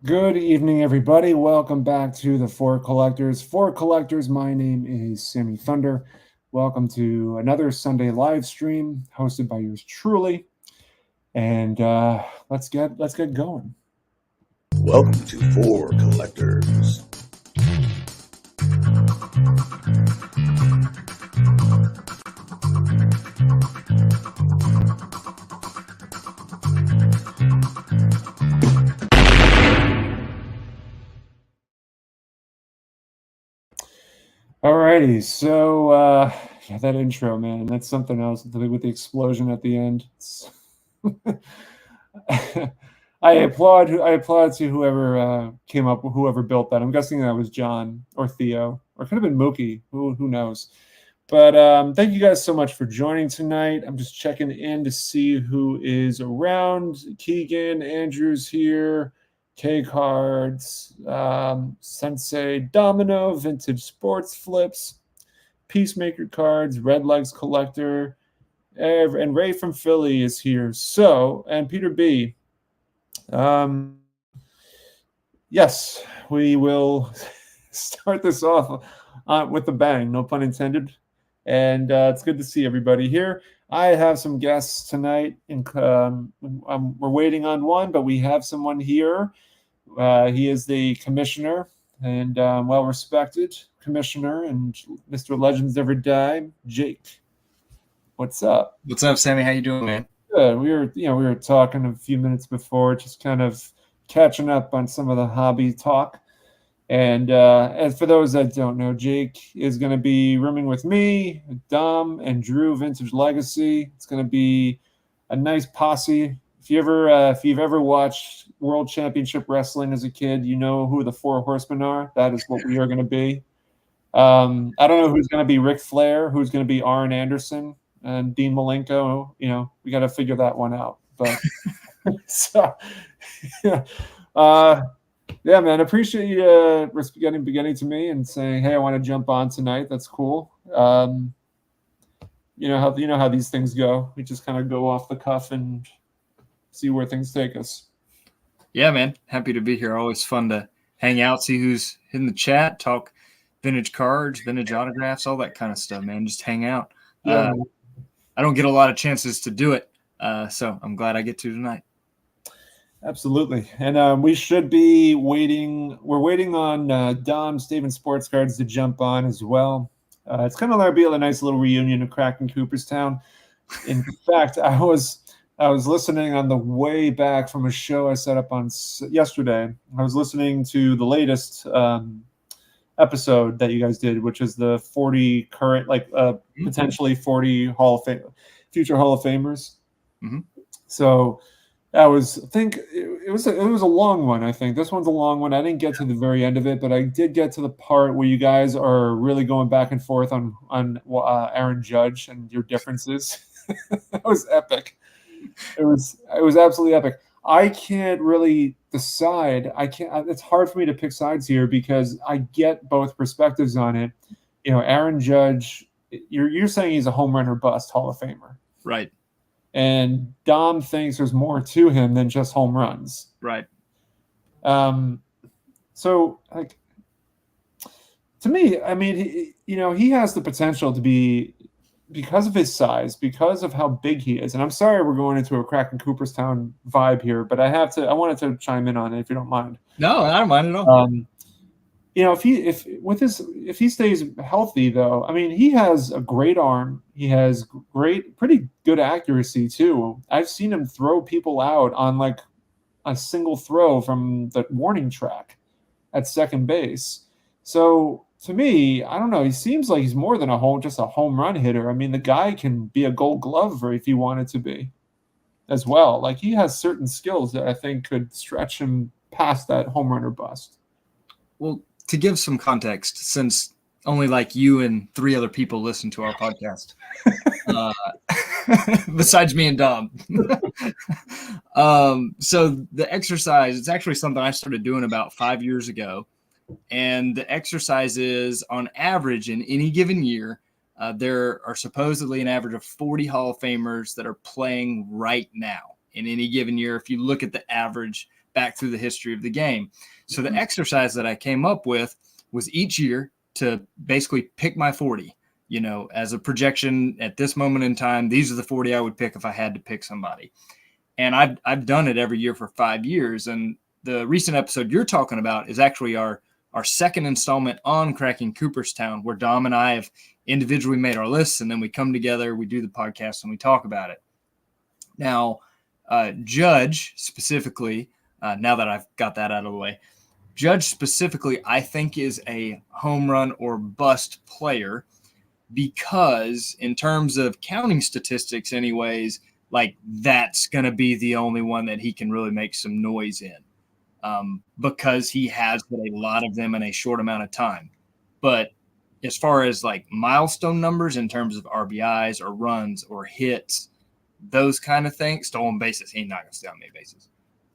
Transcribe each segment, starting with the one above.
Good evening, everybody. Welcome back to the Four Collectors. Four Collectors, my name is Sammy Thunder. Welcome to another Sunday live stream hosted by yours truly. And let's get going. Welcome to Four Collectors. Alrighty, so yeah, that intro, man, that's something else with the explosion at the end. I applaud to whoever came up, whoever built that. I'm guessing that was John or Theo, or it could have been Mookie. Who knows? But thank you guys so much for joining tonight. I'm just checking in to see who is around. Keegan, Andrew's here. K Cards, Sensei Domino, Vintage Sports Flips, Peacemaker Cards, Red Legs Collector, and Ray from Philly is here. So, and Peter B. Yes, we will start this off with a bang, no pun intended. And it's good to see everybody here. I have some guests tonight. We're waiting on one, but we have someone here. He is the commissioner and well-respected commissioner and Mr. Legends Never Die, Jake. What's up? What's up, Sammy? How you doing, man? Good. We were talking a few minutes before, just kind of catching up on some of the hobby talk. And for those that don't know, Jake is going to be rooming with me, Dom, and Drew, Vintage Legacy. It's going to be a nice posse. If you've ever watched World Championship Wrestling as a kid, you know who the Four Horsemen are. That is what we are going to be. I don't know who's going to be Ric Flair, who's going to be Arn Anderson, and Dean Malenko. We got to figure that one out. But so, yeah, man, appreciate you getting to me and saying, hey, I want to jump on tonight. That's cool. You know how these things go. We just kind of go off the cuff and see where things take us. Yeah, man. Happy to be here. Always fun to hang out, see who's in the chat, talk vintage cards, vintage autographs, all that kind of stuff, man. Just hang out. Yeah, I don't get a lot of chances to do it, so I'm glad I get to tonight. Absolutely. And we should be waiting. We're waiting on Dom, Steven Sports Cards to jump on as well. It's kind of going to be a nice little reunion of Kraken Cooperstown. In fact, I was listening on the way back from a show I set up on yesterday. I was listening to the latest episode that you guys did, which is the 40 current, potentially 40 future Hall of Famers. Mm-hmm. So I think it was a long one. I think this one's a long one. I didn't get to the very end of it, but I did get to the part where you guys are really going back and forth on Aaron Judge and your differences. That was epic. It was absolutely epic. I can't really decide. It's hard for me to pick sides here because I get both perspectives on it. Aaron Judge, you're saying he's a home run or bust Hall of Famer. Right. And Dom thinks there's more to him than just home runs. Right. So, to me, I mean, he has the potential to be, because of his size, because of how big he is. And I'm sorry we're going into a Kraken Cooperstown vibe here, but I wanted to chime in on it if you don't mind. No, I don't mind at all. If he stays healthy, though, I mean, he has a great arm. He has pretty good accuracy too. I've seen him throw people out on like a single throw from the warning track at second base. So to me, I don't know. He seems like he's more than just a home run hitter. I mean, the guy can be a Gold Glover if he wanted to be, as well. Like, he has certain skills that I think could stretch him past that home run or bust. Well, to give some context, since only like you and 3 other people listen to our podcast, besides me and Dom. So the exercise, it's actually something I started doing about 5 years ago. And the exercise is, on average, in any given year, there are supposedly an average of 40 Hall of Famers that are playing right now in any given year. If you look at the average back through the history of the game. So the exercise that I came up with was each year to basically pick my 40, as a projection at this moment in time. These are the 40 I would pick if I had to pick somebody. And I've done it every year for 5 years. And the recent episode you're talking about is actually our second installment on Cracking Cooperstown, where Dom and I have individually made our lists, and then we come together, we do the podcast, and we talk about it. Now, Judge specifically, now that I've got that out of the way, Judge specifically, I think, is a home run or bust player, because in terms of counting statistics anyways, like that's going to be the only one that he can really make some noise in. Because he has a lot of them in a short amount of time. But as far as like milestone numbers in terms of RBIs or runs or hits, those kind of things, stolen bases, he's not going to steal many bases.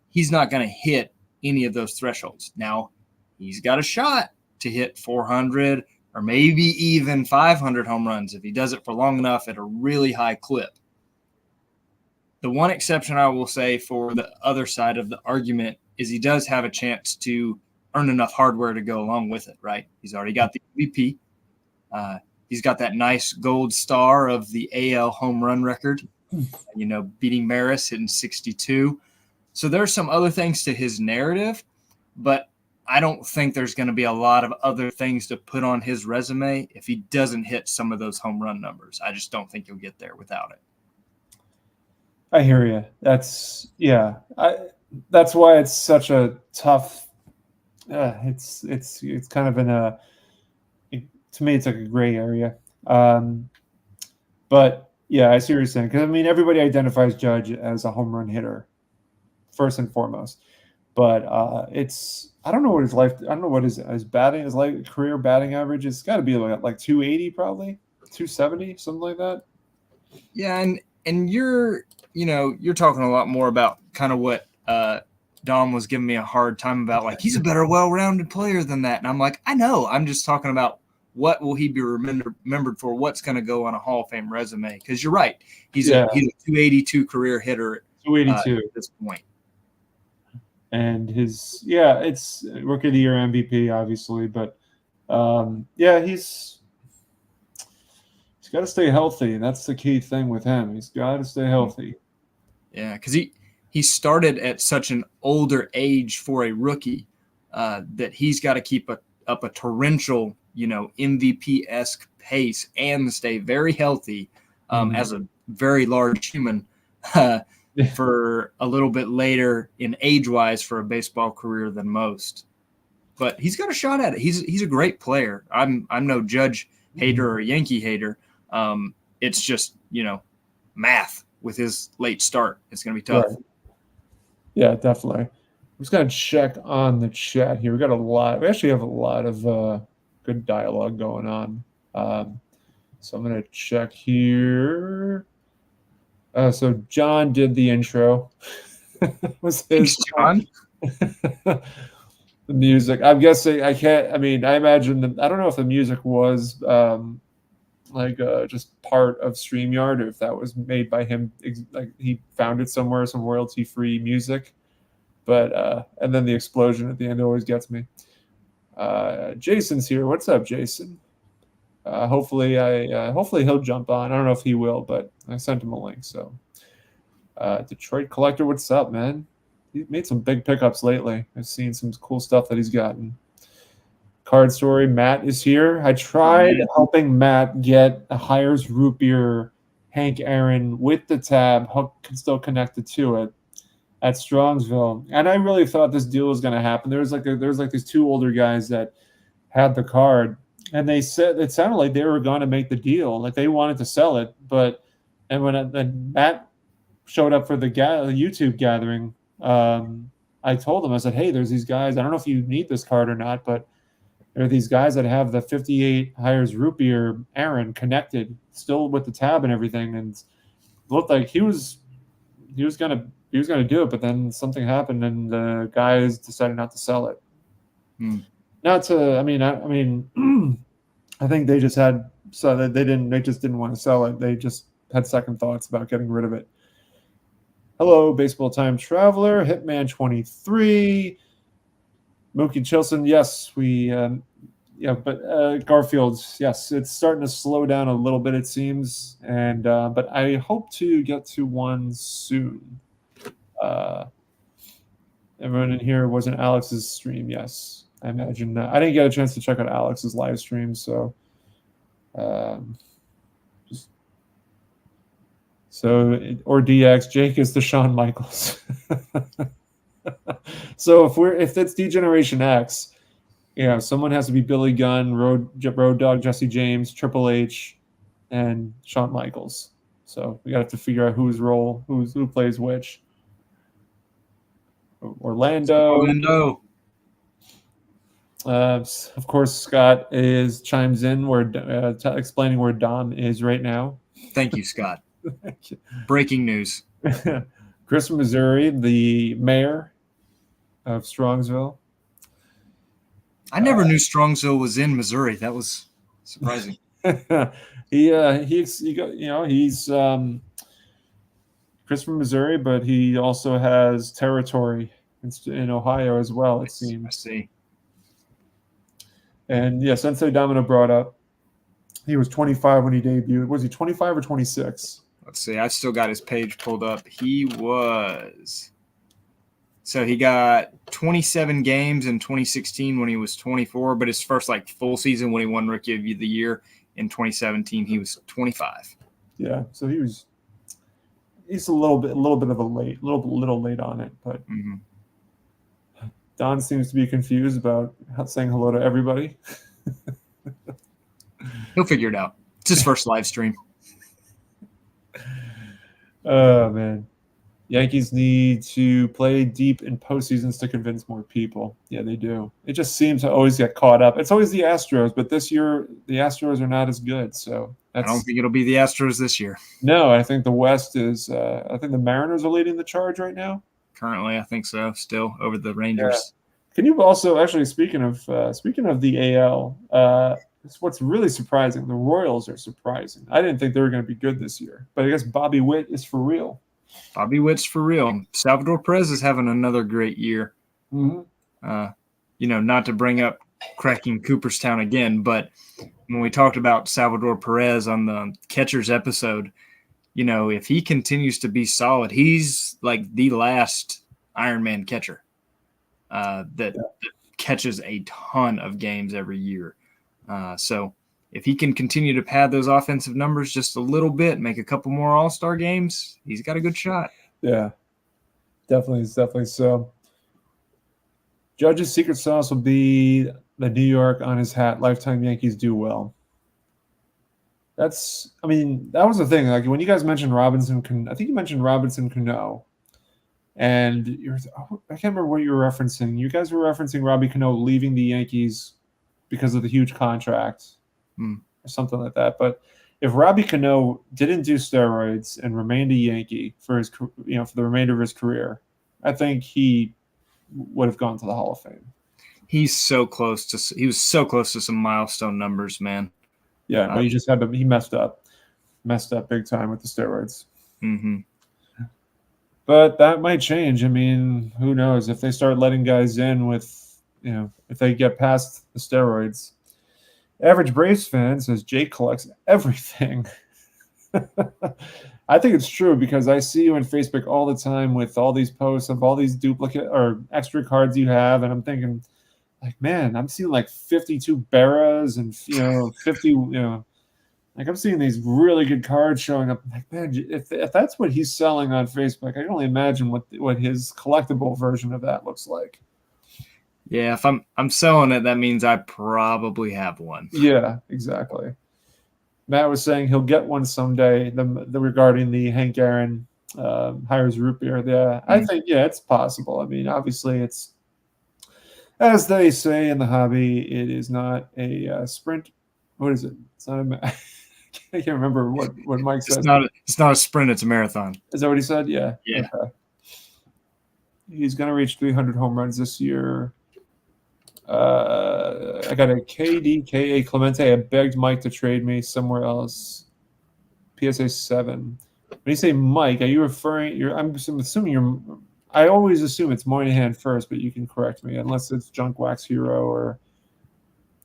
He's not going to hit any of those thresholds. Now, he's got a shot to hit 400 or maybe even 500 home runs if he does it for long enough at a really high clip. The one exception I will say for the other side of the argument is he does have a chance to earn enough hardware to go along with it, right? He's already got the MVP. He's got that nice gold star of the AL home run record, beating Maris, hitting 62. So there's some other things to his narrative, but I don't think there's going to be a lot of other things to put on his resume if he doesn't hit some of those home run numbers. I just don't think he'll get there without it. I hear you. That's why it's such a tough. It's kind of to me, it's like a gray area. But yeah, I see what you're saying, because I mean, everybody identifies Judge as a home run hitter first and foremost. But I don't know what his life. I don't know what his batting, his career batting average is. Got to be like 280, probably 270, something like that. Yeah, and you're talking a lot more about kind of what Dom was giving me a hard time about, like he's a better well-rounded player than that. And I'm like, I know. I'm just talking about what will he be remembered for, what's going to go on a Hall of Fame resume. Because you're right. He's a 282 career hitter 282 at this point. And it's Rookie of the Year MVP, obviously. But, he's got to stay healthy. And that's the key thing with him. He's got to stay healthy. Yeah, because he started at such an older age for a rookie that he's got to keep up a torrential, MVP-esque pace and stay very healthy as a very large human for a little bit later in age-wise for a baseball career than most. But he's got a shot at it. He's a great player. I'm no Judge hater or Yankee hater. It's just, math with his late start. It's going to be tough. Right. Yeah, definitely. I'm just going to check on the chat here. We actually have a lot of good dialogue going on. So I'm going to check here. So John did the intro. Thanks, John. The music. I'm guessing I imagine I don't know if the music was just part of StreamYard, or if that was made by him, like he found it somewhere, some royalty-free music. But and then the explosion at the end always gets me. Jason's here. What's up, Jason? Hopefully he'll jump on. I don't know if he will, but I sent him a link. So Detroit Collector, what's up, man? He made some big pickups lately. I've seen some cool stuff that he's gotten. Card Story, Matt is here. I tried helping Matt get a Hires Root Beer Hank Aaron with the tab still connected to it at Strongsville, and I really thought this deal was going to happen. There was these two older guys that had the card, and they said it sounded like they were going to make the deal, like they wanted to sell it. And when Matt showed up for the YouTube gathering, I told him, I said, hey, there's these guys. I don't know if you need this card or not, but there are these guys that have the 58 Hires Root Beer Aaron connected, still with the tab and everything, and it looked like he was gonna do it, but then something happened, and the guys decided not to sell it. I think they just just didn't want to sell it. They just had second thoughts about getting rid of it. Hello, Baseball Time Traveler, Hitman 23, Mookie Chilson. Yes, but Garfield, yes, it's starting to slow down a little bit, it seems, and but I hope to get to one soon. Everyone in here was in Alex's stream. Yes, I imagine. I didn't get a chance to check out Alex's live stream, so or DX. Jake is the Shawn Michaels. So if it's D-Generation X, someone has to be Billy Gunn, Road Dogg, Jesse James, Triple H, and Shawn Michaels. So we got to figure out who plays which. Orlando. Of course, Scott chimes in explaining where Dom is right now. Thank you, Scott. Breaking news. Chris, Missouri, the mayor of Strongsville. I never knew Strongsville was in Missouri. That was surprising. He's Chris from Missouri, but he also has territory in Ohio as well, it seems. I see. And yeah, Sensei Domino brought up he was 25 when he debuted. Was he 25 or 26? Let's see. I still got his page pulled up. He got 27 games in 2016 when he was 24, but his first full season when he won Rookie of the Year in 2017, he was 25. Yeah, so he's a little bit of a little late on it, but Don seems to be confused about saying hello to everybody. He'll figure it out. It's his first live stream. Oh, man. Yankees need to play deep in postseasons to convince more people. Yeah, they do. It just seems to always get caught up. It's always the Astros, but this year the Astros are not as good. So I don't think it'll be the Astros this year. No, I think the West is I think the Mariners are leading the charge right now. Currently, I think so, still over the Rangers. Yeah. Can you also actually speaking of the AL, what's really surprising, the Royals are surprising. I didn't think they were going to be good this year, but I guess Bobby Witt is for real. Bobby Witt's for real. Salvador Perez is having another great year. Mm-hmm. Not to bring up cracking Cooperstown again, but when we talked about Salvador Perez on the catchers episode, if he continues to be solid, he's like the last Iron Man catcher that catches a ton of games every year. So if he can continue to pad those offensive numbers just a little bit, make a couple more All-Star games, he's got a good shot. Yeah, definitely so. Judge's secret sauce will be the New York on his hat. Lifetime Yankees do well. That was the thing. Like when you guys mentioned Robinson, I think you mentioned Robinson Cano, and I can't remember what you were referencing. You guys were referencing Robbie Cano leaving the Yankees because of the huge contract or something like that. But if Robbie Cano didn't do steroids and remained a Yankee for for the remainder of his career, I think he would have gone to the Hall of Fame. He was so close to some milestone numbers, man. Yeah, but he messed up big time with the steroids. Mm-hmm. But that might change. I mean, who knows if they start letting guys in with, if they get past the steroids. Average Braves fan says Jake collects everything. I think it's true because I see you on Facebook all the time with all these posts of all these duplicate or extra cards you have, and I'm thinking, man, I'm seeing 52 Berras and 50, I'm seeing these really good cards showing up. Man, if that's what he's selling on Facebook, I can only imagine what his collectible version of that looks like. Yeah, if I'm selling it, that means I probably have one. Yeah, exactly. Matt was saying he'll get one someday. Regarding the Hank Aaron hires root beer. Yeah, I think it's possible. I mean, obviously, it's as they say in the hobby, it is not a sprint. What is it? It's not I can't remember what Mike said. It's not a sprint. It's a marathon. Is that what he said? Yeah. Yeah. Okay. He's going to reach 300 home runs this year. I got a KDKA Clemente. I begged Mike to trade me somewhere else. PSA 7. When you say Mike, are you referring? I'm assuming you're. I always assume it's Moynihan first, but you can correct me unless it's Junk Wax Hero or.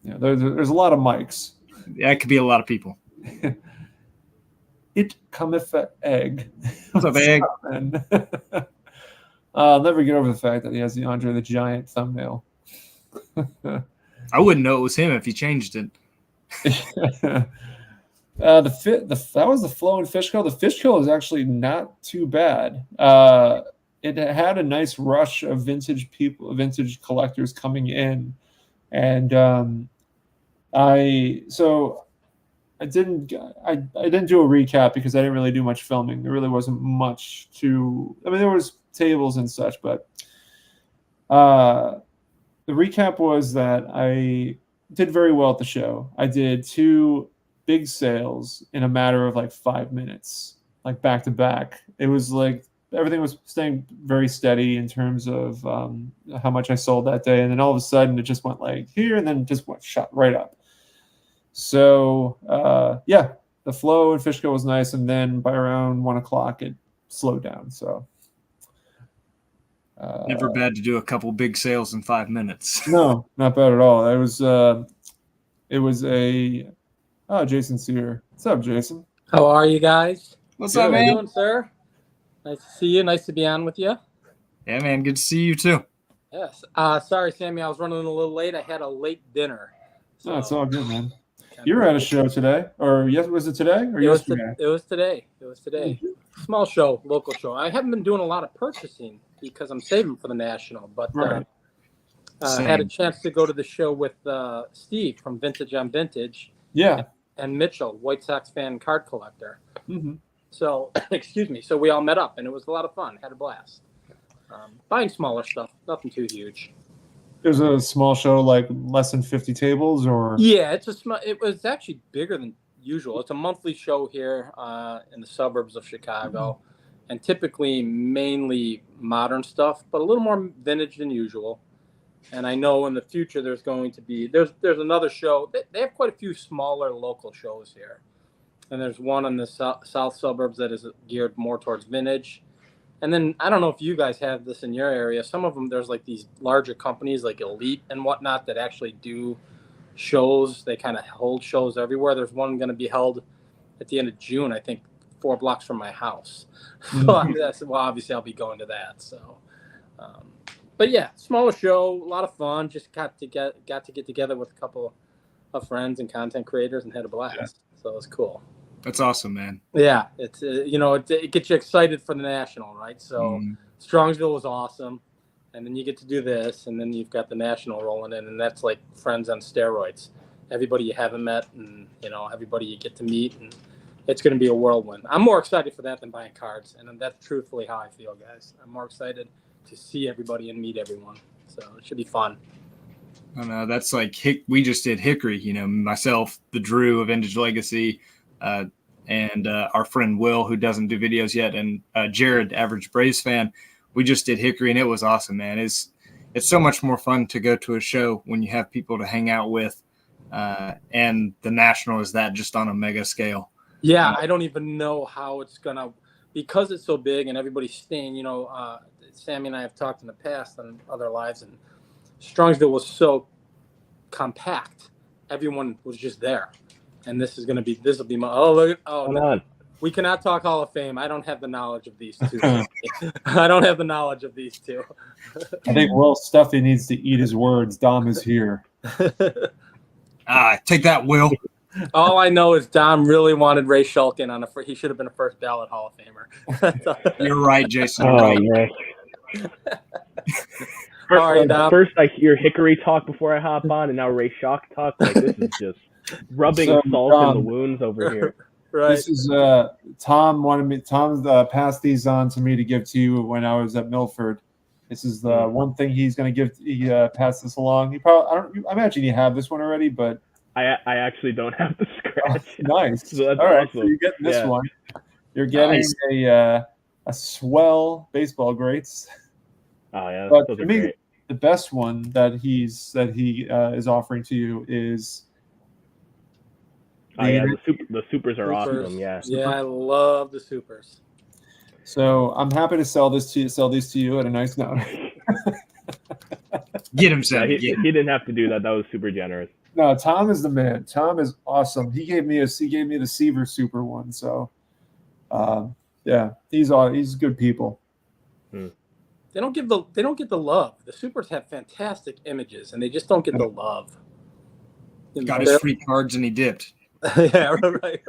There's a lot of Mikes. That could be a lot of people. It cometh a egg. What's up, egg? I'll never get over the fact that he has the Andre the Giant thumbnail. I wouldn't know it was him if he changed it. That was the Flow and Fish Kill. The Fish Kill is actually not too bad. It had a nice rush of vintage collectors coming in, and I didn't do a recap because I didn't really do much filming. There really wasn't much to. I mean, there was tables and such, but the recap was that I did very well at the show. I did 2 big sales in a matter of like 5 minutes, like back to back. It was like everything was staying very steady in terms of how much I sold that day, and then all of a sudden it just went like here, and then just went shot right up. So yeah, the Flow and Fish Kill was nice, and then by around 1 o'clock it slowed down. So never bad to do a couple big sales in 5 minutes. No, not bad at all. It was a Jason's here. What's up, Jason? How are you guys? What's up, man? How you doing, sir? Nice to see you. Nice to be on with you. Yeah, man. Good to see you too. Yes. Sorry, Sammy. I was running a little late. I had a late dinner. So No, it's all good, man. You were at a show today, or yes, was it today or yesterday? It was today. Small show, local show. I haven't been doing a lot of purchasing because I'm saving for the national, but Right. I had a chance to go to the show with Steve from Vintage on Vintage. Yeah. And Mitchell, White Sox fan card collector. Mm-hmm. So, excuse me. So we all met up, and it was a lot of fun. Had a blast. Buying smaller stuff, nothing too huge. It was a small show, like less than 50 tables, or yeah, it was actually bigger than usual. It's a monthly show here in the suburbs of Chicago, and typically mainly modern stuff, but a little more vintage than usual. And I know in the future there's going to be there's another show. They have quite a few smaller local shows here, and there's one in the south suburbs that is geared more towards vintage. And then I don't know if you guys have this in your area. Some of them, there's like these larger companies like Elite and whatnot that actually do shows. They kind of hold shows everywhere. There's one going to be held at the end of June, I think, 4 blocks from my house. So well, obviously I'll be going to that. So, but yeah, smaller show, a lot of fun. Just got to get together with a couple of friends and content creators and had a blast. Yeah. So it was cool. That's awesome, man. Yeah, it's it gets you excited for the national, right? So Strongsville was awesome, and then you get to do this, and then you've got the national rolling in, and that's like friends on steroids. Everybody you haven't met, and everybody you get to meet, and it's going to be a whirlwind. I'm more excited for that than buying cards, and that's truthfully how I feel, guys. I'm more excited to see everybody and meet everyone, so it should be fun. I know that's like we just did Hickory. Myself, the Drew of Vintage Legacy. And our friend Will, who doesn't do videos yet, and Jared, average Braves fan, we just did Hickory, and it was awesome, man. It's so much more fun to go to a show when you have people to hang out with, and the national is that just on a mega scale. Yeah, I don't even know how it's gonna, because it's so big and everybody's staying. Sammy and I have talked in the past on other lives, and Strongsville was so compact, everyone was just there. And this will be my, we cannot talk Hall of Fame. I don't have the knowledge of these two. I don't have the knowledge of these two. I think Will Stuffy needs to eat his words. Dom is here. Take that, Will. All I know is Dom really wanted Ray Shulkin he should have been a first ballot Hall of Famer. You're right, Jason. Yeah. First I hear Hickory talk before I hop on, and now Ray Shock talk. Like, this is just rubbing salt in the wounds over here. Right. This is Tom passed these on to me to give to you when I was at Milford. This is the one thing he's going to give. He passed this along. I imagine you have this one already, but I actually don't have the scratch. Nice. So that's all right, awesome. so you're getting this one. You're getting a swell baseball greats. Oh yeah, but those to are me, great. The best one that he is offering to you is Oh yeah, the supers are awesome. Yeah. Yeah, I love the supers. So I'm happy to sell these to you at a nice note. Get him, Yeah, Sammy. he didn't have to do that. That was super generous. No, Tom is the man. Tom is awesome. He gave me the Seaver Super one. So, yeah, he's good people. They don't get the love. The supers have fantastic images, and they just don't get the love. Got his free cards and he dipped. Yeah, right.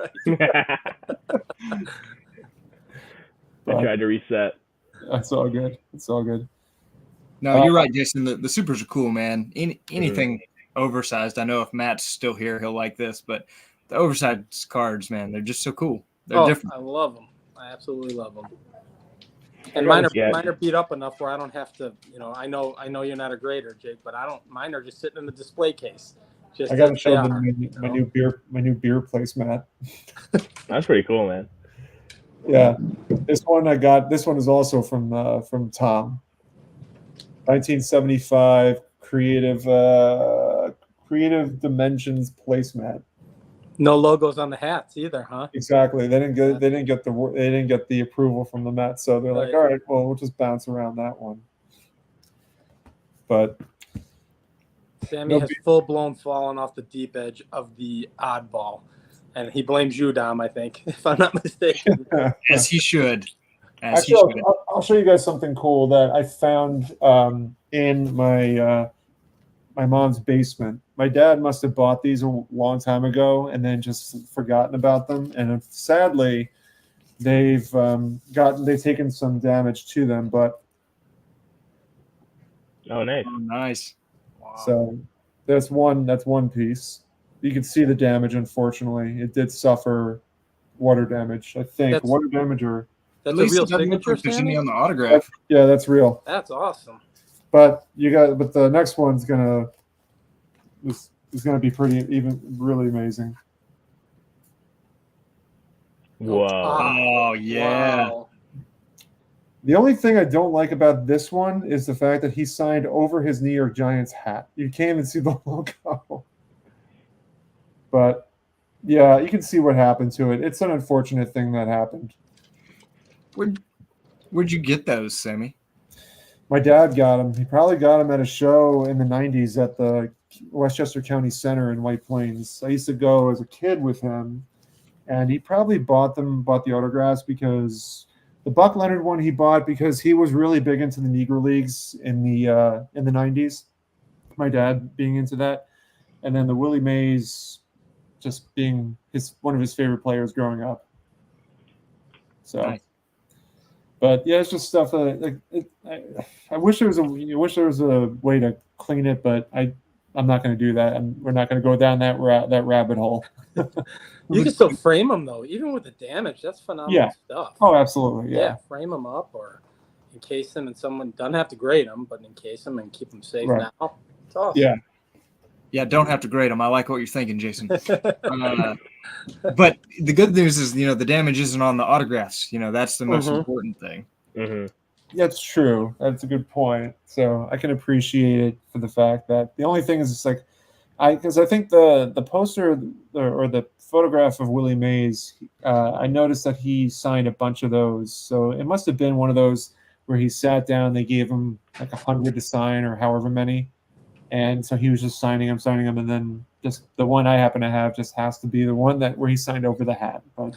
I tried to reset. That's all good. It's all good. No, you're right, Jason. The supers are cool, man. Anything oversized. I know if Matt's still here, he'll like this, but the oversized cards, man, they're just so cool. They're different. I love them. I absolutely love them. And mine are beat up enough where I don't have to. I know you're not a grader, Jake, but I don't. Mine are just sitting in the display case. I got to show them my new beer placemat. That's pretty cool, man. Yeah, this one is also from Tom. 1975 creative dimensions placemat. No logos on the hats either, huh? Exactly. They didn't get the approval from the Mets, so they're like, all right, well, we'll just bounce around that one. But Sammy has full-blown fallen off the deep edge of the oddball, and he blames you, Dom, I think, if I'm not mistaken. As he should. Actually, I'll show you guys something cool that I found in my mom's basement. My dad must have bought these a long time ago and then just forgotten about them. And sadly, they've taken some damage to them. But nice. Wow. So that's one piece. You can see the damage. Unfortunately, it did suffer water damage. I think water damage or. At least a real signature, Sammy? on the autograph. That's real. That's awesome. But the next one's is gonna be really amazing. Whoa! Oh yeah. Wow. The only thing I don't like about this one is the fact that he signed over his New York Giants hat. You can't even see the logo. But yeah, you can see what happened to it. It's an unfortunate thing that happened. Where'd you get those, Sammy? My dad got them. He probably got them at a show in the 90s at the Westchester County Center in White Plains. I used to go as a kid with him, and he probably bought the autographs because the Buck Leonard one he bought because he was really big into the Negro Leagues in the 90s. My dad being into that, and then the Willie Mays just being one of his favorite players growing up. So. Nice. But yeah, it's just stuff that I wish there was a way to clean it, but I'm not going to do that, and we're not going to go down that rabbit hole. You can still frame them though, even with the damage. That's phenomenal stuff. Oh, absolutely. Yeah, frame them up or encase them, and someone doesn't have to grade them, but encase them and keep them safe now. It's awesome. Yeah, don't have to grade them. I like what you're thinking, Jason. But the good news is, the damage isn't on the autographs. That's the most important thing. Mm-hmm. That's true. That's a good point. So I can appreciate it for the fact that the only thing is, it's like, because I think the poster or the photograph of Willie Mays, I noticed that he signed a bunch of those. So it must have been one of those where he sat down, they gave him like 100 to sign or however many. And so he was just signing them, and then just the one I happen to have just has to be the one where he signed over the hat. But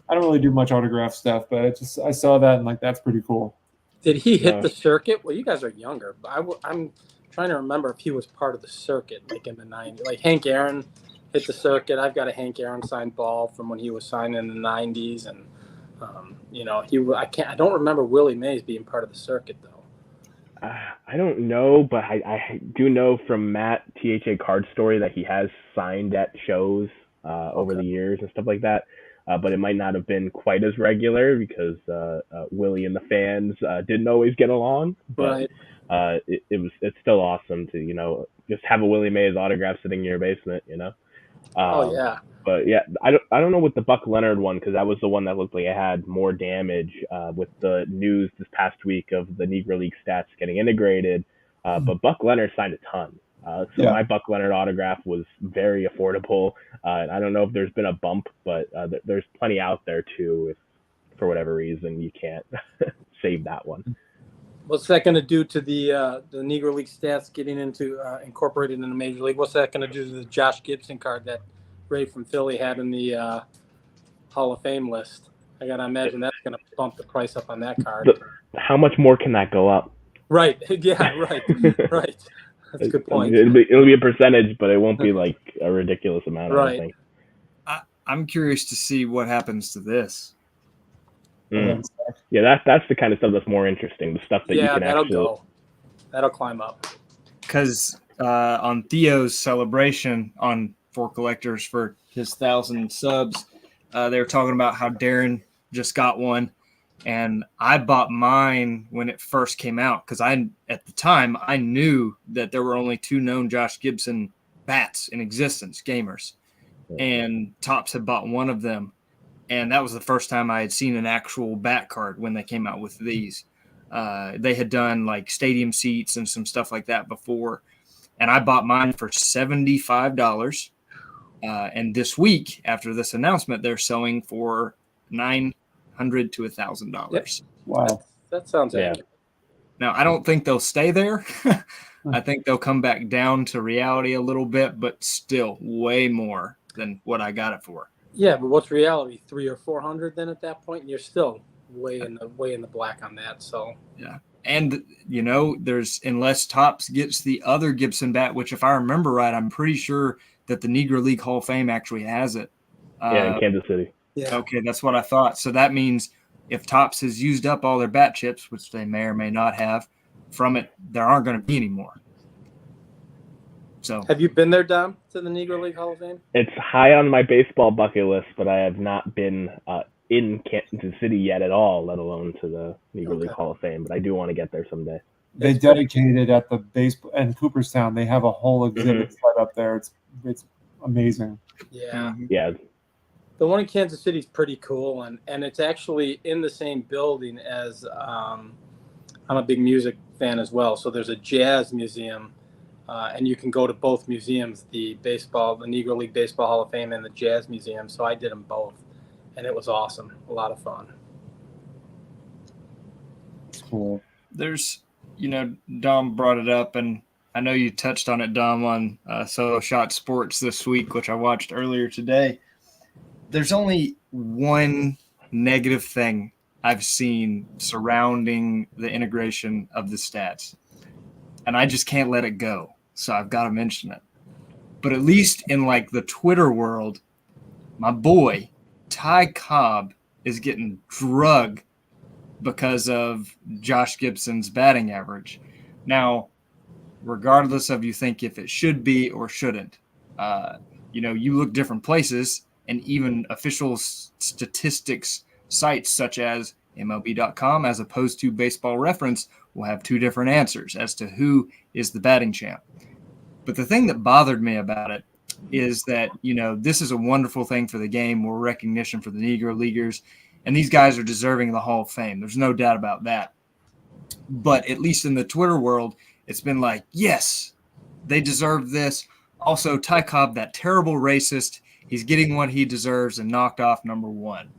I don't really do much autograph stuff, but I saw that and like that's pretty cool. Did he hit the circuit? Well, you guys are younger, but I'm trying to remember if he was part of the circuit, like in the 90s. Like Hank Aaron hit the circuit. I've got a Hank Aaron signed ball from when he was signed in the 90s, and I don't remember Willie Mays being part of the circuit though. I don't know, but I do know from Matt THA Card Story that he has signed at shows over the years and stuff like that. But it might not have been quite as regular because Willie and the fans didn't always get along. But it's still awesome to just have a Willie Mays autograph sitting in your basement. But yeah, I don't know with the Buck Leonard one, because that was the one that looked like it had more damage with the news this past week of the Negro League stats getting integrated. But Buck Leonard signed a ton. Yeah. My Buck Leonard autograph was very affordable. I don't know if there's been a bump, but there's plenty out there too. If for whatever reason you can't save that one. What's that going to do to the Negro League stats getting into incorporated in the Major League? What's that going to do to the Josh Gibson card that Ray from Philly had in the Hall of Fame list? I got to imagine that's going to bump the price up on that card. How much more can that go up? Right. Yeah, right. Right. That's a good point. It'll be a percentage, but it won't be like a ridiculous amount, I don't think. I'm curious to see what happens to this. Yeah, that's the kind of stuff that's more interesting. The stuff that you can that'll climb up. Because on Theo's celebration for collectors for his 1,000 subs, they were talking about how Darren just got one, and I bought mine when it first came out because at the time I knew that there were only 2 known Josh Gibson bats in existence, gamers, and Topps had bought one of them. And that was the first time I had seen an actual bat card when they came out with these. They had done like stadium seats and some stuff like that before. And I bought mine for $75. And this week, after this announcement, they're selling for $900 to $1,000. Yep. Wow. That sounds accurate. Now, I don't think they'll stay there. I think they'll come back down to reality a little bit, but still way more than what I got it for. Yeah, but what's reality? 300 or 400 then at that point, and you're still way in the black on that. So yeah, and there's unless Topps gets the other Gibson bat, which if I remember right, I'm pretty sure that the Negro League Hall of Fame actually has it. In Kansas City. Yeah. Okay, that's what I thought. So that means if Topps has used up all their bat chips, which they may or may not have, from it, there aren't going to be any more. So, have you been there, Dom, to the Negro League Hall of Fame? It's high on my baseball bucket list, but I have not been in Kansas City yet at all, let alone to the Negro League Hall of Fame. But I do want to get there someday. They dedicated at the baseball in Cooperstown. They have a whole exhibit set up there. It's amazing. Yeah. Yeah. The one in Kansas City is pretty cool, and it's actually in the same building as I'm a big music fan as well. So there's a jazz museum. And you can go to both museums, the Negro League Baseball Hall of Fame and the Jazz Museum. So I did them both, and it was awesome. A lot of fun. Cool. There's, Dom brought it up, and I know you touched on it, Dom, on Solo Shot Sports this week, which I watched earlier today. There's only one negative thing I've seen surrounding the integration of the stats, and I just can't let it go. So I've got to mention it. But at least in like the Twitter world, my boy, Ty Cobb, is getting drugged because of Josh Gibson's batting average. Now, regardless of you think if it should be or shouldn't, you look different places, and even official statistics sites such as MLB.com as opposed to Baseball Reference will have 2 different answers as to who is the batting champ. But the thing that bothered me about it is that, this is a wonderful thing for the game, more recognition for the Negro Leaguers, and these guys are deserving of the Hall of Fame. There's no doubt about that. But at least in the Twitter world, it's been like, yes, they deserve this. Also, Ty Cobb, that terrible racist, he's getting what he deserves and knocked off number 1.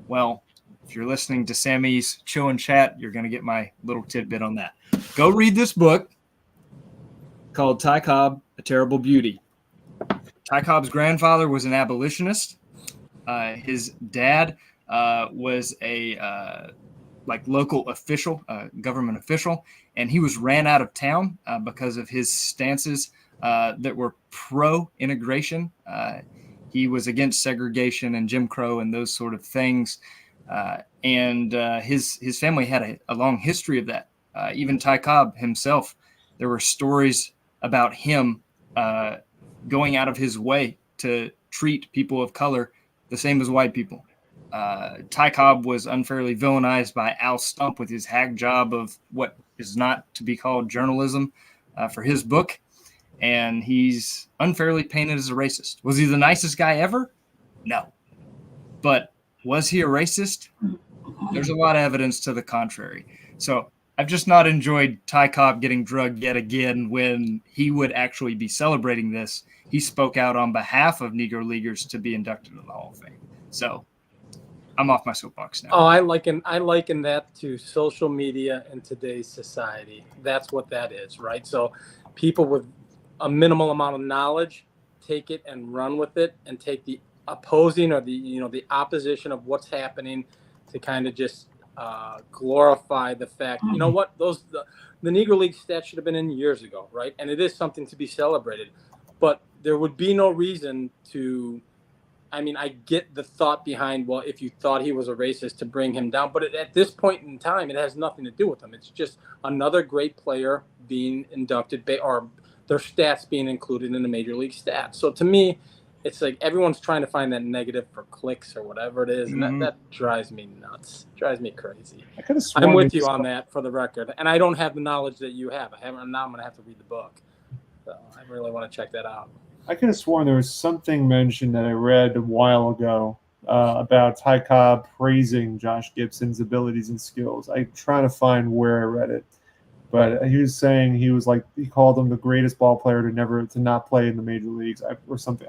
Well, if you're listening to Sammy's Chill and Chat, you're going to get my little tidbit on that. Go read this book called Ty Cobb, A Terrible Beauty. Ty Cobb's grandfather was an abolitionist. His dad was a local official, government official, and he was ran out of town because of his stances that were pro-integration. He was against segregation and Jim Crow and those sort of things. And his family had a long history of that. Even Ty Cobb himself, there were stories about him going out of his way to treat people of color the same as white people. Ty Cobb was unfairly villainized by Al Stump with his hack job of what is not to be called journalism for his book. And he's unfairly painted as a racist. Was he the nicest guy ever? No. But was he a racist? There's a lot of evidence to the contrary. So I've just not enjoyed Ty Cobb getting drugged yet again when he would actually be celebrating this. He spoke out on behalf of Negro Leaguers to be inducted into the Hall of Fame. So I'm off my soapbox now. Oh, I liken that to social media in today's society. That's what that is, right? So people with a minimal amount of knowledge take it and run with it and take the opposing or the opposition of what's happening to kind of just glorify the fact. You know what? The Negro League stats should have been in years ago, right? And it is something to be celebrated. But there would be no reason to. I mean, I get the thought behind, well, if you thought he was a racist, to bring him down. But at this point in time, it has nothing to do with him. It's just another great player being inducted or their stats being included in the major league stats. So to me, it's like everyone's trying to find that negative for clicks or whatever it is. And that drives me nuts, drives me crazy. I'm with you on that, for the record. And I don't have the knowledge that you have. Now I'm going to have to read the book. So I really want to check that out. I could have sworn there was something mentioned that I read a while ago about Ty Cobb praising Josh Gibson's abilities and skills. I'm trying to find where I read it, but he was saying he called him the greatest ball player to not play in the major leagues or something.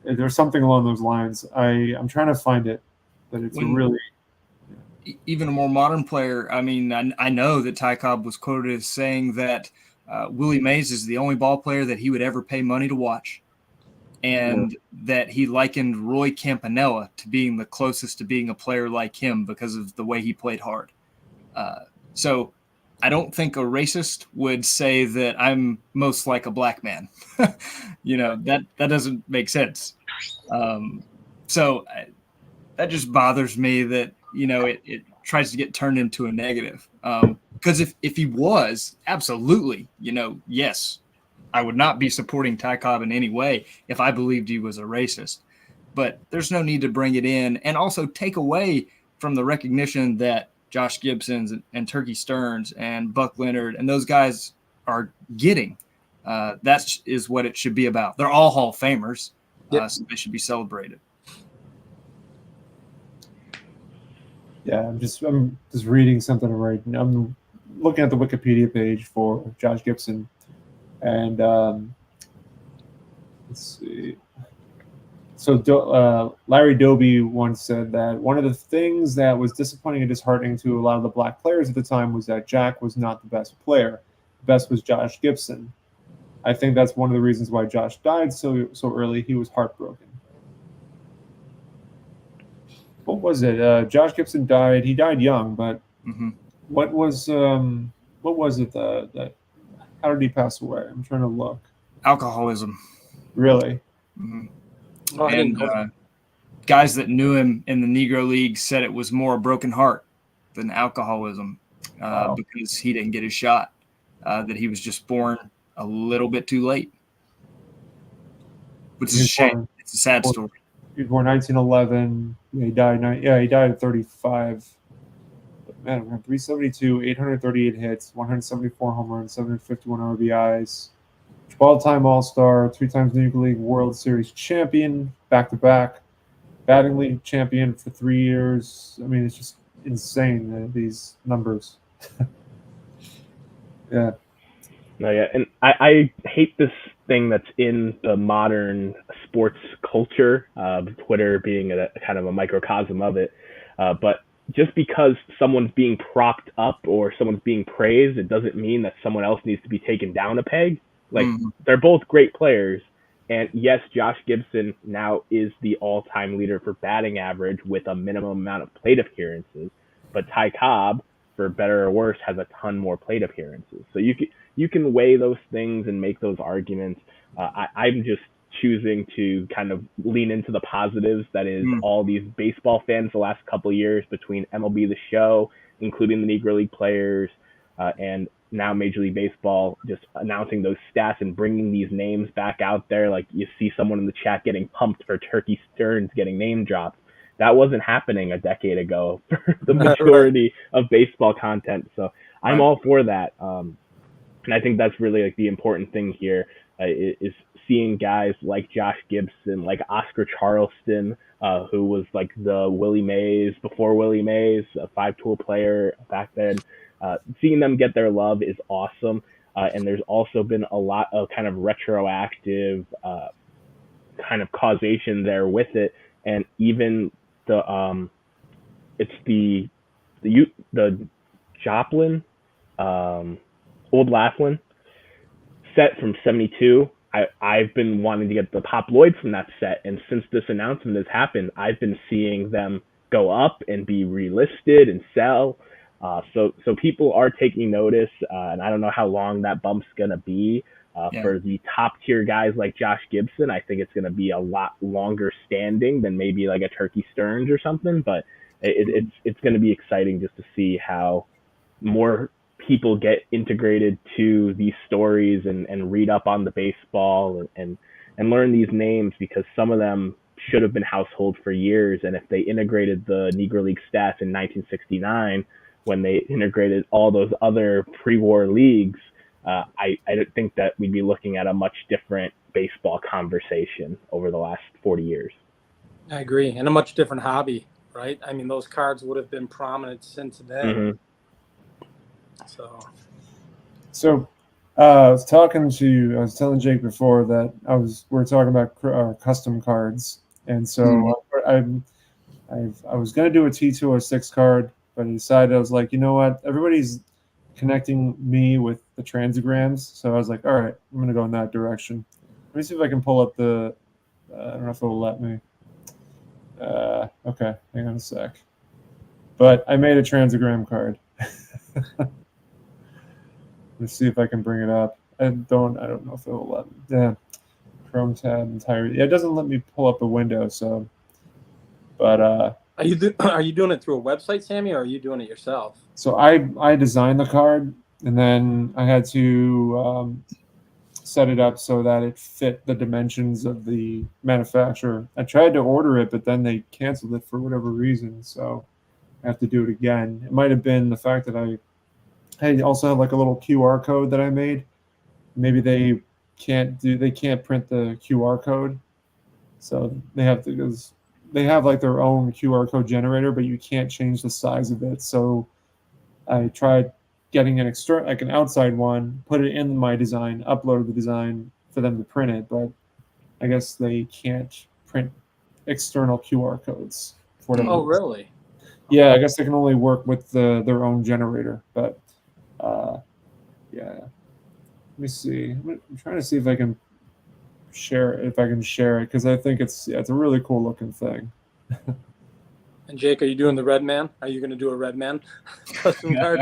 There's something along those lines. I'm trying to find it, but it's really even a more modern player. I mean, I know that Ty Cobb was quoted as saying that Willie Mays is the only ball player that he would ever pay money to watch, and that he likened Roy Campanella to being the closest to being a player like him because of the way he played hard. So I don't think a racist would say that I'm most like a black man. That doesn't make sense. So that just bothers me that, it tries to get turned into a negative. Because if he was, absolutely, yes, I would not be supporting Ty Cobb in any way if I believed he was a racist. But there's no need to bring it in and also take away from the recognition that Josh Gibson and Turkey Stearns and Buck Leonard and those guys are getting. That is what it should be about. They're all Hall of Famers, so they should be celebrated. Yeah, I'm just reading something right now. I'm looking at the Wikipedia page for Josh Gibson, and let's see. So Larry Doby once said that one of the things that was disappointing and disheartening to a lot of the black players at the time was that Jack was not the best player. The best was Josh Gibson. I think that's one of the reasons why Josh died so early. He was heartbroken. What was it? Josh Gibson died. He died young, but what was it? How did he pass away? I'm trying to look. Alcoholism. Really? Mm-hmm. And guys that knew him in the Negro League said it was more a broken heart than alcoholism because he didn't get his shot. That he was just born a little bit too late, which is a shame. It's a sad story. He was born 1911. He died. He died at 35. But man, 372, 838 hits, 174 home runs, 751 RBIs. 12-time All-Star, 3 times Negro League World Series champion, back-to-back, batting league champion for 3 years. I mean, it's just insane, these numbers. Yeah. No, yeah, and I hate this thing that's in the modern sports culture, Twitter being a kind of a microcosm of it. But just because someone's being propped up or someone's being praised, it doesn't mean that someone else needs to be taken down a peg. Like, they're both great players. And yes, Josh Gibson now is the all-time leader for batting average with a minimum amount of plate appearances. But Ty Cobb, for better or worse, has a ton more plate appearances. So you can weigh those things and make those arguments. I'm just choosing to kind of lean into the positives that is all these baseball fans the last couple of years between MLB The Show, including the Negro League players, and now Major League Baseball just announcing those stats and bringing these names back out there. Like, you see someone in the chat getting pumped for Turkey Stearns getting name dropped. That wasn't happening a decade ago for the majority of baseball content. So I'm all for that. And I think that's really like the important thing here, is seeing guys like Josh Gibson, like Oscar Charleston, who was like the Willie Mays before Willie Mays, a 5-tool player back then. Seeing them get their love is awesome. And there's also been a lot of kind of retroactive kind of causation there with it. And even it's the Joplin, Old Laughlin set from 72. I've been wanting to get the Pop Lloyd from that set, and since this announcement has happened, I've been seeing them go up and be relisted and sell. So people are taking notice, and I don't know how long that bump's gonna be. For the top tier guys like Josh Gibson, I think it's gonna be a lot longer standing than maybe like a Turkey Stearns or something. But it's gonna be exciting just to see how more people get integrated to these stories and read up on the baseball and learn these names, because some of them should have been household for years. And if they integrated the Negro League stats in 1969, when they integrated all those other pre-war leagues, I don't think that we'd be looking at a much different baseball conversation over the last 40 years. I agree. And a much different hobby, right? I mean, those cards would have been prominent since then. Mm-hmm. So I was telling Jake before that we were talking about custom cards, and so I was going to do a T206 card, but I decided, I was like, you know what, everybody's connecting me with the transigrams, so I was like, all right, I'm going to go in that direction. Let me see if I can pull up the I don't know if it will let me. Okay, hang on a sec. But I made a transigram card. Let's see if I can bring it up. I don't know if it will let me. Damn. Chrome tab entirely. Yeah, it doesn't let me pull up a window, so. But are you doing it through a website, Sammy, or are you doing it yourself? So I designed the card, and then I had to set it up so that it fit the dimensions of the manufacturer. I tried to order it, but then they canceled it for whatever reason, so I have to do it again. It might have been the fact that I also have like a little QR code that I made. Maybe they can't print the QR code, so they have like their own QR code generator, but you can't change the size of it. So I tried getting an outside one, put it in my design, uploaded the design for them to print it, but I guess they can't print external QR codes for them. Oh, really? Yeah, I guess they can only work with their own generator, but yeah. Let me see. I'm trying to see if I can share it, because I think it's a really cool looking thing. And Jake, are you doing the red man? Are you going to do a red man custom card?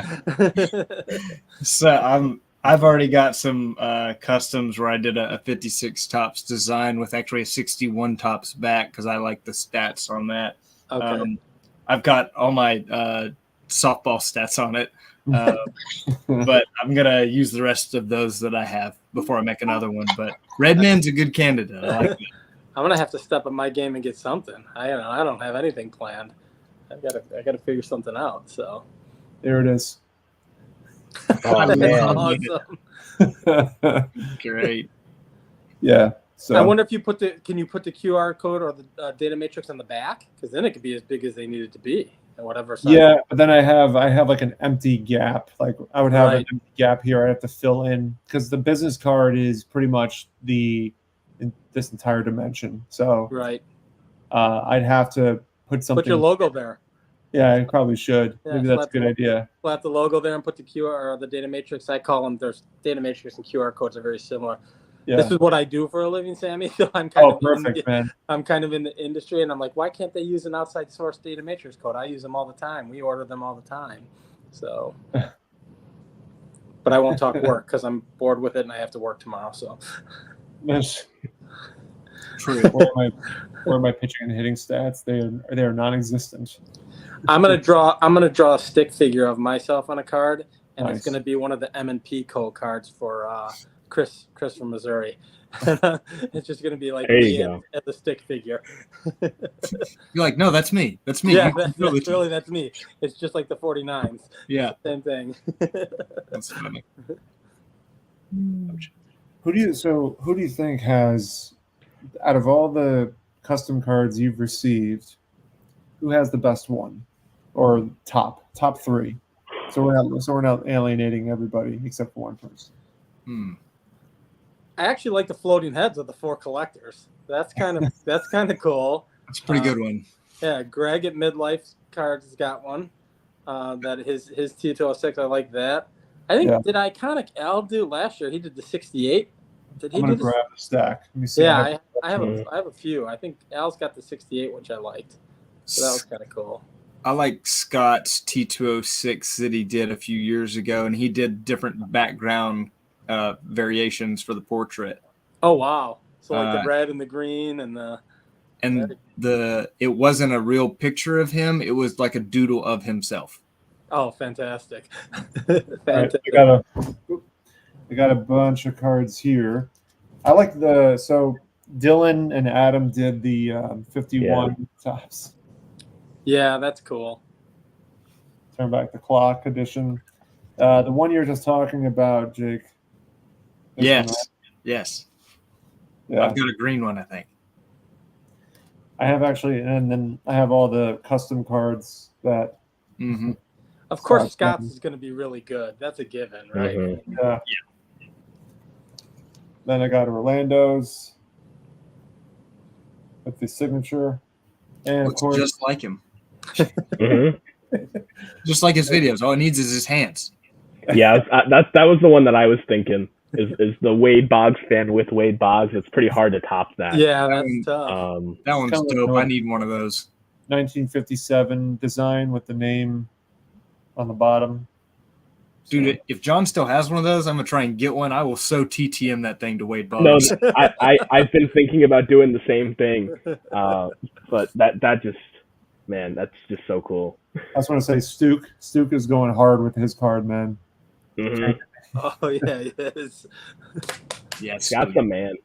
So I've already got some customs where I did a 56 tops design with actually a 61 tops back, because I like the stats on that. Okay. I've got all my softball stats on it. But I'm going to use the rest of those that I have before I make another one. But Redman's a good candidate. I like it. I'm going to have to step up my game and get something. I don't have anything planned. I got to figure something out. So there it is. Oh, man. Awesome. Great. Yeah. So I wonder if can you put the QR code or the data matrix on the back? Because then it could be as big as they need it to be. And whatever size. Yeah, but then I have like an empty gap. Like I would have an empty gap here. I have to fill in, because the business card is pretty much this entire dimension. So I'd have to put something. Put your logo there. Yeah, I probably should. Yeah, maybe that's a good idea. Slap the logo there and put the QR or the data matrix. I call them. There's data matrix and QR codes are very similar. Yeah. This is what I do for a living, Sammy. So I'm perfect, man. I'm kind of in the industry, and I'm like, why can't they use an outside source data matrix code? I use them all the time. We order them all the time. So, but I won't talk work because I'm bored with it and I have to work tomorrow. So, that's true. Where are my pitching and hitting stats? They are non-existent. I'm gonna draw a stick figure of myself on a card, and Nice. It's gonna be one of the M&P code cards for Chris from Missouri. It's just gonna be like me at the stick figure. You're like, no, that's me. That's me. Yeah, that's me. It's just like the 49s. Yeah, Same thing. that's funny. Who do you think has, out of all the custom cards you've received, who has the best one, or top three? So we're not alienating everybody except for one person. I actually like the floating heads of the 4 collectors. That's kind of cool. That's a pretty good one. Yeah, Greg at Midlife Cards has got one. That his T206. I like that. I think did Iconic Al do last year? He did the 68. Did he I'm gonna do grab the stack. Let me see. Yeah, I have a few. I think Al's got the 68, which I liked. So that was kind of cool. I like Scott's T206 that he did a few years ago, and he did different background variations for the portrait. Oh wow! So like the red and the green and it wasn't a real picture of him; it was like a doodle of himself. Oh, fantastic! Fantastic. I got a bunch of cards here. I like so Dylan and Adam did the 51 tops. Yeah, that's cool. Turn back the clock edition. The one you're just talking about, Jake. Yes. Yeah. I've got a green one, I think. I have actually, and then I have all the custom cards that. Mm-hmm. Of course, Scott's is going to be really good. That's a given, right? Mm-hmm. Yeah. Then I got Orlando's with the signature, and of course, just like him. Just like his videos. All it needs is his hands. Yeah, that was the one that I was thinking. Is the Wade Boggs fan with Wade Boggs? It's pretty hard to top that. Yeah, that's tough. That one's dope. I need one of those. 1957 design with the name on the bottom. Dude, if John still has one of those, I'm gonna try and get one. I will so TTM that thing to Wade Boggs. No, I've been thinking about doing the same thing, but that just, man, that's just so cool. I just want to say, Stuke is going hard with his card, man. Mm-hmm. Oh yeah, he is. Yeah, Scott's a man.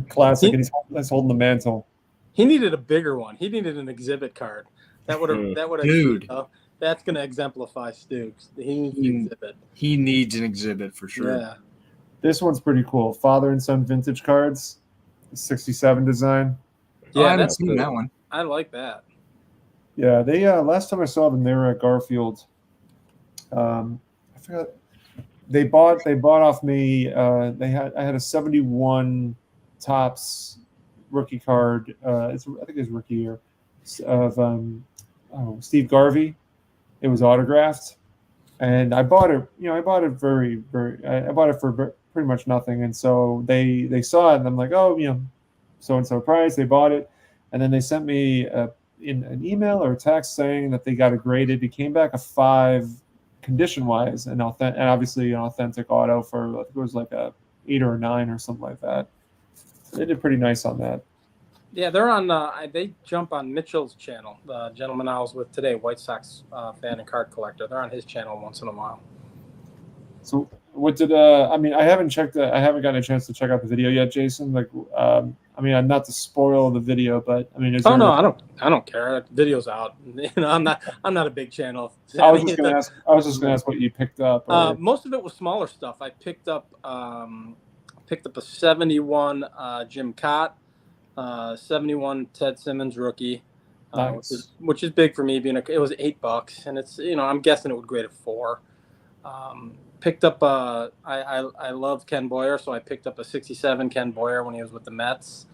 Classic. And he's holding the mantle. He needed a bigger one. He needed an exhibit card. That would have. Dude. That's going to exemplify Stukes. He needs an exhibit. He needs an exhibit for sure. Yeah. This one's pretty cool. Father and son vintage cards, 67 design. Yeah, I haven't seen that one. I like that. Yeah, they last time I saw them, they were at Garfield. I forgot. They bought off me. I had a 71 Topps rookie card. I think it was rookie year of Steve Garvey. It was autographed, and I bought it. I bought it I bought it for pretty much nothing. And so they saw it, and I'm like, oh, so and so price. They bought it, and then they sent me in an email or a text saying that they got it graded. It came back a 5 condition wise, and obviously an authentic auto for, I think it was like a 8 or a 9 or something like that. They did pretty nice on that. Yeah, they're on. They jump on Mitchell's channel. The gentleman I was with today, White Sox fan and card collector. They're on his channel once in a while. So what did I haven't gotten a chance to check out the video yet, Jason. Like, I'm not to spoil the video, but I don't care. The video's out. I'm not a big channel. I was just gonna ask what you picked up. Most of it was smaller stuff. I picked up a 71 Jim Cott. 71 Ted Simmons rookie, nice. which is big for me. It was $8, and it's I'm guessing it would grade a 4. Picked up I love Ken Boyer, so I picked up a 67 Ken Boyer when he was with the Mets.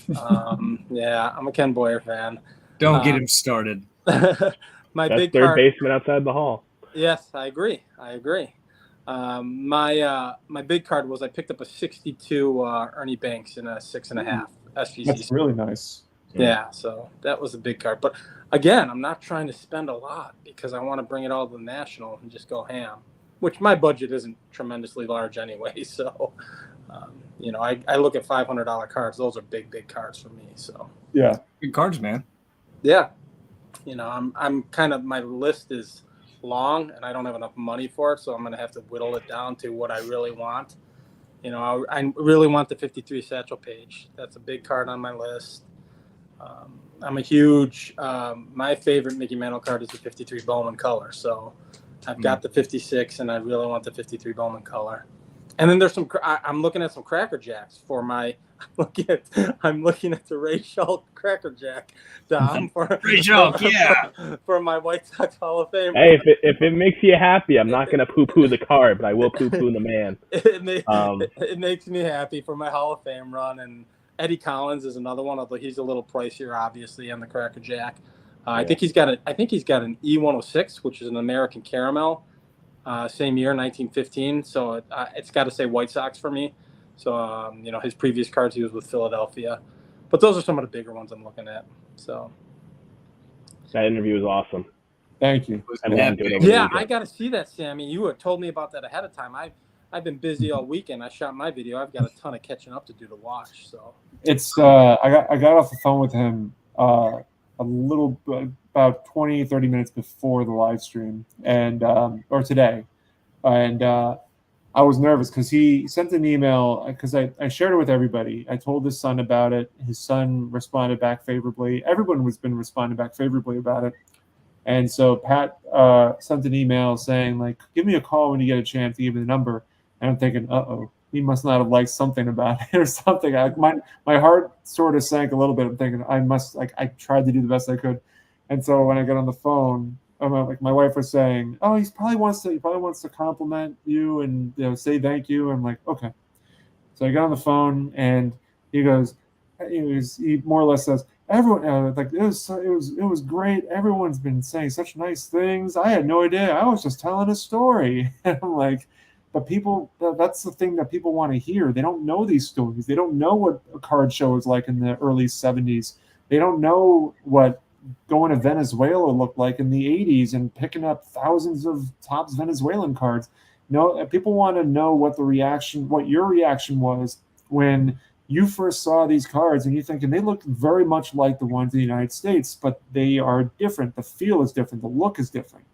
Yeah, I'm a Ken Boyer fan. Don't get him started. That's big third baseman outside the hall. Yes, I agree. My big card was I picked up a 62 Ernie Banks in a 6.5. SVC. That's really nice. Yeah, so that was a big card. But again, I'm not trying to spend a lot because I want to bring it all to the National and just go ham, which my budget isn't tremendously large anyway. So, I look at $500 cards. Those are big cards for me. So yeah, good cards, man. Yeah, I'm kind of, my list is long and I don't have enough money for it, so I'm going to have to whittle it down to what I really want. I really want the 53 Satchel Paige. That's a big card on my list. I'm a huge, my favorite Mickey Mantle card is the 53 Bowman color. So I've got the 56 and I really want the 53 Bowman color. And then there's I'm looking at some Cracker Jacks for my. I'm looking at the Ray Schultz Cracker Jack, Dom, Ray Schultz, yeah. for my White Sox Hall of Fame. Hey, if it makes you happy, I'm not gonna poo-poo the card, but I will poo-poo the man. It makes me happy for my Hall of Fame run. And Eddie Collins is another one, although he's a little pricier, obviously, on the Cracker Jack. I think he's got an E106, which is an American Caramel. Same year, 1915. So it's got to say White Sox for me. So, his previous cards, he was with Philadelphia. But those are some of the bigger ones I'm looking at. So That interview was awesome. Thank you. I got to see that, Sammy. You had told me about that ahead of time. I've been busy all weekend. I shot my video. I've got a ton of catching up to do to watch. So it's I got off the phone with him a little about 20, 30 minutes before the live stream and or today. And I was nervous because he sent an email because I shared it with everybody. I told his son about it. His son responded back favorably. Everyone has been responding back favorably about it. And so Pat sent an email saying, like, give me a call when you get a chance to give me the number. And I'm thinking, uh-oh, he must not have liked something about it or something. My heart sort of sank a little bit. I'm thinking I tried to do the best I could. And so when I got on the phone, my wife was saying, "Oh, he probably wants to compliment you and say thank you." I'm like, "Okay." So I got on the phone and he goes, he more or less says, "Everyone it was great. Everyone's been saying such nice things. I had no idea. I was just telling a story." And I'm like, but that's the thing that people want to hear. They don't know these stories. They don't know what a card show was like in the early 70s. They don't know what going to Venezuela looked like in the 80s and picking up thousands of Topps Venezuelan cards. No, people want to know what your reaction was when you first saw these cards and you're thinking they look very much like the ones in the United States, but they are different. The feel is different. The look is different.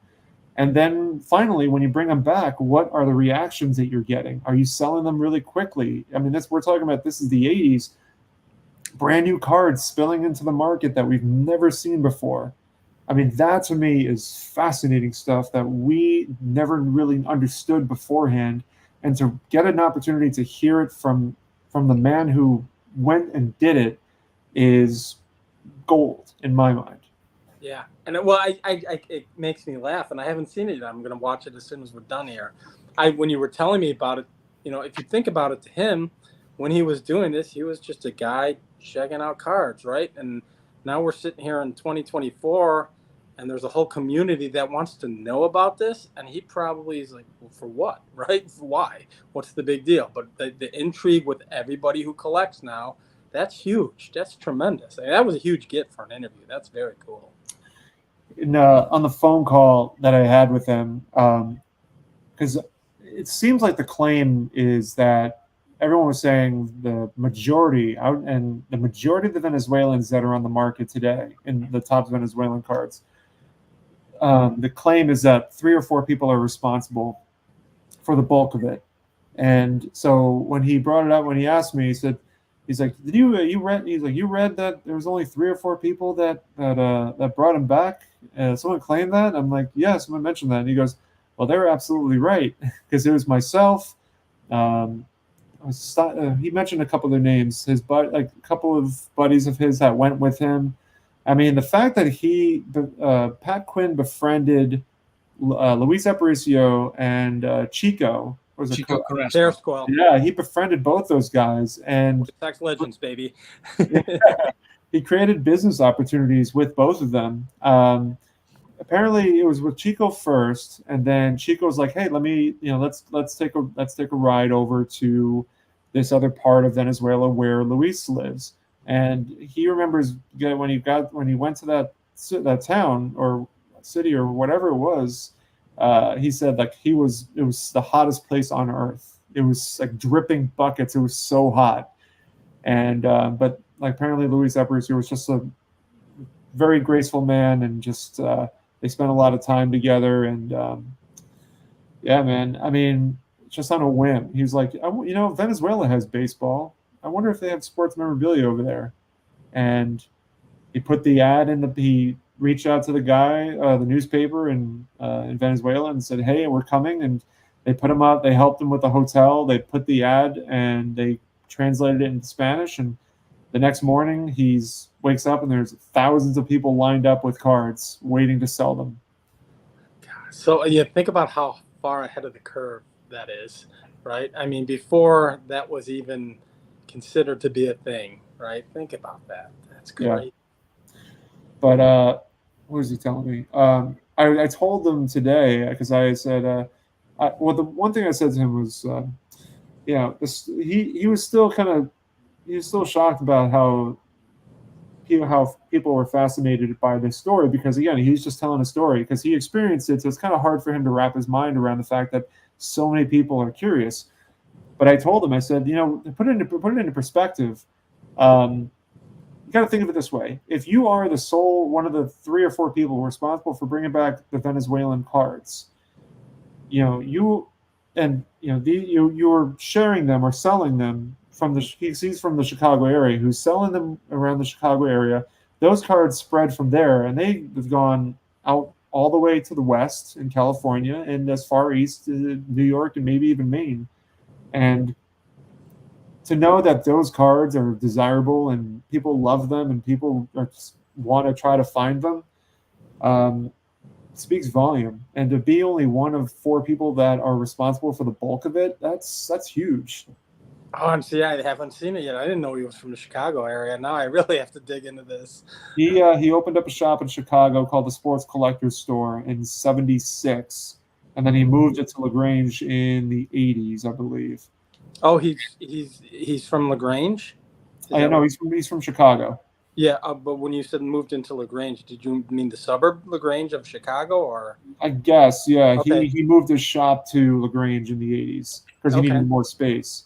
And then finally, when you bring them back, what are the reactions that you're getting? Are you selling them really quickly? I mean, we're talking about this is the 80s. Brand new cards spilling into the market that we've never seen before. I mean, that to me is fascinating stuff that we never really understood beforehand. And to get an opportunity to hear it from the man who went and did it is gold in my mind. Yeah, and it makes me laugh, and I haven't seen it yet. I'm going to watch it as soon as we're done here. When you were telling me about it, if you think about it, to him, when he was doing this, he was just a guy checking out cards, right? And now we're sitting here in 2024, and there's a whole community that wants to know about this, and he probably is like, well, for what, right? For why? What's the big deal? But the intrigue with everybody who collects now, that's huge. That's tremendous. I mean, that was a huge get for an interview. That's very cool. On the phone call that I had with him, because it seems like the claim is that everyone was saying the majority of the Venezuelans that are on the market today in the top Venezuelan cards, the claim is that 3 or 4 people are responsible for the bulk of it. And so when he brought it up, when he asked me, he's like, did you read that there was only 3 or 4 people that brought him back? Someone claimed that? I'm like, yeah, someone mentioned that. And he goes, well, they were absolutely right, because it was myself. He mentioned a couple of their names. A couple of buddies of his that went with him. I mean, the fact that Pat Quinn befriended Luis Aparicio and Chico. Chico Carrasco. Yeah, he befriended both those guys, and Sox legends, baby. he created business opportunities with both of them. Apparently, it was with Chico first, and then Chico's like, "Hey, let's take a ride over to this other part of Venezuela where Luis lives." And he remembers when he went to that town or city or whatever it was. He said like it was the hottest place on earth. It was like dripping buckets. It was so hot. And but like apparently Luis Aparicio was just a very graceful man, and just they spent a lot of time together. And yeah, man. I mean, just on a whim, he was like, Venezuela has baseball. I wonder if they have sports memorabilia over there. And he put the ad in he reached out to the guy, the newspaper in Venezuela, and said, "Hey, we're coming." And They put him up. They helped him with the hotel. They put the ad and they translated it into Spanish. And the next morning, wakes up and there's thousands of people lined up with cards waiting to sell them. So you think about how far ahead of the curve that is, right? I mean, before that was even considered to be a thing, right? Think about that. That's great. Yeah. But what was he telling me? I told them today because I said, well, the one thing I said to him was, he was still shocked about how people were fascinated by this story because, again, he's just telling a story because he experienced it. So it's kind of hard for him to wrap his mind around the fact that so many people are curious. But I told him, I said, put it into perspective. You got to think of it this way. If you are one of the 3 or 4 people responsible for bringing back the Venezuelan cards, you're sharing them or selling them he's from the Chicago area, who's selling them around the Chicago area. Those cards spread from there, and they've gone out all the way to the west in California and as far east to New York and maybe even Maine. And to know that those cards are desirable and people love them and people want to try to find them speaks volume. And to be only one of 4 people that are responsible for the bulk of it, that's huge. Oh, and see, I haven't seen it yet. I didn't know he was from the Chicago area. Now I really have to dig into this. He opened up a shop in Chicago called the Sports Collectors Store in '76, and then he moved it to LaGrange in the '80s, I believe. Oh, he's from LaGrange? I know he's from Chicago. Yeah, but when you said moved into LaGrange, did you mean the suburb LaGrange of Chicago, or? I guess, yeah. Okay. He moved his shop to LaGrange in the '80s because he needed more space.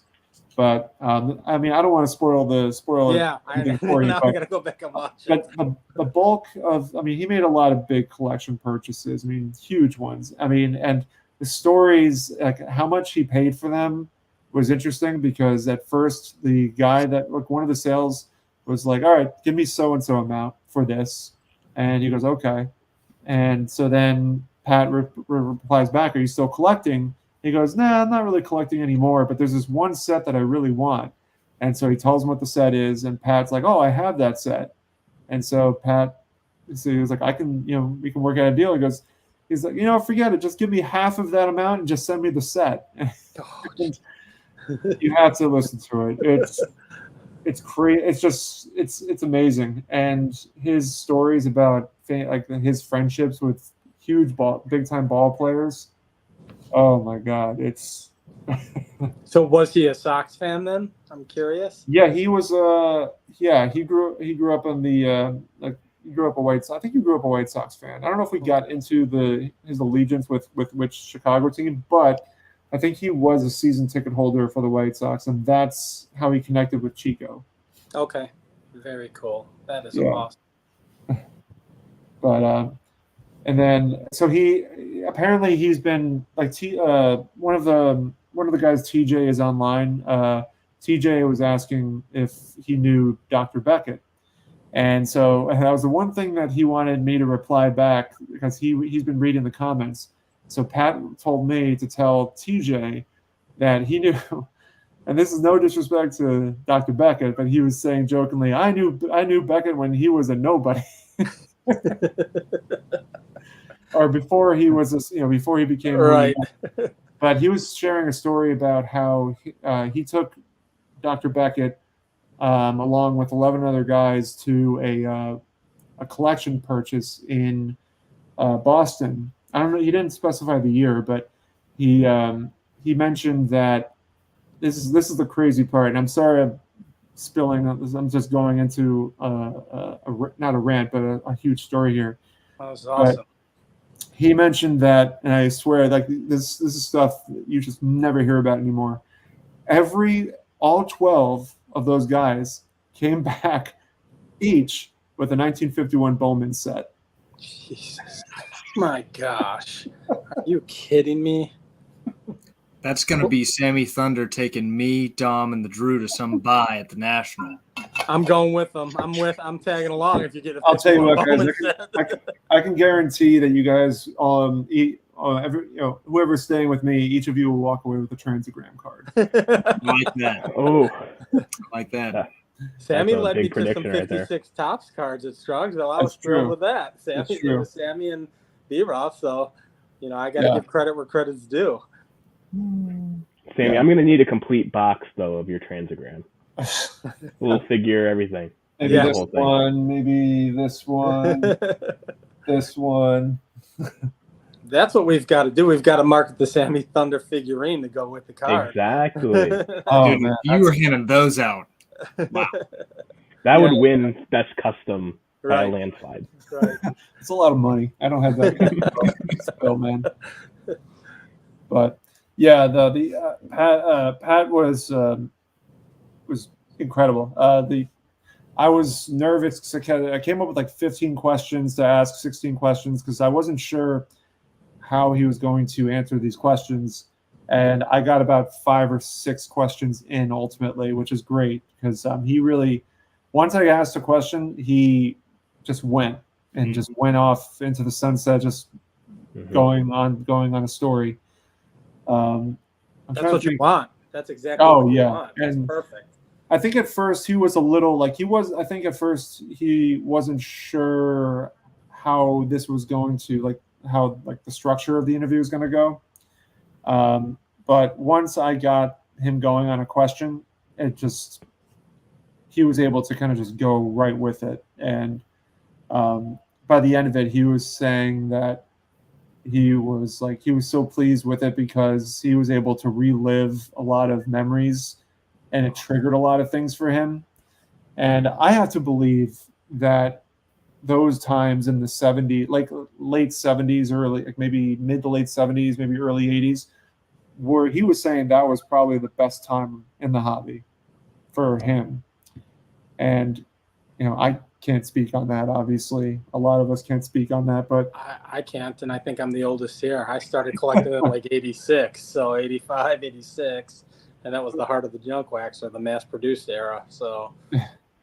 But I mean, I don't want to spoil anything for you. Now I gotta go back and watch it. But the bulk of, I mean, he made a lot of big collection purchases. I mean, huge ones. I mean, and the stories, like how much he paid for them, was interesting because at first the guy one of the sales was like, all right, give me so and so amount for this, and he goes, okay, and so then Pat replies back, are you still collecting? He goes, nah, I'm not really collecting anymore, but there's this one set that I really want. And so he tells him what the set is, and Pat's like, oh, I have that set. And so he was like, we can work out a deal. He's like, forget it. Just give me half of that amount and just send me the set. You have to listen to it. It's crazy. It's amazing. And his stories about his friendships with huge big time ball players. Oh my God, it's. So was he a Sox fan then? I'm curious. Yeah, he was. He grew up on the he grew up a White Sox. I think he grew up a White Sox fan. I don't know if we got into his allegiance with which Chicago team, but I think he was a season ticket holder for the White Sox, and that's how he connected with Chico. Okay, very cool. That is awesome. But and then so he's been like one of the guys, TJ, is online. TJ was asking if he knew Dr. Beckett. And so that was the one thing that he wanted me to reply back because he's been reading the comments. So Pat told me to tell TJ that he knew, and this is no disrespect to Dr. Beckett, but he was saying jokingly, I knew Beckett when he was a nobody. Or before he was, before he became right. But he was sharing a story about how he took Dr. Beckett along with 11 other guys to a collection purchase in Boston. I don't know. He didn't specify the year, but he mentioned that this is the crazy part. And I'm sorry I'm spilling. I'm just going into not a rant, but a huge story here. That was awesome. But he mentioned that, and I swear, like this is stuff you just never hear about anymore. All 12 of those guys came back each with a 1951 Bowman set. Jesus. My gosh. Are you kidding me? That's going to be Sammy Thunder taking me, Dom, and the Drew to some buy at the National. I'm going with them. I'm tagging along if you get a I'll tell you what, guys. I can guarantee that you guys, all whoever's staying with me, each of you will walk away with a transagram card. I like that. Oh, I like that. Sammy That's a led me big to some prediction right there. 56 tops cards at Strongsville. I was That's thrilled true. with that. That's Sammy, true. it was Sammy and B-Roth, so I got to give credit where credit's due. Sammy, I'm gonna need a complete box though of your transagram. Little figure, everything. Maybe Yeah. this one, maybe this one, this one. That's what we've got to do. We've got to market the Sammy Thunder figurine to go with the card. Exactly. Oh Dude, man, you were handing those out. Wow. That would win best custom by a Right. landslide. Right. it's a lot of money. I don't have that kind of skill, man. But yeah, the Pat was incredible. I was nervous because I came up with like 15 questions to ask, 16 questions, because I wasn't sure how he was going to answer these questions. And I got about 5 or 6 questions in ultimately, which is great because he really, once I asked a question, he just went and just went off into the sunset, just going on a story. That's what you want. That's exactly Oh, what you yeah. want. That's And perfect. I think at first he was a little like I think at first he wasn't sure how this was going to how the structure of the interview was going to go. But once I got him going on a question, he was able to kind of just go right with it. And by the end of it, he was saying that he was so pleased with it because he was able to relive a lot of memories and it triggered a lot of things for him. And I have to believe that those times in the 70s, like late 70s, early, like maybe mid to late 70s, maybe early 80s, where he was saying that was probably the best time in the hobby for him. And, I can't speak on that, obviously. A lot of us can't speak on that, but I can't, and I think I'm the oldest here. I started collecting in like 86, so 85, 86, and that was the heart of the junk wax or the mass-produced era. So,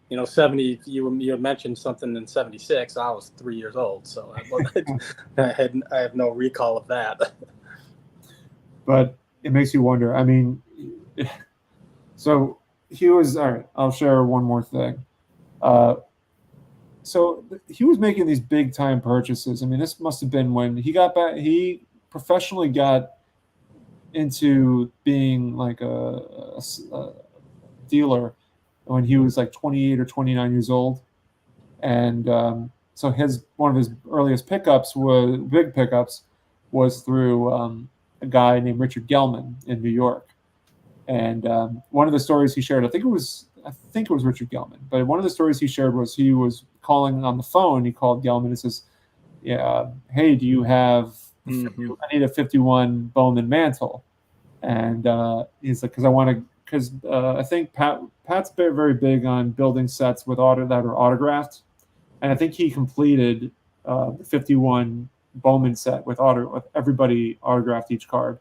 70, you had mentioned something in 76. I was 3 years old, so I have no recall of that. But it makes you wonder. I mean, so he was, all right, I'll share one more thing. So he was making these big time purchases. I mean, this must have been when he got back. He professionally got into being like a dealer when he was like 28 or 29 years old, and so one of his earliest big pickups was through a guy named Richard Gelman in New York. And one of the stories he shared, I think it was Richard Gelman, but one of the stories he shared was he was calling on the phone. He called Gelman and says, "Yeah, hey, do you have? I need a 51 Bowman mantle." And he's like, because I think Pat's very big on building sets that are autographed, and I think he completed the 51 Bowman set with everybody autographed each card,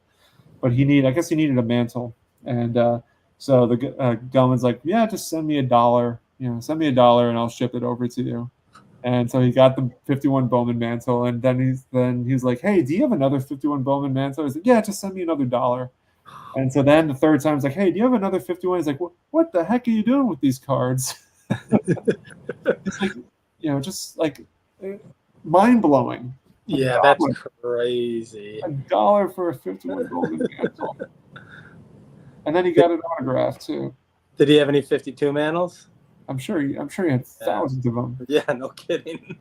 but I guess he needed a mantle. And so the Gelman's like, yeah, just send me $1. Send me $1 and I'll ship it over to you. And so he got the 51 Bowman mantle, and then he's like, hey, do you have another 51 Bowman mantle? He's like, yeah, just send me another $1. And so then the third time, he's like, hey, do you have another 51? He's like, what the heck are you doing with these cards? It's like, just like mind blowing. Yeah, that's crazy. $1 for a 51 Bowman mantle. And then he got an autograph too. Did he have any 52 mantles? I'm sure he had thousands of them. Yeah, no kidding.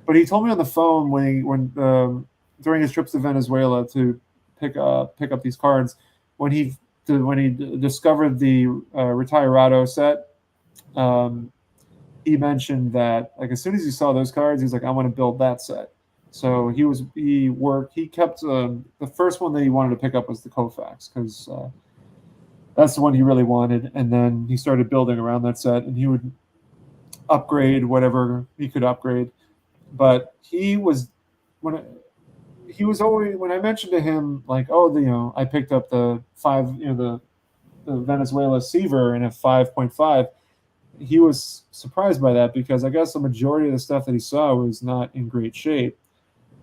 But he told me on the phone when during his trips to Venezuela to pick up these cards, when he discovered the Retirado set, he mentioned that like as soon as he saw those cards, he was like, I want to build that set. So he kept the first one that he wanted to pick up was the Koufax because that's the one he really wanted, and then he started building around that set, and he would upgrade whatever he could upgrade. But when I mentioned to him like, I picked up the Venezuela Seaver in a 5.5, he was surprised by that, because I guess the majority of the stuff that he saw was not in great shape.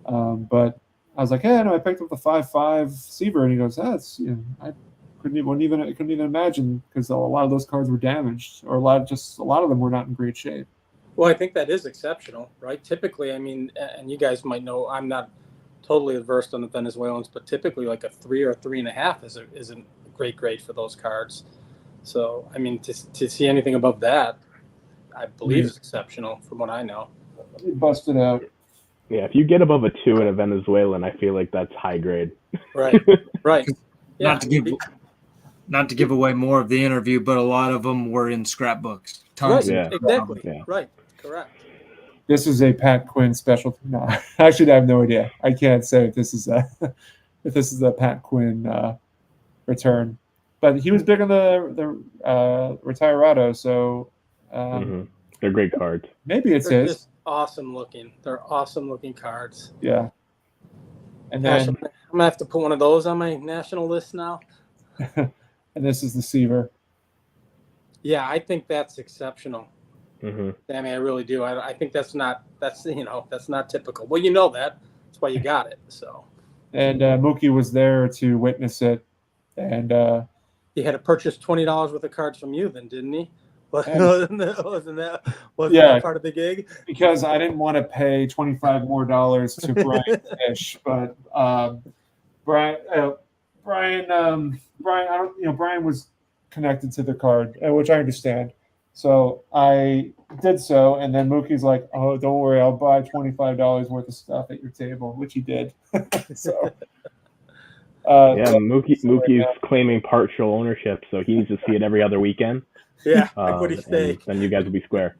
But I was like, "Hey, no, I picked up the 5.5 Seaver," and he goes, "That's I couldn't even imagine because a lot of those cards were damaged, or a lot of them were not in great shape." Well, I think that is exceptional, right? Typically, I mean, and you guys might know, I'm not totally versed on the Venezuelans, but typically like a 3 or 3.5 is a great grade for those cards. So, I mean, to see anything above that, I believe is exceptional from what I know. He busted out. Yeah, if you get above a 2 in a Venezuelan, I feel like that's high grade. Right, right. Yeah, Not to give away more of the interview, but a lot of them were in scrapbooks. right, Tons. Yeah. exactly. Yeah. Right, correct. This is a Pat Quinn special. No, actually, I have no idea. I can't say if this is a Pat Quinn return, but he was big on the Retirado, so They're great cards. maybe it's They're his. just awesome looking. They're awesome looking cards. Yeah. And Gosh, then I'm gonna have to put one of those on my national list now. and this is the Seaver. Yeah, I think that's exceptional. Mm-hmm. Sammy, I really do. I think that's not typical. Well, you know that. That's why you got it. So And Mookie was there to witness it. And he had to purchase $20 worth of cards from you, then, didn't he? Wasn't Yeah. that part of the gig? because I didn't want to pay $25 more to Brian Fish, but Brian, Brian was connected to the card, which I understand. So I did so, and then Mookie's like, "Oh, don't worry, I'll buy $25 worth of stuff at your table," which he did. So, Mookie's claiming partial ownership, so he needs to see it every other weekend. Yeah, what do you say? Then you guys will be square.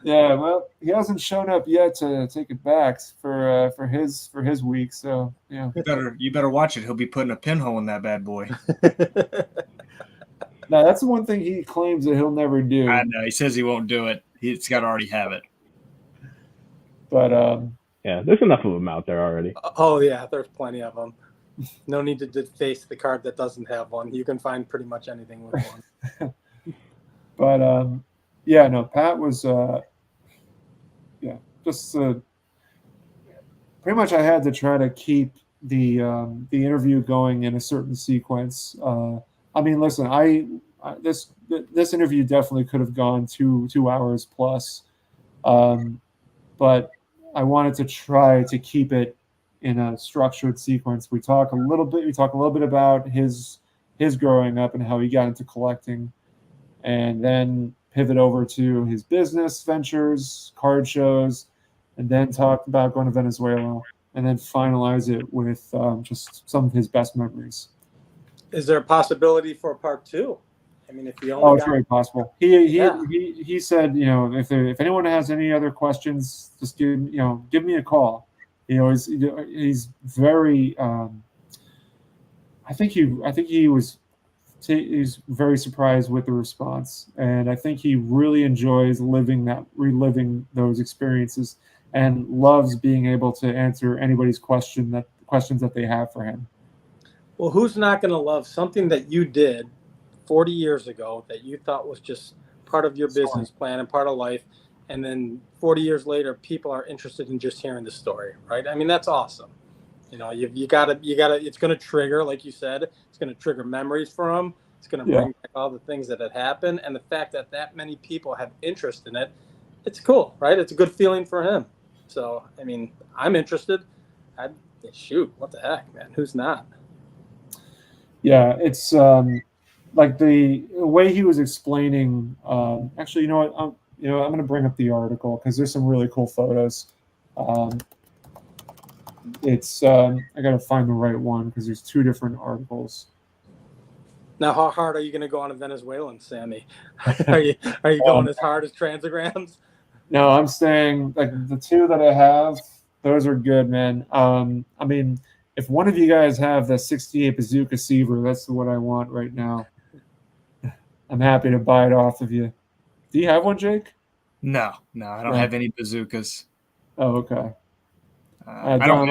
Yeah, well, he hasn't shown up yet to take it back for his week. So yeah, You better watch it. He'll be putting a pinhole in that bad boy. now that's the one thing he claims that he'll never do. I know he says he won't do it. He's got to already have it. But yeah, there's enough of them out there already. Oh yeah, there's plenty of them. No need to deface the card that doesn't have one. You can find pretty much anything with one. But yeah, no, Pat was just pretty much. I had to try to keep the interview going in a certain sequence. I mean, listen, this interview definitely could have gone 2 hours plus, but I wanted to try to keep it in a structured sequence. We talk a little bit about his growing up and how he got into collecting, and then pivot over to his business ventures, card shows, and then talk about going to Venezuela, and then finalize it with just some of his best memories. Is there a possibility for a part 2? I mean, if you only it's very possible. He said, if anyone has any other questions, just give me a call. He's very. I think he's very surprised with the response, and I think he really enjoys reliving those experiences, and loves being able to answer anybody's questions that they have for him. Well, who's not going to love something that you did 40 years ago that you thought was just part of your business plan and part of life, and then 40 years later, people are interested in just hearing the story, right? I mean, that's awesome. You gotta. It's going to trigger, like you said, it's going to trigger memories for them. It's going to bring back all the things that had happened, and the fact that many people have interest in it, it's cool, right? It's a good feeling for him. So, I mean, I'm interested. Shoot, what the heck, man? Who's not? Yeah, it's like the way he was explaining. Actually, you know what? I'm going to bring up the article because there's some really cool photos. It's I got to find the right one because there's 2 different articles. Now, how hard are you going to go on a Venezuelan, Sammy? Are you going as hard as Transagrams? No, I'm saying like the 2 that I have, those are good, man. I mean, if one of you guys have the 68 Bazooka Seaver, that's what I want right now. I'm happy to buy it off of you. Do you have one, Jake? No, I don't have any bazookas. Oh, okay. I don't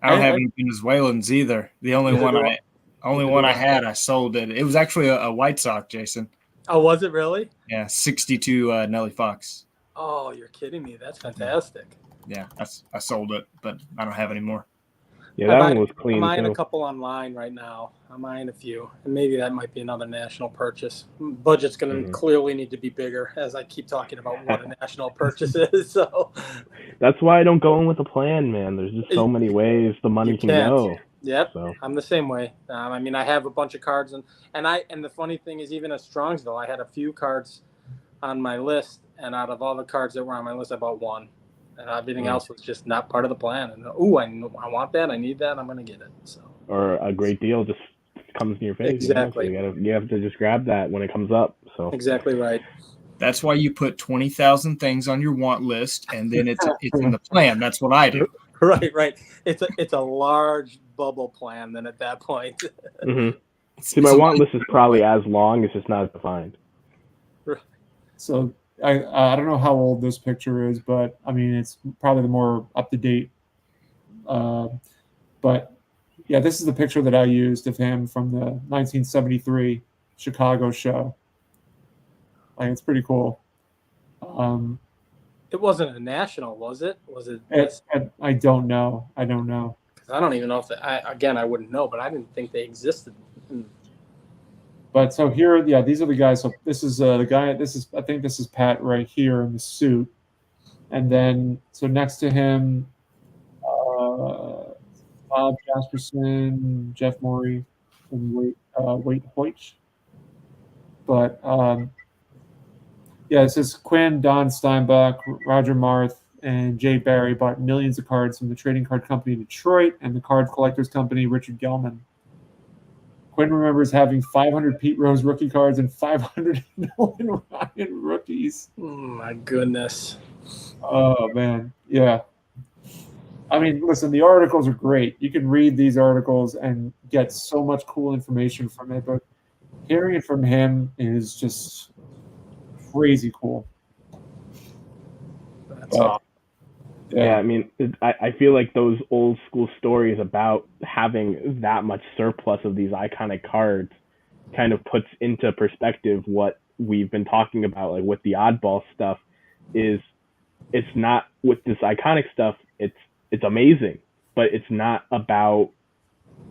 have any Venezuelans either. The only one I had, I sold it. It was actually a White Sox, Jason. Oh, was it really? Yeah, 62 Nelly Fox. Oh, you're kidding me. That's fantastic. Yeah, I sold it, but I don't have any more. Yeah, that one was clean I'm eyeing too. a couple online right now. I'm eyeing a few, and maybe that might be another national purchase. Budget's going to clearly need to be bigger, as I keep talking about what a national purchase is. So That's why I don't go in with a plan, man. There's just so many ways the money you can can't. go. Yep, So I'm the same way. I mean, I have a bunch of cards, and the funny thing is, even at Strongsville, I had a few cards on my list, and out of all the cards that were on my list, I bought one, and everything else was just not part of the plan. And I want that, I need that, I'm going to get it. So or a great deal just comes in your face. exactly, You know? So you have to just grab that when it comes up. So exactly right. That's why you put 20,000 things on your want list, and then it's in the plan. That's what I do. Right. It's a large bubble plan. Then at that point, mm-hmm. See, my want list is probably as long, it's just not as defined. So I don't know how old this picture is, but I mean it's probably the more up to date. But yeah, this is the picture that I used of him from the 1973 Chicago show. Like, it's pretty cool. it wasn't a national, was it? Was it? I don't know. I don't know. I don't even know if I wouldn't know, but I didn't think they existed. But so here, yeah, these are the guys. So this is the guy. I think this is Pat right here in the suit, and then so next to him, Bob Jasperson, Jeff Morey, and Wade Hoyt. But yeah, it says Quinn, Don Steinbach, Roger Marth, and Jay Barry bought millions of cards from the trading card company Detroit and the card collectors company Richard Gelman. Quinn remembers having 500 Pete Rose rookie cards and 500 Nolan Ryan rookies. Oh my goodness. Oh man, yeah. I mean, listen, the articles are great. You can read these articles and get so much cool information from it, but hearing it from him is just crazy cool. That's awesome. Yeah, I mean, I feel like those old school stories about having that much surplus of these iconic cards kind of puts into perspective what we've been talking about, like with the oddball stuff. Is it's not with this iconic stuff. It's amazing, but it's not about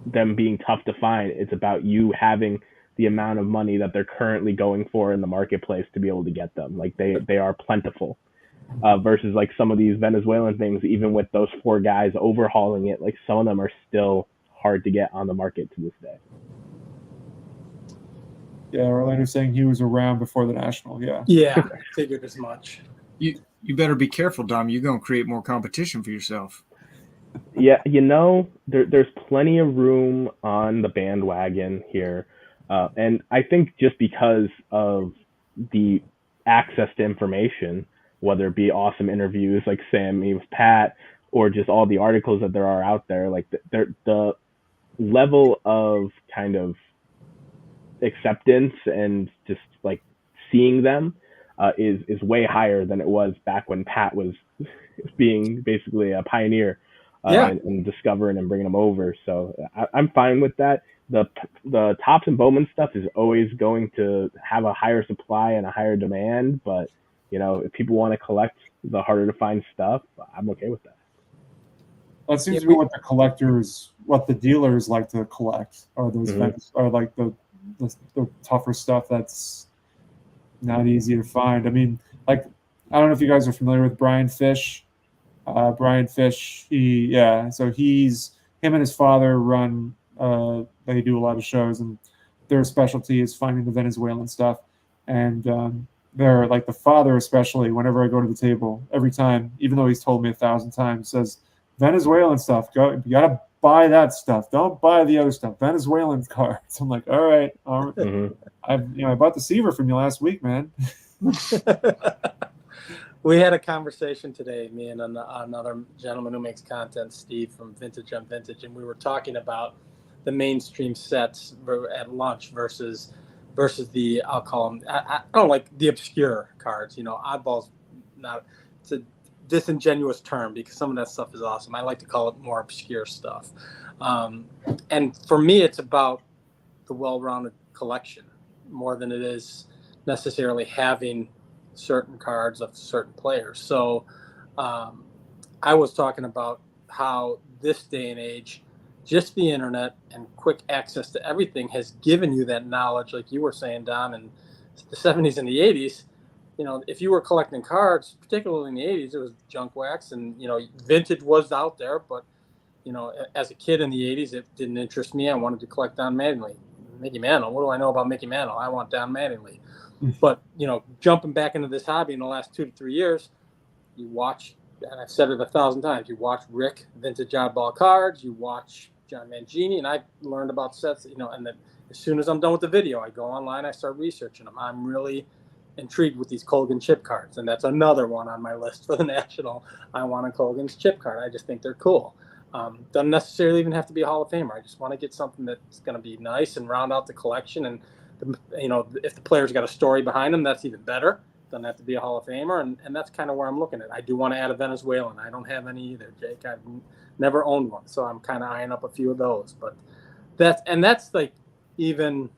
them being tough to find. It's about you having the amount of money that they're currently going for in the marketplace to be able to get them. Like they are plentiful. Versus like some of these Venezuelan things, even with those 4 guys overhauling it, like some of them are still hard to get on the market to this day. Yeah, Orlando's saying he was around before the National. Yeah. Yeah, I figured as much. You better be careful, Dom. You're going to create more competition for yourself. Yeah, you know, there's plenty of room on the bandwagon here. And I think just because of the access to information, whether it be awesome interviews like Sammy with Pat or just all the articles that there are out there, like the level of kind of acceptance and just like seeing them is way higher than it was back when Pat was being basically a pioneer and discovering and bringing them over. So I'm fine with that. The Topps and Bowman stuff is always going to have a higher supply and a higher demand, but you know, if people want to collect the harder to find stuff, I'm okay with that. That seems to be what the dealers like to collect, are those are like the tougher stuff that's not easy to find. I mean, like, I don't know if you guys are familiar with Brian Fish. Brian Fish, so him and his father run. They do a lot of shows, and their specialty is finding the Venezuelan stuff, and they're like the father, especially whenever I go to the table, every time, even though he's told me 1,000 times, says Venezuelan stuff. You gotta buy that stuff. Don't buy the other stuff. Venezuelan cards. I'm like, all right. I bought the Seaver from you last week, man. We had a conversation today, me and another gentleman who makes content, Steve from Vintage on Vintage, and we were talking about the mainstream sets at lunch versus the, I'll call them, I don't like the obscure cards. You know, oddball's not, it's a disingenuous term because some of that stuff is awesome. I like to call it more obscure stuff. And for me, it's about the well-rounded collection more than it is necessarily having certain cards of certain players. So I was talking about how this day and age, just the internet and quick access to everything has given you that knowledge, like you were saying, Don, in the 70s and the 80s. If you were collecting cards, particularly in the 80s, it was junk wax, and vintage was out there. But as a kid in the 80s, it didn't interest me. I wanted to collect Don Mattingly. Mickey Mantle. What do I know about Mickey Mantle? I want Don Mattingly. But jumping back into this hobby in the last 2 to 3 years, you watch, and I've said it 1,000 times, you watch Rick vintage oddball cards, you watch John Mangini, and I've learned about sets, and then as soon as I'm done with the video, I go online, I start researching them. I'm really intrigued with these Colgan chip cards, and that's another one on my list for the National. I want a Colgan's chip card. I just think they're cool. Doesn't necessarily even have to be a Hall of Famer. I just want to get something that's going to be nice and round out the collection. And if the player's got a story behind them, that's even better. Doesn't have to be a Hall of Famer, and that's kind of where I'm looking at. I do want to add a Venezuelan. I don't have any either, Jake. I've never owned one, so I'm kind of eyeing up a few of those. But that's like even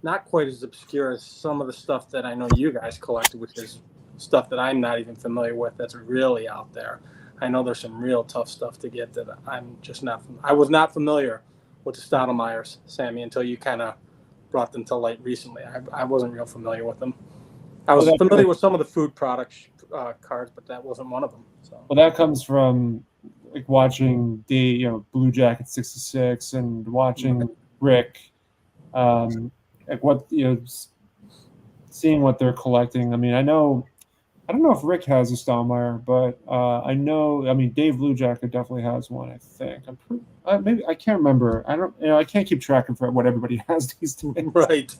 not quite as obscure as some of the stuff that I know you guys collect, which is stuff that I'm not even familiar with. That's really out there. I know there's some real tough stuff to get that I'm just not. I was not familiar with the Stottlemeyers, Sammy, until you kind of brought them to light recently. I wasn't real familiar with them. I was familiar with some of the food products cards, but that wasn't one of them. So. Well, that comes from like watching the Blue Jacket 66 and watching Rick, like what seeing what they're collecting. I mean, I don't know if Rick has a Stottlemeyer, but I know. I mean, Dave Blue Jacket definitely has one. I think. Maybe I can't remember. I don't. I can't keep track of what everybody has these days. Right.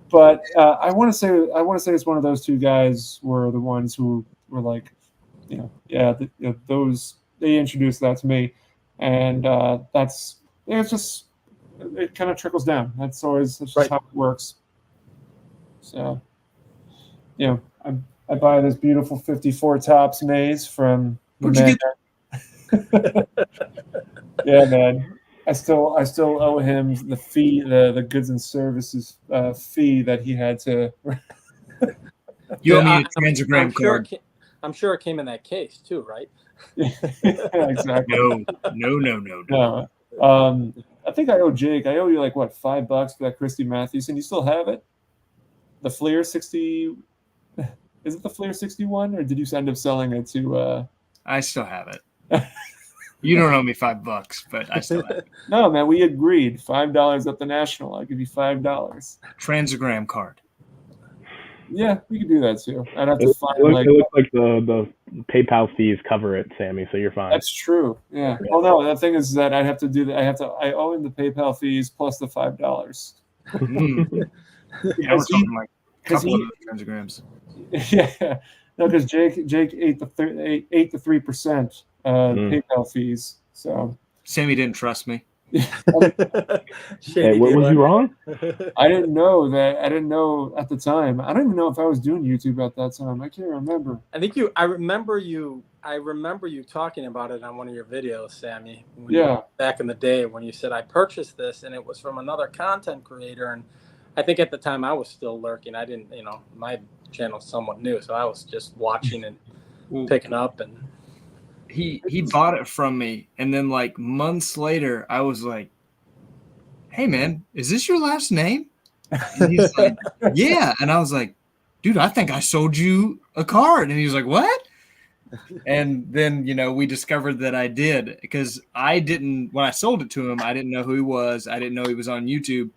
But I want to say it's one of those two guys were the ones who were like, those they introduced that to me, and it's just it kind of trickles down. That's just right. how it works. So, I buy this beautiful 54 Topps maze from the man. Yeah, man. I still owe him the fee, the goods and services fee that he had to. You owe me a transagram card. I'm sure it came in that case too, right? Yeah, exactly. No. I think I owe Jake. I owe you like what, $5 for that Christy Mathewson. You still have it? The Fleer 60. Is it the Fleer 61, or did you end up selling it to? I still have it. You don't owe me $5, but I still have it. No, man, we agreed $5 at the National. I'll give you $5. Transagram card. Yeah, we could do that too. I'd have to find it looks like the PayPal fees cover it, Sammy. So you're fine. That's true. Yeah. Well, no, the thing is that I have to do that. I owe him the PayPal fees plus the $5. Yeah, we're talking like a couple of transagrams. Yeah, no, because Jake ate the 3% PayPal fees. So Sammy didn't trust me. Hey, what was you wrong? I didn't know that. I didn't know at the time. I don't even know if I was doing YouTube at that time. I can't remember. I think I remember you talking about it on one of your videos, Sammy. Back in the day when you said I purchased this and it was from another content creator, and I think at the time I was still lurking. I didn't, my channel's somewhat new, so I was just watching and picking up. And he bought it from me, and then like months later, I was like, "Hey man, is this your last name?" And he's like, "Yeah," and I was like, "Dude, I think I sold you a card." And he was like, "What?" And then we discovered that I did, because when I sold it to him, I didn't know who he was. I didn't know he was on YouTube.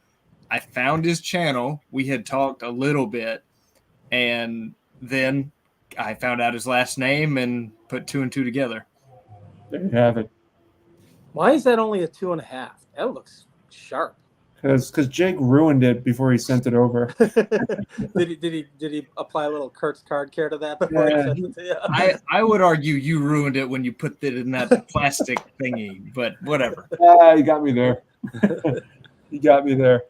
I found his channel. We had talked a little bit, and then I found out his last name and put 2 and 2 together. There you have it. Why is that only a 2.5? That looks sharp. Because Jake ruined it before he sent it over. Did he apply a little Kurt's card care to that before he sent it to you? I would argue you ruined it when you put it in that plastic thingy, but whatever. You got me there. You got me there.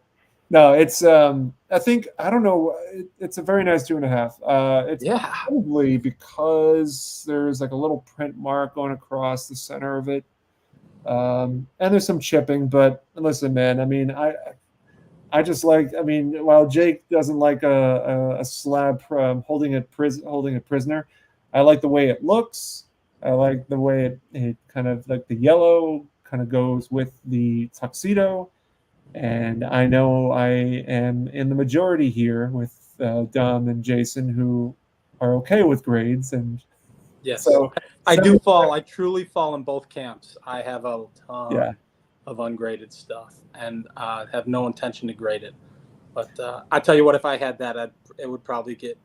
No, it's I think, I don't know, it's a very nice 2.5. It's probably because there's like a little print mark going across the center of it, and there's some chipping. But listen, man, I mean, I just like, I mean, while Jake doesn't like a slab holding a prisoner, I like the way it looks. I like the way it kind of like the yellow kind of goes with the tuxedo. And I know I am in the majority here with Dom and Jason, who are okay with grades. And Yes, so I truly fall in both camps. I have a ton Yeah. of ungraded stuff and have no intention to grade it. But I tell you what, if I had that, it would probably get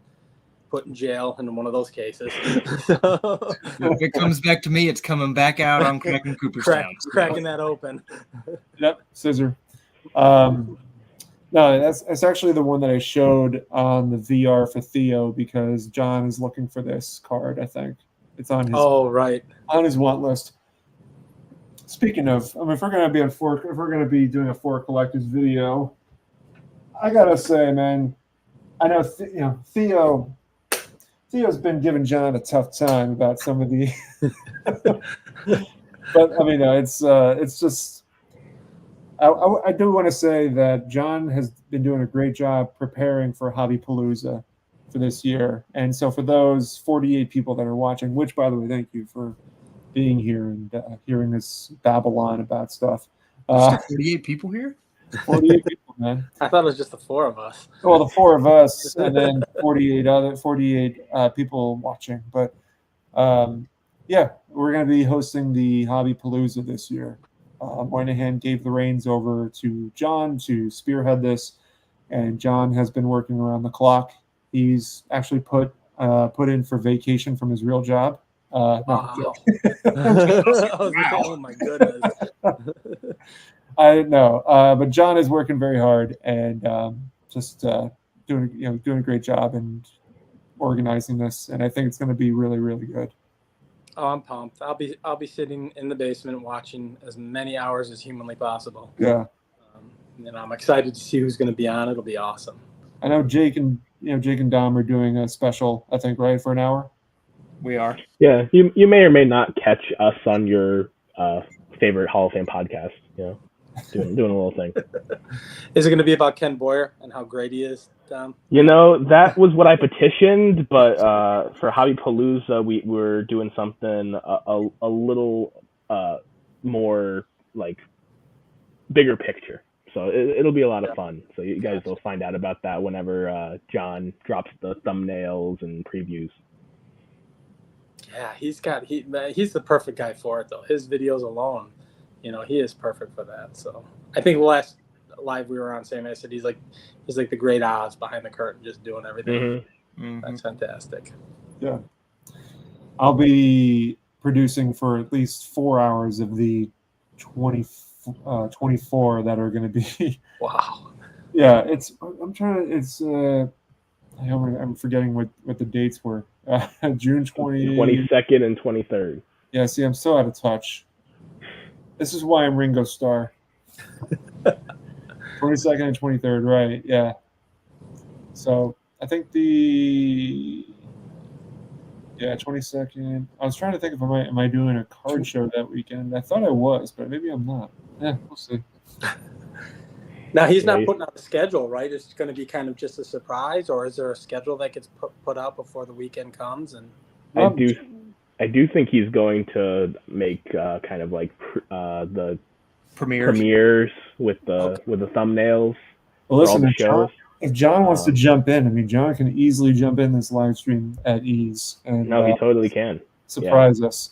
put in jail in one of those cases. If it comes back to me, it's coming back out on cracking Cooperstown. Cracking that open. Yep, scissor. No, that's actually the one that I showed on the VR for Theo because John is looking for this card. I think it's on his on his want list. Speaking of, I mean, if we're gonna be doing a four collectors video, I gotta say, man, I know Theo's been giving John a tough time about some of the, but I mean, it's just. I do want to say that John has been doing a great job preparing for Hobby-Palooza for this year. And so for those 48 people that are watching, which, by the way, thank you for being here and hearing this Babylon about stuff. 48 people here? 48 people, man. I thought it was just the four of us. Well, the four of us and then 48 people watching. But, yeah, we're going to be hosting the Hobby-Palooza this year. Moynihan gave the reins over to John to spearhead this, and John has been working around the clock. He's actually put in for vacation from his real job. Wow. Oh my goodness. I know, but John is working very hard and just doing a great job and organizing this, and I think it's going to be really, really good. Oh, I'm pumped. I'll be sitting in the basement watching as many hours as humanly possible. Yeah. And I'm excited to see who's going to be on. It'll be awesome. I know Jake and Dom are doing a special, I think, right, for an hour. We are. Yeah, you may or may not catch us on your favorite Hall of Fame podcast. Doing a little thing. Is it going to be about Ken Boyer and how great he is, Dom? That was what I petitioned, but for Hobby-Palooza, we were doing something a little more like bigger picture. So it'll be a lot of fun. So you guys will find out about that whenever John drops the thumbnails and previews. Yeah, he's the perfect guy for it, though. His videos alone, he is perfect for that. So I think the last live we were on, Sammy, I said he's like the great Oz behind the curtain, just doing everything. Mm-hmm. That's fantastic. Yeah, I'll be producing for at least 4 hours of the 24 that are going to be. Wow. Yeah, I'm forgetting what the dates were. June 22nd and 23rd. Yeah, see, I'm so out of touch. This is why I'm Ringo Starr. 22nd and 23rd, right? Yeah. So I think 22nd. I was trying to think if am I doing a card show that weekend. I thought I was, but maybe I'm not. Yeah, we'll see. Now he's not putting out a schedule, right? It's going to be kind of just a surprise, or is there a schedule that gets put out before the weekend comes? And I do think he's going to make kind of like the premieres with the thumbnails. Well, listen, if John wants to jump in, I mean, John can easily jump in this live stream at ease. And, no, he totally can surprise us.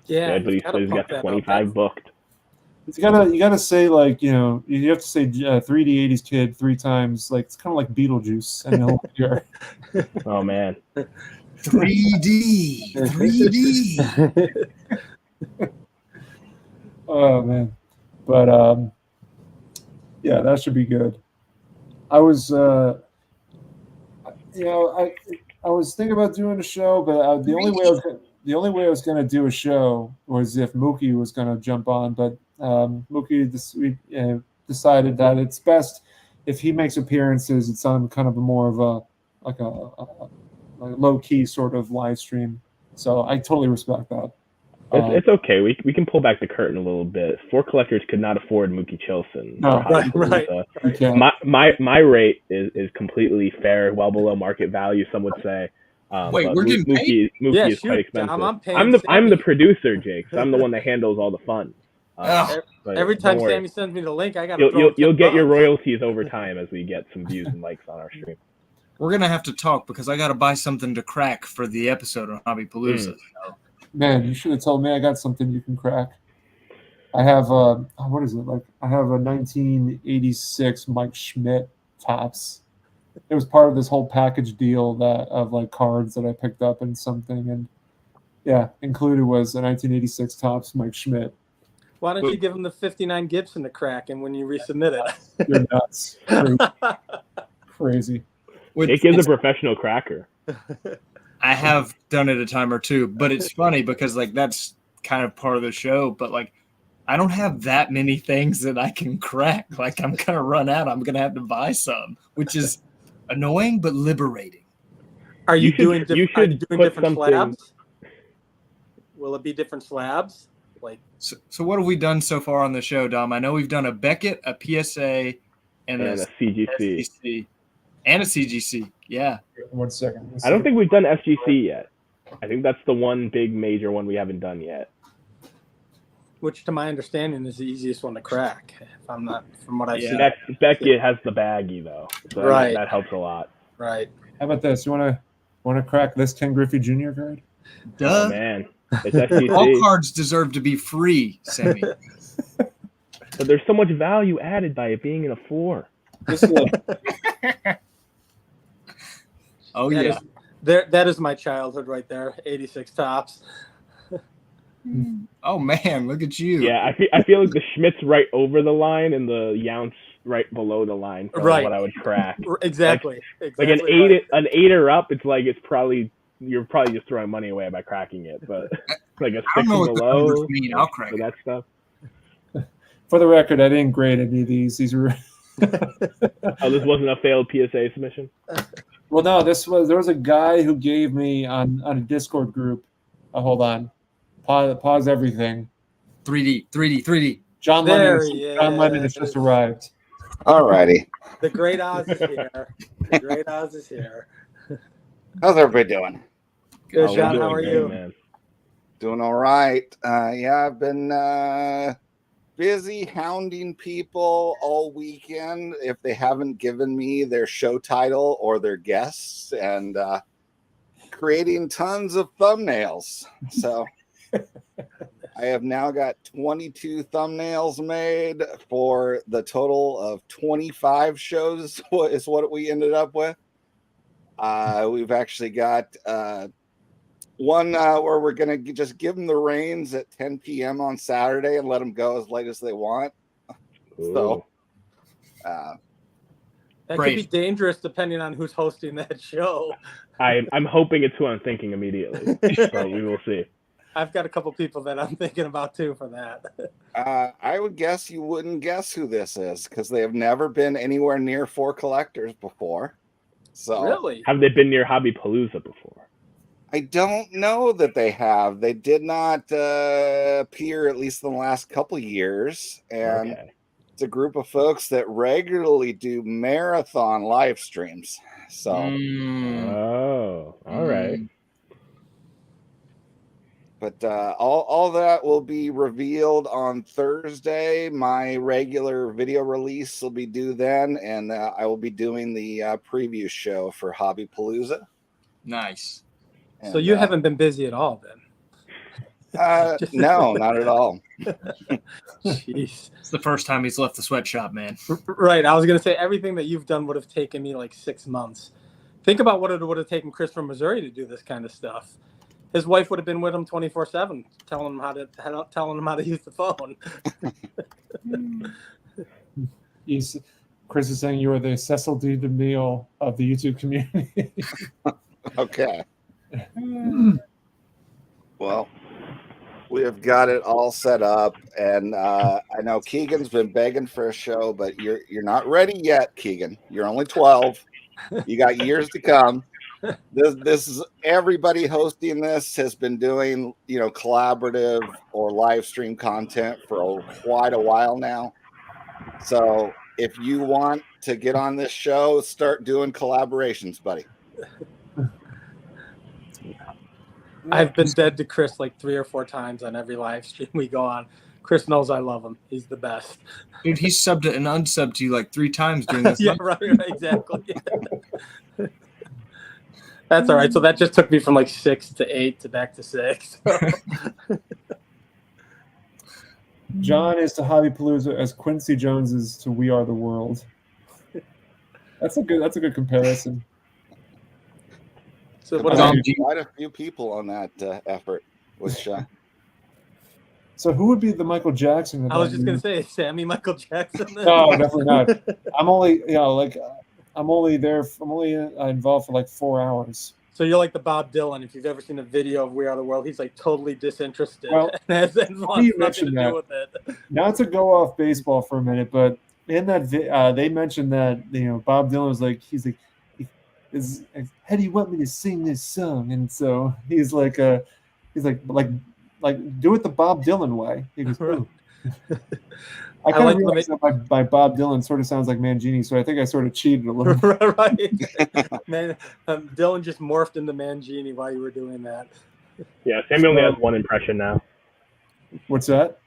Yeah, but he's got 25 booked. You gotta say, like, you have to say 3D 80s kid 3 times. Like, it's kind of like Beetlejuice, and he'll hear. Oh man. 3D. Oh man, but yeah, that should be good. I was, I was thinking about doing a show, but the only way I was going to do a show was if Mookie was going to jump on. But Mookie decided that it's best if he makes appearances. It's on kind of more of a low key sort of live stream. So I totally respect that. It's okay. We can pull back the curtain a little bit. 4 collectors could not afford Mookie Chilson. No, right. My rate is completely fair, well below market value. Some would say. Wait, we're getting paid? Mookie is quite expensive. I'm the producer, Jake. So I'm the one that handles all the fun. But Every time don't worry. Sammy sends me the link, I got to You'll get your royalties over time as we get some views and likes on our stream. We're gonna have to talk because I got to buy something to crack for the episode on Hobby-Palooza. So. Man, you should have told me I got something you can crack. I have what is it like? I have a 1986 Mike Schmidt tops. It was part of this whole package deal of like cards that I picked up and something, and yeah, included was a 1986 tops Mike Schmidt. Why don't you give him the 59 Gibson to crack and when you resubmit it? You're nuts. Crazy. Jake is a professional cracker. I have done it a time or two, but it's funny because like that's kind of part of the show. But like, I don't have that many things that I can crack. Like I'm gonna run out. I'm gonna have to buy some, which is annoying but liberating. Are you doing different something... slabs? Will it be different slabs? Like so what have we done so far on the show, Dom? I know we've done a Beckett, a PSA, and a CGC. SGC, and a CGC. Yeah. 1 second. I don't think we've done SGC yet. I think that's the one big major one we haven't done yet. Which, to my understanding, is the easiest one to crack. If I'm not, from what I've seen. Beckett has the baggie though, so right. that helps a lot. Right. How about this? You want to crack this Ken Griffey Jr. card? Duh. Oh man, it's SGC. All cards deserve to be free, Sammy. But there's so much value added by it being in a 4. Oh yeah. That is my childhood right there. 86 tops. Oh man, look at you. Yeah, I feel like the Schmidt's right over the line and the Younce right below the line. Right. What I would crack. Exactly. Like an 8, an 8 or up. It's like you're probably just throwing money away by cracking it. But like a 6 and below, I'll crack for that stuff. For the record, I didn't grade any of these. These were. Oh, this wasn't a failed PSA submission. Well, no, there was a guy who gave me on a Discord group. Hold on, pause everything. 3D. John Lennon has just arrived. Alrighty. The great Oz is here. How's everybody doing? Good, John. How are you? Man. Doing all right. Yeah, I've been busy hounding people all weekend if they haven't given me their show title or their guests, and creating tons of thumbnails. So I have now got 22 thumbnails made for the total of 25 shows is what we ended up with. We've actually got one where we're going to just give them the reins at 10 p.m. on Saturday and let them go as late as they want. Ooh. So that could be dangerous depending on who's hosting that show. I'm hoping it's who I'm thinking immediately. So we will see. I've got a couple people that I'm thinking about too for that. I would guess you wouldn't guess who this is because they have never been anywhere near 4 collectors before. So really, have they been near Hobby-Palooza before? I don't know that they have. They did not appear, at least in the last couple of years. And it's a group of folks that regularly do marathon live streams. So, all right. But all that will be revealed on Thursday. My regular video release will be due then, and I will be doing the preview show for Hobby-Palooza. Nice. And, so you haven't been busy at all then? No, not at all. Jeez. It's the first time he's left the sweatshop, man. Right. I was going to say everything that you've done would have taken me like 6 months. Think about what it would have taken Chris from Missouri to do this kind of stuff. His wife would have been with him 24/7, telling him how to use the phone. Chris is saying you are the Cecil D. DeMille of the YouTube community. Okay. Well, we have got it all set up, and I know Keegan's been begging for a show, but you're not ready yet, Keegan. You're only 12. You got years to come. This is everybody hosting this has been doing, collaborative or live stream content for quite a while now. So if you want to get on this show, start doing collaborations, buddy. I've been dead to Chris like 3 or 4 times on every live stream we go on Chris knows I love him. He's the best. Dude, he's subbed and unsubbed to you like 3 times during this. Yeah, right, exactly. That's all right. So that just took me from like 6 to 8 to back to 6. John is to Hobby-Palooza as Quincy Jones is to We Are the World. That's a good comparison. So what quite a few people on that effort. Which so who would be the Michael Jackson? I was just gonna say Sammy Michael Jackson. No, definitely not. I'm only involved for like 4 hours. So you're like the Bob Dylan. If you've ever seen a video of We Are the World, he's like totally disinterested. Well, has nothing to do with it. Not to go off baseball for a minute, but in that they mentioned that Bob Dylan was like how do you want me to sing this song? And so he's like do it the Bob Dylan way. He goes, oh. I kind of realized that my Bob Dylan sort of sounds like Mangini, so I think I sort of cheated a little bit. Right. Man, Dylan just morphed into Mangini while you were doing that. Yeah, Sammy only has one impression now. What's that?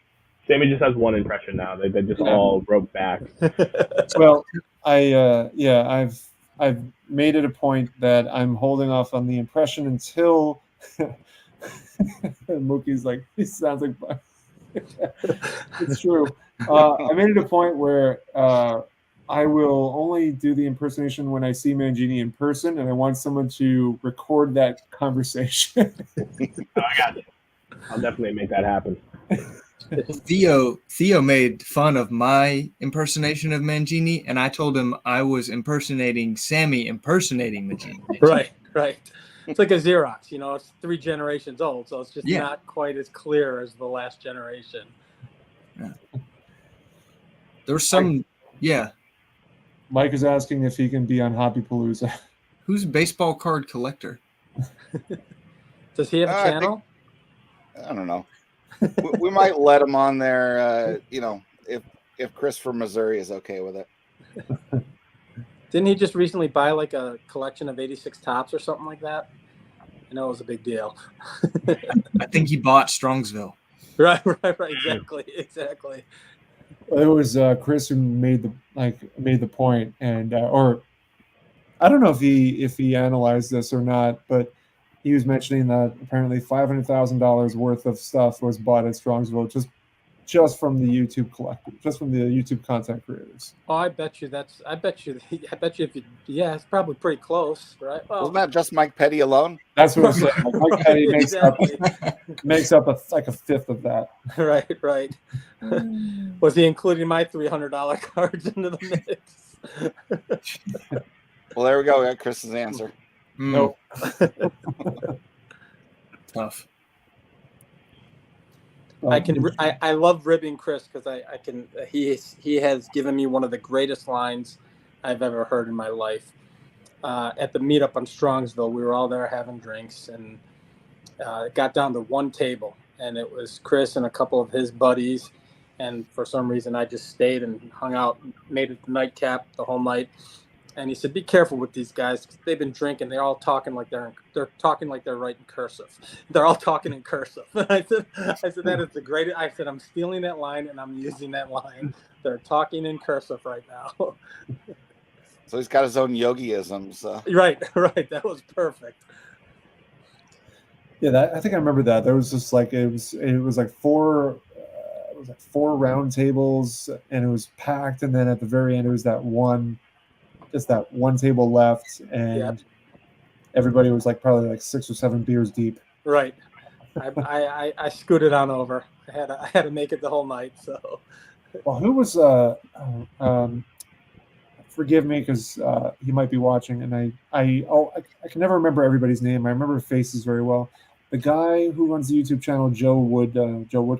Sammy just has one impression now. They just all broke back. Well, I've made it a point that I'm holding off on the impression until Mookie's like, he sounds like it's true. I made it a point where I will only do the impersonation when I see Mangini in person, and I want someone to record that conversation. I got you. I'll definitely make that happen. Theo made fun of my impersonation of Mangini, and I told him I was impersonating Sammy impersonating Mangini. Right. It's like a Xerox, it's 3 generations old, so it's just not quite as clear as the last generation. Yeah. There's some, Mike is asking if he can be on Hobby-Palooza. Who's a baseball card collector? Does he have a channel? I don't know. we might let him on there, if Chris from Missouri is okay with it. Didn't he just recently buy like a collection of 86 tops or something like that? I know it was a big deal. I think he bought Strongsville. Right. Exactly. It was Chris who made the point, and or I don't know if he analyzed this or not, but he was mentioning that apparently $500,000 worth of stuff was bought at Strongsville just from the YouTube collector, just from the YouTube content creators. Oh, I bet you it's probably pretty close, right? Well, wasn't that just Mike Petty alone? That's what I'm saying. Mike Petty makes up a fifth of that. Right. Was he including my $300 cards into the mix? Well, there we go. We got Chris's answer. Nope. Tough. I love ribbing Chris because he has given me one of the greatest lines I've ever heard in my life. At the meetup on Strongsville, we were all there having drinks, and it got down to one table, and it was Chris and a couple of his buddies, and for some reason I just stayed and hung out, made it the nightcap the whole night. And he said, "Be careful with these guys. They've been drinking. They're all talking like they're talking like they're writing cursive. They're all talking in cursive." I said, "That is the greatest." I said, "I'm stealing that line and I'm using that line. They're talking in cursive right now." So he's got his own yogiisms. Right. That was perfect. Yeah, I think I remember that. There was just like it was like four round tables, and it was packed. And then at the very end, it was that one table left, and everybody was like probably like 6 or 7 beers deep. Right. I scooted on over. I had to make it the whole night. So. Well, who was forgive me because he might be watching, and I can never remember everybody's name. I remember faces very well. The guy who runs the YouTube channel, Joe Wood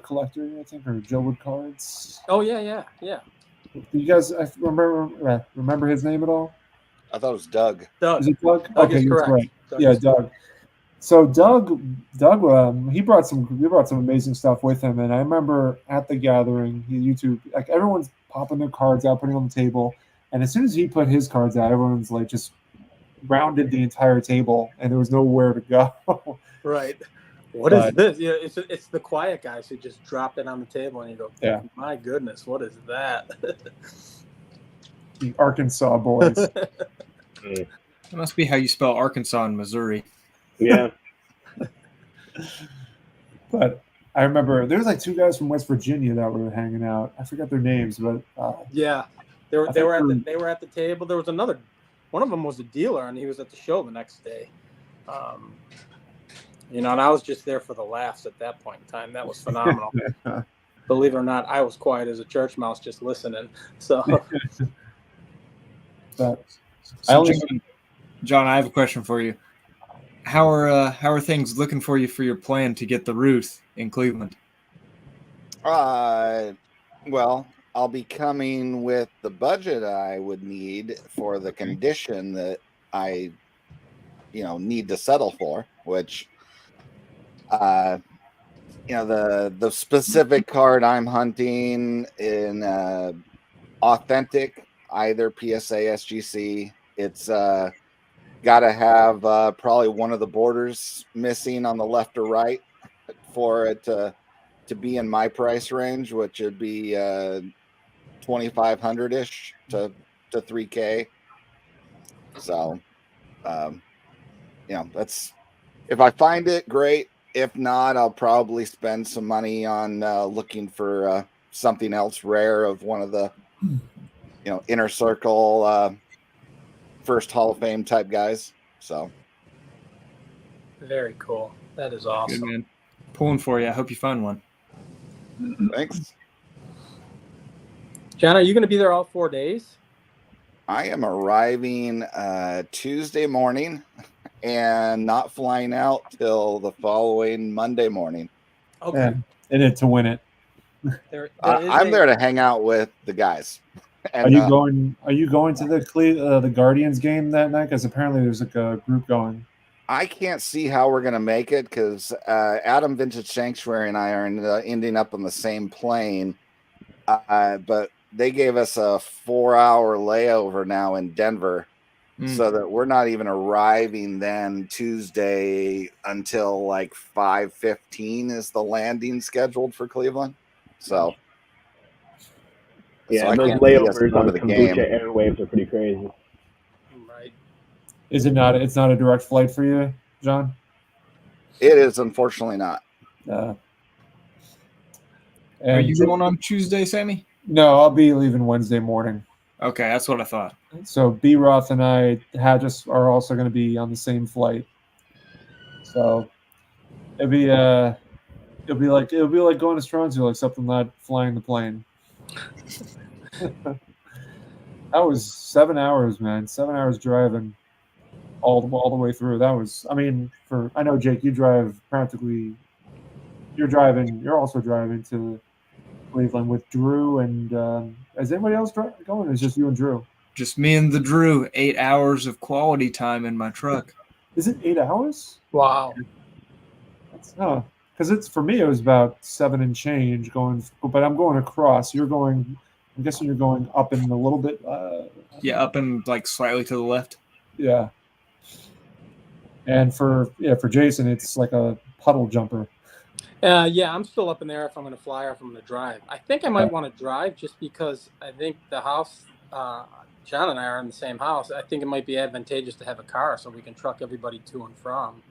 Collector, I think, or Joe Wood Cards. Oh yeah. Do you guys remember his name at all? I thought it was Doug. Is it Doug? Doug Okay, is correct. Right. Doug Yeah, Doug. So Doug, he brought some amazing stuff with him, and I remember at the gathering, YouTube, like everyone's popping their cards out, putting them on the table, and as soon as he put his cards out, everyone's like just rounded the entire table, and there was nowhere to go. Right. What is this? Yeah, it's the quiet guys who just drop it on the table and you go, Yeah. My goodness, what is that? The Arkansas boys. That must be how you spell Arkansas in Missouri. Yeah. But I remember there was like 2 guys from West Virginia that were hanging out. I forgot their names, but yeah, they were at the table. There was another. One of them was a dealer, and he was at the show the next day. And I was just there for the laughs at that point in time. That was phenomenal. Believe it or not, I was quiet as a church mouse, just listening. So, John, I have a question for you. How are things looking for you for your plan to get the Ruth in Cleveland? Well, I'll be coming with the budget I would need for the condition that I, need to settle for, which, the specific card I'm hunting in authentic, either PSA, SGC. It's got to have probably one of the borders missing on the left or right for it to be in my price range, which would be 2,500 ish to 3K. So, that's, if I find it, great. If not, I'll probably spend some money on looking for something else rare of one of the, inner circle first Hall of Fame type guys. So very cool. That is awesome. Good, man. Pulling for you. I hope you find one. Thanks. John, are you going to be there all 4 days? I am arriving Tuesday morning and not flying out till the following Monday morning. Okay. Yeah, in it to win it. I'm there to hang out with the guys. And, Are you going to the Guardians game that night? Because apparently there's like a group going. I can't see how we're going to make it because Adam Vintage Sanctuary and I are ending up on the same plane. But they gave us a 4-hour layover now in Denver, so that we're not even arriving then Tuesday until like 5:15 is the landing scheduled for Cleveland. So. Yeah, so those layovers on the Kombucha Airwaves are pretty crazy. Right. Is it not? It's not a direct flight for you, John? It is unfortunately not. Are you going on Tuesday, Sammy? No, I'll be leaving Wednesday morning. Okay, that's what I thought. So B. Roth and I are also going to be on the same flight. So it'll be like going to Strongsville, except I'm not flying the plane. That was 7 hours, man. 7 hours driving all the way through. That was, I know, Jake, you're also driving to Cleveland with Drew, and is anybody else going? It's just you and Drew. Just me and the Drew. 8 hours of quality time in my truck. Is it 8 hours? Wow. Because for me it was about 7 and change going, but I'm going across. I'm guessing you're going up and a little bit. Yeah, up and like slightly to the left. Yeah. And for Jason, it's like a puddle jumper. Yeah, I'm still up in there if I'm going to fly or if I'm going to drive. I think I might want to drive just because I think the house, John and I are in the same house. I think it might be advantageous to have a car so we can truck everybody to and from.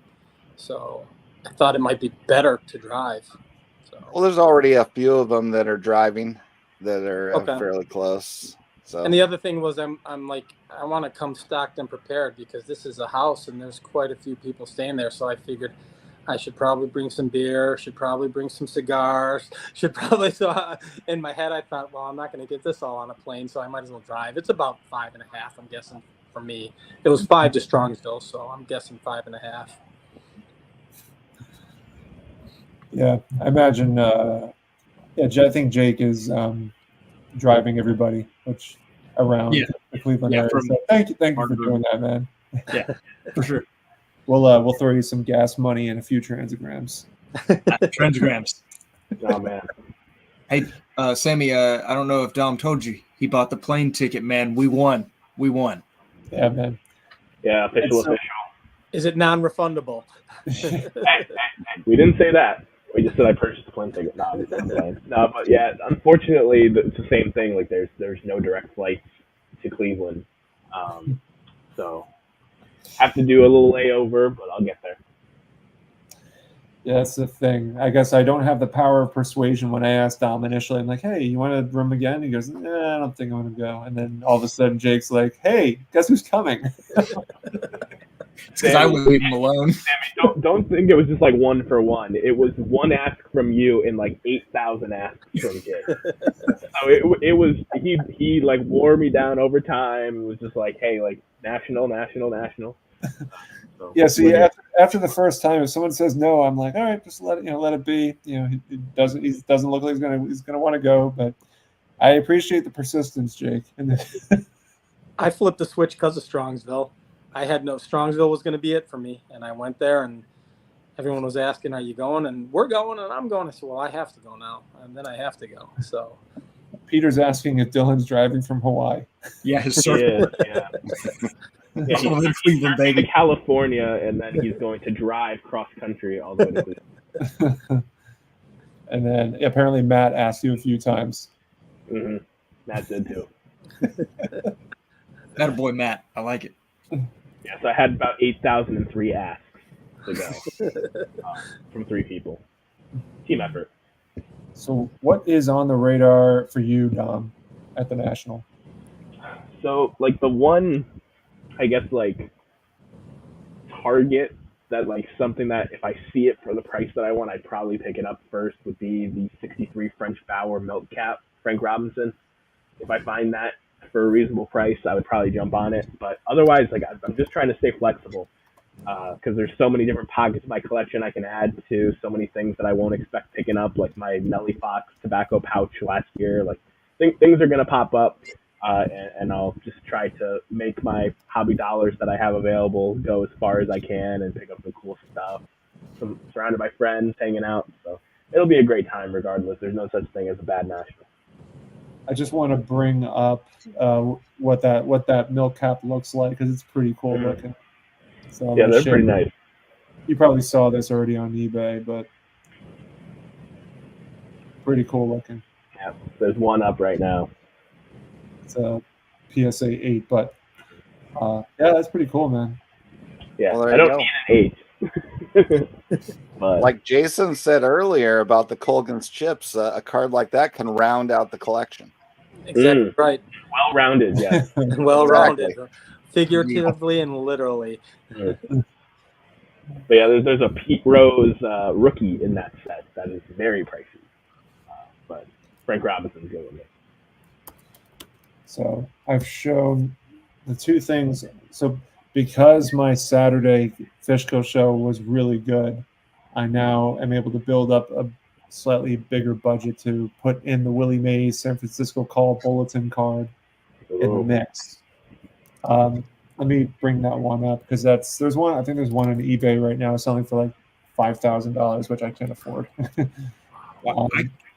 So I thought it might be better to drive. So. Well, there's already a few of them that are driving that are fairly close. So. And the other thing was I'm like, I want to come stocked and prepared because this is a house and there's quite a few people staying there. So I figured I should probably bring some beer, should probably bring some cigars, so in my head I thought, well, I'm not going to get this all on a plane, so I might as well drive. It's about 5.5, I'm guessing, for me. It was 5 to Strongsville, so I'm guessing 5.5. Yeah, I imagine, I think Jake is driving everybody around the Cleveland area. So thank you for doing that, man. Yeah, for sure. We'll throw you some gas money and a few transagrams. Transagrams. Oh man. Hey, Sammy. I don't know if Dom told you he bought the plane ticket. Man, we won. Yeah, man. Yeah, official. Is it non-refundable? We didn't say that. We just said I purchased a plane ticket. No, I'm playing. No, but yeah, unfortunately, it's the same thing. Like there's no direct flights to Cleveland, so have to do a little layover, but I'll get there. Yeah, that's the thing. I guess I don't have the power of persuasion. When I asked Dom initially, I'm like, "Hey, you want to room again?" He goes, "Nah, I don't think I'm going to go." And then all of a sudden, Jake's like, "Hey, guess who's coming?" Because I would leave him alone. Sammy, don't think it was just like 1 for 1. It was one ask from you and like 8,000 asks from Jake. So it was he like wore me down over time. It was just like, hey, like national. So, Yeah, see, after the first time, if someone says no, I'm like, all right, just let it be. He doesn't look like he's gonna want to go, but I appreciate the persistence, Jake. I flipped the switch because of Strongsville. I had no Strongsville was going to be it for me, and I went there, and everyone was asking, "Are you going?" And we're going, and I'm going. I said, "Well, I have to go now," and then I have to go. So Peter's asking if Dylan's driving from Hawaii. Yeah, his yeah. Yeah, All in Cleveland, to baby. California, and then he's going to drive cross country all the way to Cleveland. And then apparently Matt asked you a few times. Mm-hmm. Matt did too. That boy, Matt. I like it. Yes, I had about 8,003 asks to go from 3 people. Team effort. So what is on the radar for you, Dom, at the National? So, like, the one, I guess, like, target that, like, something that if I see it for the price that I want, I'd probably pick it up first would be the 63 French Bauer milk cap, Frank Robinson. If I find that for a reasonable price, I would probably jump on it. But otherwise, like, I'm just trying to stay flexible because there's so many different pockets of my collection I can add to, so many things that I won't expect picking up, like my Nelly Fox tobacco pouch last year. Like, things are going to pop up. And I'll just try to make my hobby dollars that I have available go as far as I can and pick up the cool stuff. I'm surrounded by friends, hanging out, so it'll be a great time regardless. There's no such thing as a bad national. I just want to bring up what that milk cap looks like because it's pretty cool looking. So yeah, they're pretty nice. You probably saw this already on eBay, but pretty cool looking. Yeah, there's one up right now. It's a PSA 8, but yeah, that's pretty cool, man. Yeah, Well, I don't need an 8. But like Jason said earlier about the Colgan's chips, a card like that can round out the collection. exactly right. Well-rounded, yeah. Well-rounded, figuratively and literally. But yeah, there's a Pete Rose rookie in that set that is very pricey. But Frank Robinson's good with it. So I've shown the 2 things. So because my Saturday Fishkill show was really good, I now am able to build up a slightly bigger budget to put in the Willie Mays San Francisco Call Bulletin card in the mix. Let me bring that one up because there's one. I think there's one on eBay right now selling for like $5,000, which I can't afford. Well,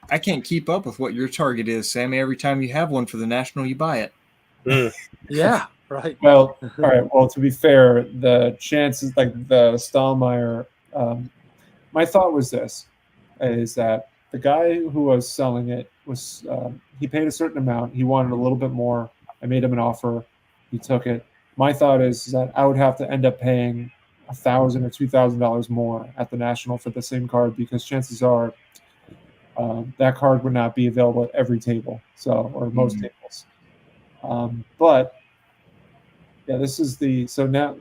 I can't keep up with what your target is, Sammy. Every time you have one for the National, you buy it. Yeah, right. Well, all right. Well, to be fair, the chances, like the Stahlmeyer, my thought was this, is that the guy who was selling it was, he paid a certain amount. He wanted a little bit more. I made him an offer. He took it. My thought is that I would have to end up paying $1,000 or $2,000 more at the National for the same card because chances are that card would not be available at every table, or most tables. But yeah, this is so now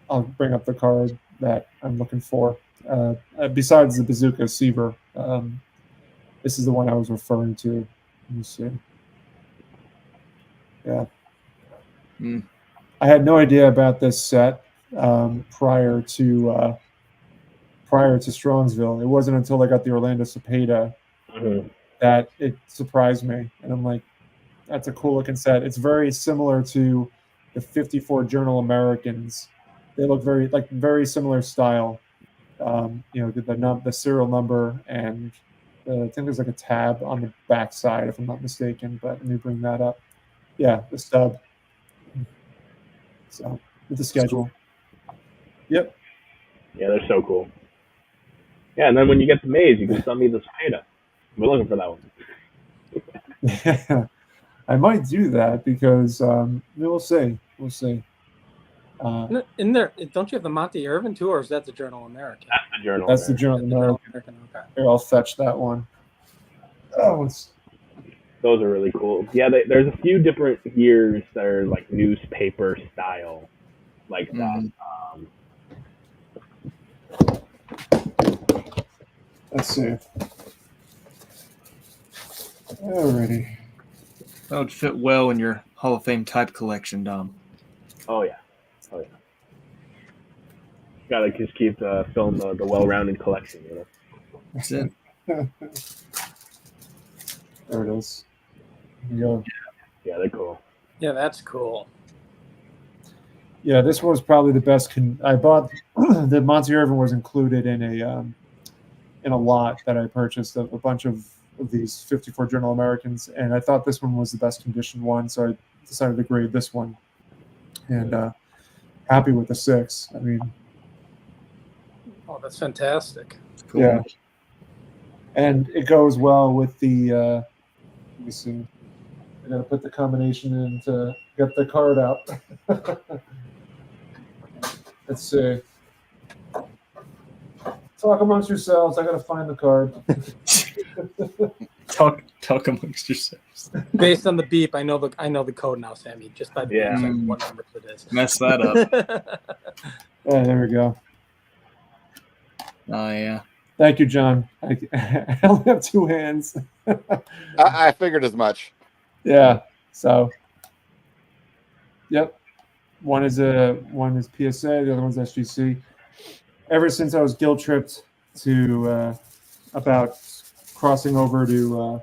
I'll bring up the card that I'm looking for. Besides the Bazooka Seaver, this is the one I was referring to. Let me see. Yeah. I had no idea about this set prior to Strongsville. It wasn't until I got the Orlando Cepeda that it surprised me, and I'm like, that's a cool looking set. It's very similar to the 54 Journal Americans. They look very similar style. The serial number and I think there's like a tab on the back side if I'm not mistaken. But let me bring that up. Yeah, the stub. So with the schedule. Yep. Yeah, they're so cool. Yeah, and then when you get the maze, you can sell me the spider. We're looking for that one. Yeah, I might do that because we'll see. We'll see. In there, don't you have the Monty Irvin too, or is that the Journal American? That's the journal. That's the American. Journal That's the Journal American. American. Okay. Here, I'll fetch that one. Oh, it's Those are really cool. Yeah, there's a few different years that are like newspaper style, like that. let's see. Alrighty. That would fit well in your Hall of Fame type collection, Dom. Oh yeah. Gotta just keep filling the well-rounded collection, you know. That's it. There it is. Here you go. Yeah, they're cool. Yeah, that's cool. Yeah, this was probably the best. I bought the Monty Irvin was included in a lot that I purchased of a bunch of these 54 Journal Americans, and I thought this one was the best conditioned one, so I decided to grade this one. And happy with the 6. I mean, Oh, that's fantastic. Cool. yeah, and it goes well with the. Let me see. I gotta put the combination in to get the card out. Let's see. Talk amongst yourselves. I gotta find the card. Talk amongst yourselves. Based on the beep, I know the code now, Sammy. Just by the beep, I know what number it is. Mess that up. Oh, there we go. Oh yeah. Thank you, John. I only have 2 hands. I figured as much. Yeah. So. Yep. One is PSA. The other one's SGC. Ever since I was guilt tripped to about crossing over to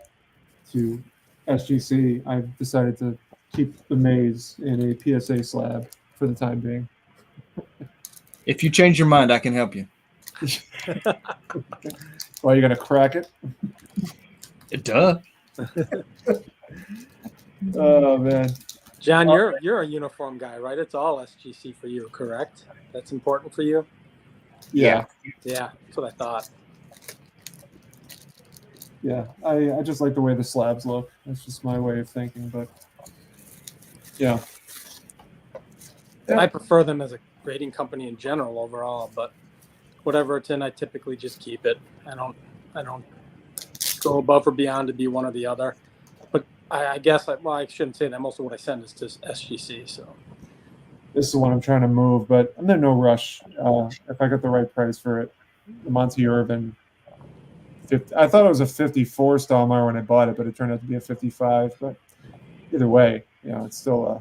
SGC, I've decided to keep the maze in a PSA slab for the time being. If you change your mind, I can help you. Well, you're gonna crack it? Duh. Oh man. John, you're a uniform guy, right? It's all SGC for you, correct? That's important for you? Yeah. Yeah, that's what I thought. Yeah. I just like the way the slabs look. That's just my way of thinking, but yeah. I prefer them as a grading company in general overall, but whatever it's in, I typically just keep it. I don't go above or beyond to be one or the other. But I guess I shouldn't say that. Most of what I send is to SGC. So This is the one I'm trying to move, but I'm in no rush. If I get the right price for it, the Monty Irvin 50, I thought it was a 54 Stahlmeyer when I bought it, but it turned out to be a 55. But either way, it's still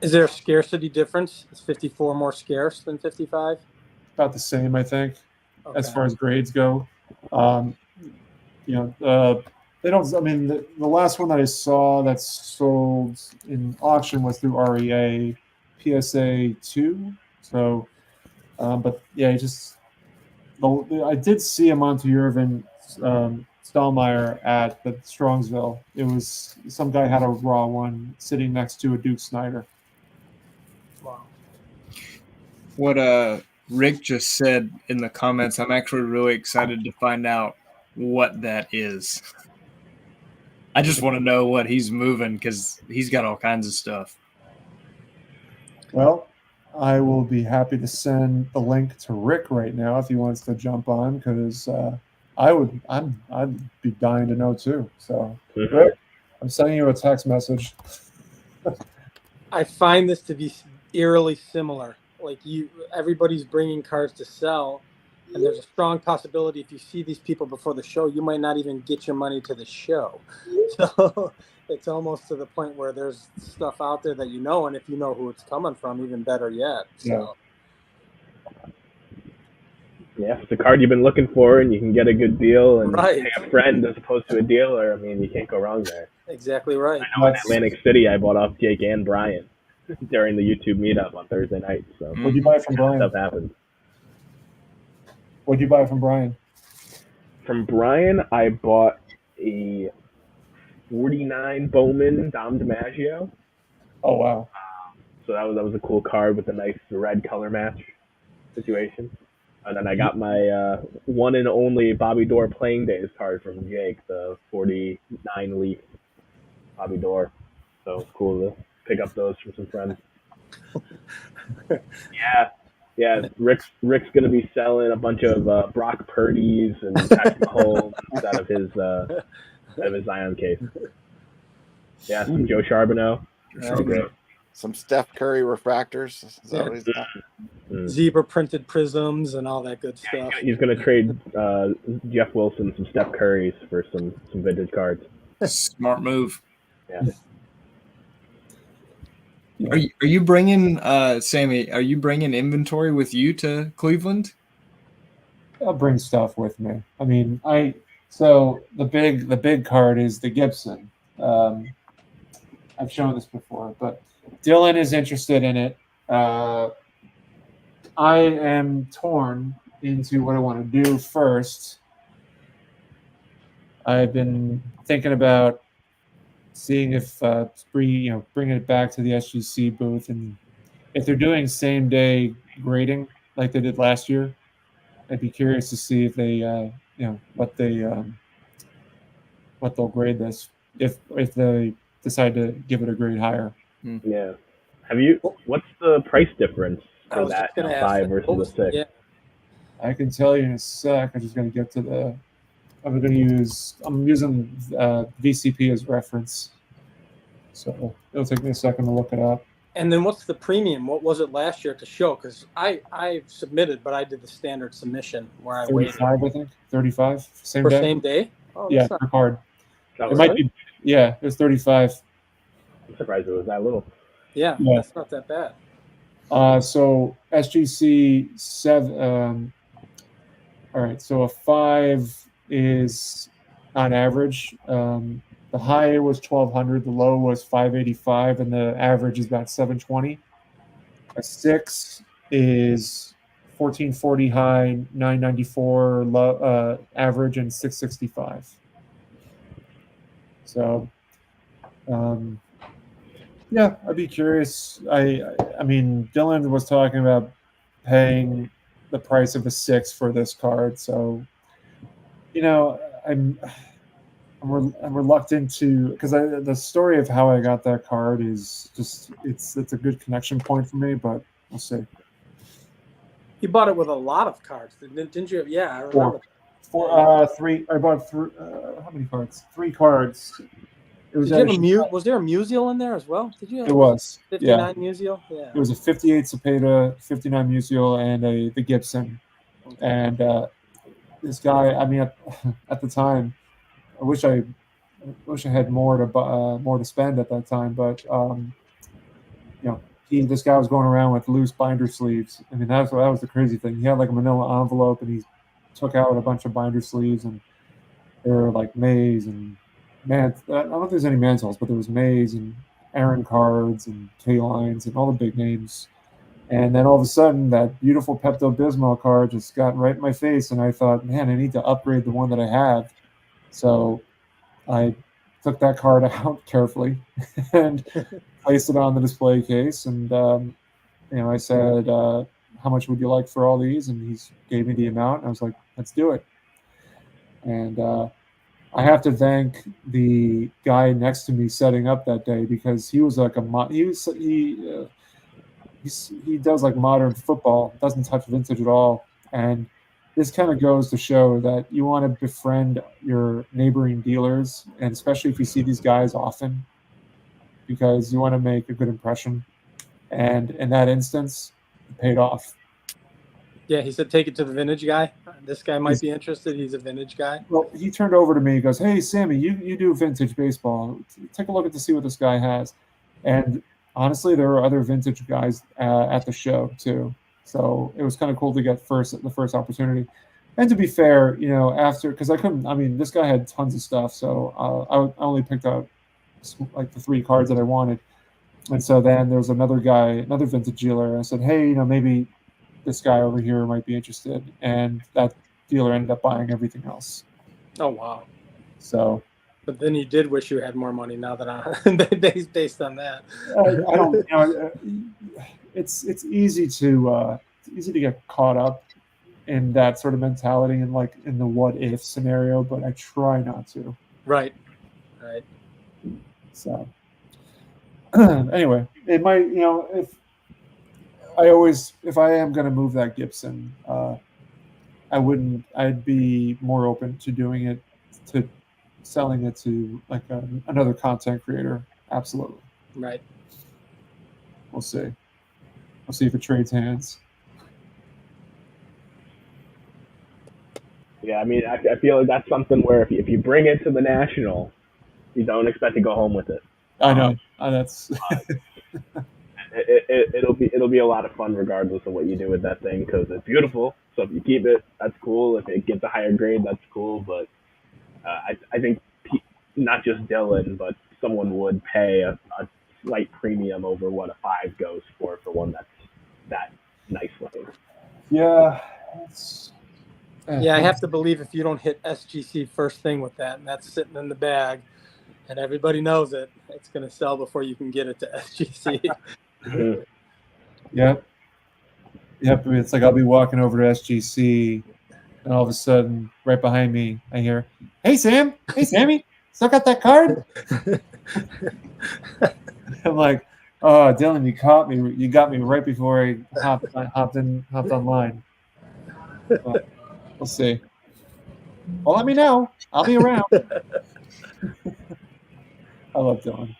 is there a scarcity difference? Is 54 more scarce than 55? about the same, I think, Okay. as far as grades go. They don't. I mean, the last one that I saw that sold in auction was through REA, PSA 2. So, but yeah, I did see a Monty Irvin Stahlmeyer at the Strongsville. It was some guy had a raw one sitting next to a Duke Snyder. Wow. What Rick just said in the comments, I'm actually really excited to find out what that is. I just want to know what he's moving because he's got all kinds of stuff. Well, I will be happy to send the link to Rick right now if he wants to jump on, because I'd be dying to know too. So, Rick, I'm sending you a text message. I find this to be eerily similar. Like everybody's bringing cars to sell, and there's a strong possibility if you see these people before the show, you might not even get your money to the show. So it's almost to the point where there's stuff out there that you know, and if you know who it's coming from, even better yet. So. Yeah, if it's a card you've been looking for and you can get a good deal and Right. pay a friend as opposed to a dealer, I mean, you can't go wrong there. Exactly right. I know in Atlantic City, I bought off Jake and Brian during the YouTube meetup on Thursday night. So What'd you buy from Brian? stuff happens. What'd you buy from Brian? From Brian, I bought a 49 Bowman Dom DiMaggio. Oh wow! So that was a cool card with a nice red color match situation. And then I got my one and only Bobby Dorr playing days card from Jake, the 49 leaf Bobby Dorr. So it's cool to pick up those from some friends. Yeah. Rick's gonna be selling a bunch of Brock Purdy's and Patrick Mahomes out of his Zion case. Yeah, some Joe Charbonneau. Great. Some Steph Curry refractors. Is that what he's got? Zebra printed prisms and all that good stuff. He's gonna trade Jeff Wilson some Steph Currys for some vintage cards. Smart move. Yeah. Are you bringing Sammy? Are you bringing inventory with you to Cleveland? I'll bring stuff with me. I mean, so the big card is the Gibson. I've shown this before, but Dylan is interested in it. I am torn into what I want to do first. I've been thinking about seeing if bringing it back to the SGC booth, and if they're doing same day grading like they did last year, I'd be curious to see if they what they'll grade this if they decide to give it a grade higher. Yeah. What's the price difference for that 5 versus a 6? Yeah. I can tell you in a sec. I'm just going to get to I'm using VCP as reference. So it'll take me a second to look it up. And then what's the premium? What was it last year at the show? Because I submitted, but I did the standard submission where I waited. 35, I think. 35, same For day. same day? Oh, Yeah, that's per card. It Might be. Yeah, it was 35. I'm surprised it was that little. Yeah, Yeah. that's not that bad. So SGC 7. All right, so a 5 is on average. The high was 1,200, the low was 585, and the average is about 720. A 6 is 1440 high, 994 low, average, and 665. So, yeah, I'd be curious. I mean, Dylan was talking about paying the price of a 6 for this card, so I'm reluctant to, because the story of how I got that card is just it's a good connection point for me, but we'll see. You bought it with a lot of cards, didn't you? Yeah, I remember. Three. I bought how many cards? 3 cards. It was was there a Musial in there as well? Did you? It was 59 Musial. Yeah. It was a 58 Cepeda, 59 Musial, and the Gibson. Okay. And this guy, I mean, at the time, I wish I had more to spend at that time, but this guy was going around with loose binder sleeves. I mean, that was the crazy thing. He had like a manila envelope, and he took out a bunch of binder sleeves, and there were like Mays and I don't know if there's any Mantles, but there was Mays and Aaron cards and K-lines and all the big names. And then all of a sudden, that beautiful Pepto-Bismol card just got right in my face, and I thought, man, I need to upgrade the one that I have. So I took that card out carefully and placed it on the display case. And I said, "How much would you like for all these?" And he gave me the amount. And I was like, "Let's do it." And I have to thank the guy next to me setting up that day, because he was like he does like modern football, doesn't touch vintage at all. And this kind of goes to show that you want to befriend your neighboring dealers, and especially if you see these guys often, because you want to make a good impression. And in that instance, it paid off. Yeah, he said, take it to the vintage guy. This guy might be interested. He's a vintage guy. Well, he turned over to me. He goes, "Hey, Sammy, you do vintage baseball. Take a look to see what this guy has." And honestly, there were other vintage guys at the show too. So it was kind of cool to get the first opportunity. And to be fair, after, because I couldn't, I mean, this guy had tons of stuff. So I only picked out like the 3 cards that I wanted. And so then there was another vintage dealer. I said, "Hey, maybe this guy over here might be interested." And that dealer ended up buying everything else. Oh, wow. So But then you did wish you had more money. Now that based on that, I don't. It's easy to get caught up in that sort of mentality and like in the what if scenario, but I try not to. Right. So anyway, it might, if I am going to move that Gibson, I'd be more open to doing it, to selling it to like another content creator. Absolutely. Right. We'll see if it trades hands. Yeah, I mean, I feel like that's something where if you bring it to the National, you don't expect to go home with it. I know. That's it'll be a lot of fun regardless of what you do with that thing, because it's beautiful. So if you keep it, that's cool. If it gets a higher grade, that's cool. But I think not just Dylan, but someone would pay a slight premium over what a 5 goes for one that's that nice looking. Yeah. Yeah, I have to believe if you don't hit SGC first thing with that, and that's sitting in the bag, and everybody knows it, it's going to sell before you can get it to SGC. Yep. It's like I'll be walking over to SGC, and all of a sudden, right behind me, I hear, "Hey Sam, hey Sammy, still got that card?" I'm like, "Oh, Dylan, you caught me. You got me right before I hopped online." But we'll see. Well, let me know. I'll be around. I love Dylan.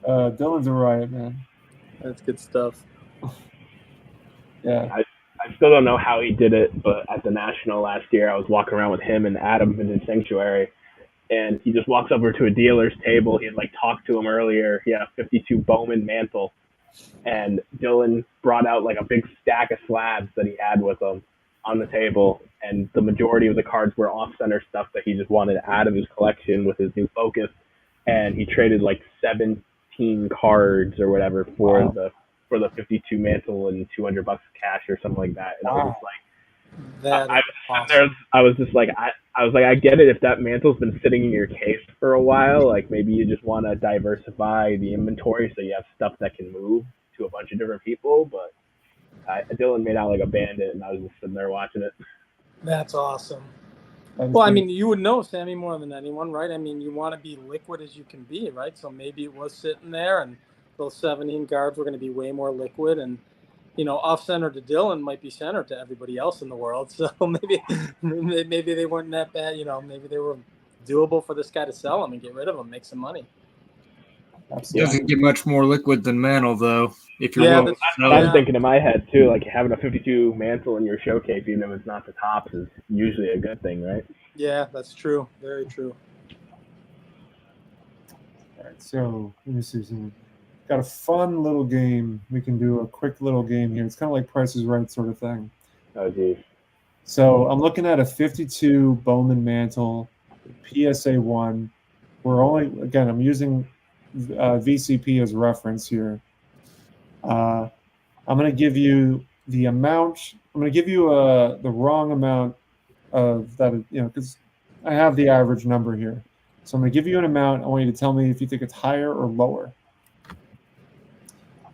Dylan's a riot, man. That's good stuff. Yeah. I still don't know how he did it, but at the National last year, I was walking around with him and Adam in the sanctuary, and he just walks over to a dealer's table. He had like talked to him earlier. He had a 52 Bowman mantle, and Dylan brought out like a big stack of slabs that he had with him on the table, and the majority of the cards were off-center stuff that he just wanted out of his collection with his new focus, and he traded like 17 cards or whatever for the 52 mantle and $200 cash or something like that. And I was just like, I was just like, I get it if that mantle's been sitting in your case for a while, like maybe you just want to diversify the inventory so you have stuff that can move to a bunch of different people, but Dylan made out like a bandit, and I was just sitting there watching it. That's awesome. Well, I mean, you would know, Sammy, more than anyone, right? I mean, you want to be liquid as you can be, right? So maybe it was sitting there, and those 17 cards were going to be way more liquid, and off-center to Dylan might be center to everybody else in the world. So maybe they weren't that bad. Maybe they were doable for this guy to sell them and get rid of them, make some money. Absolutely. It doesn't get much more liquid than mantle, though. If you're I'm thinking in my head too, like having a 52 mantle in your showcase, even if it's not the tops, is usually a good thing, right? Yeah, that's true. Very true. All right, so let me see something. Got a fun little game. We can do a quick little game here. It's kind of like Price is Right sort of thing. Oh, geez. So I'm looking at a 52 Bowman mantle, PSA 1. I'm using VCP as reference here. I'm going to give you the amount. I'm going to give you the wrong amount of that, because I have the average number here. So I'm going to give you an amount. I want you to tell me if you think it's higher or lower.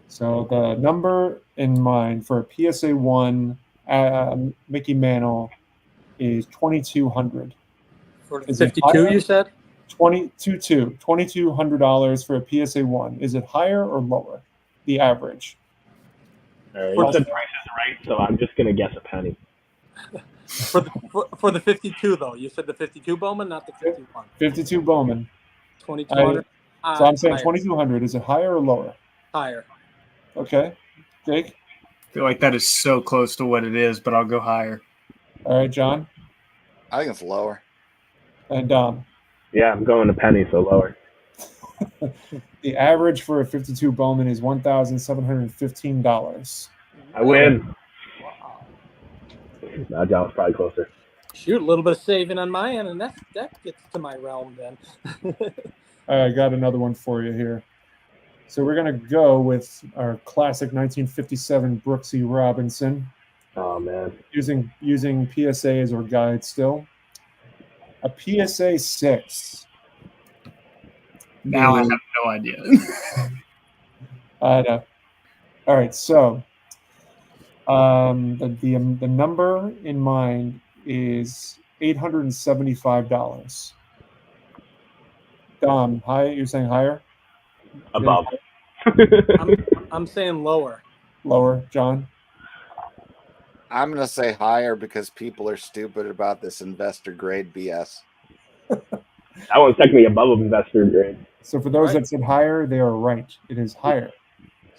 So the number in mind for a PSA 1 Mickey Mantle is 2,200. For the 52, you said? $2,200 for a PSA 1. Is it higher or lower? The average. You said Price is Right, so I'm just gonna guess a penny. For the 52 though, you said the 52 Bowman, not the 51. 52 Bowman. 2,200. So I'm saying 2,200. Is it higher or lower? Higher. Okay, Jake. I feel like that is so close to what it is, but I'll go higher. All right, John. I think it's lower. And Dom. Yeah, I'm going a penny, so lower. The average for a 52 Bowman is $1,715. I win. Wow. Now John was probably closer. Shoot, a little bit of saving on my end, and that gets to my realm then. I got another one for you here. So we're going to go with our classic 1957 Brooksy Robinson. Oh, man. Using PSA as our guide still. A PSA 6. Now I have no idea. I know. All right, so the number in mind is $875. Dom, high? You're saying higher? Above. I'm saying lower. Lower, John? I'm going to say higher because people are stupid about this investor grade BS. That one's technically above investor grade. So for those Right. that said higher, they are right. It is higher.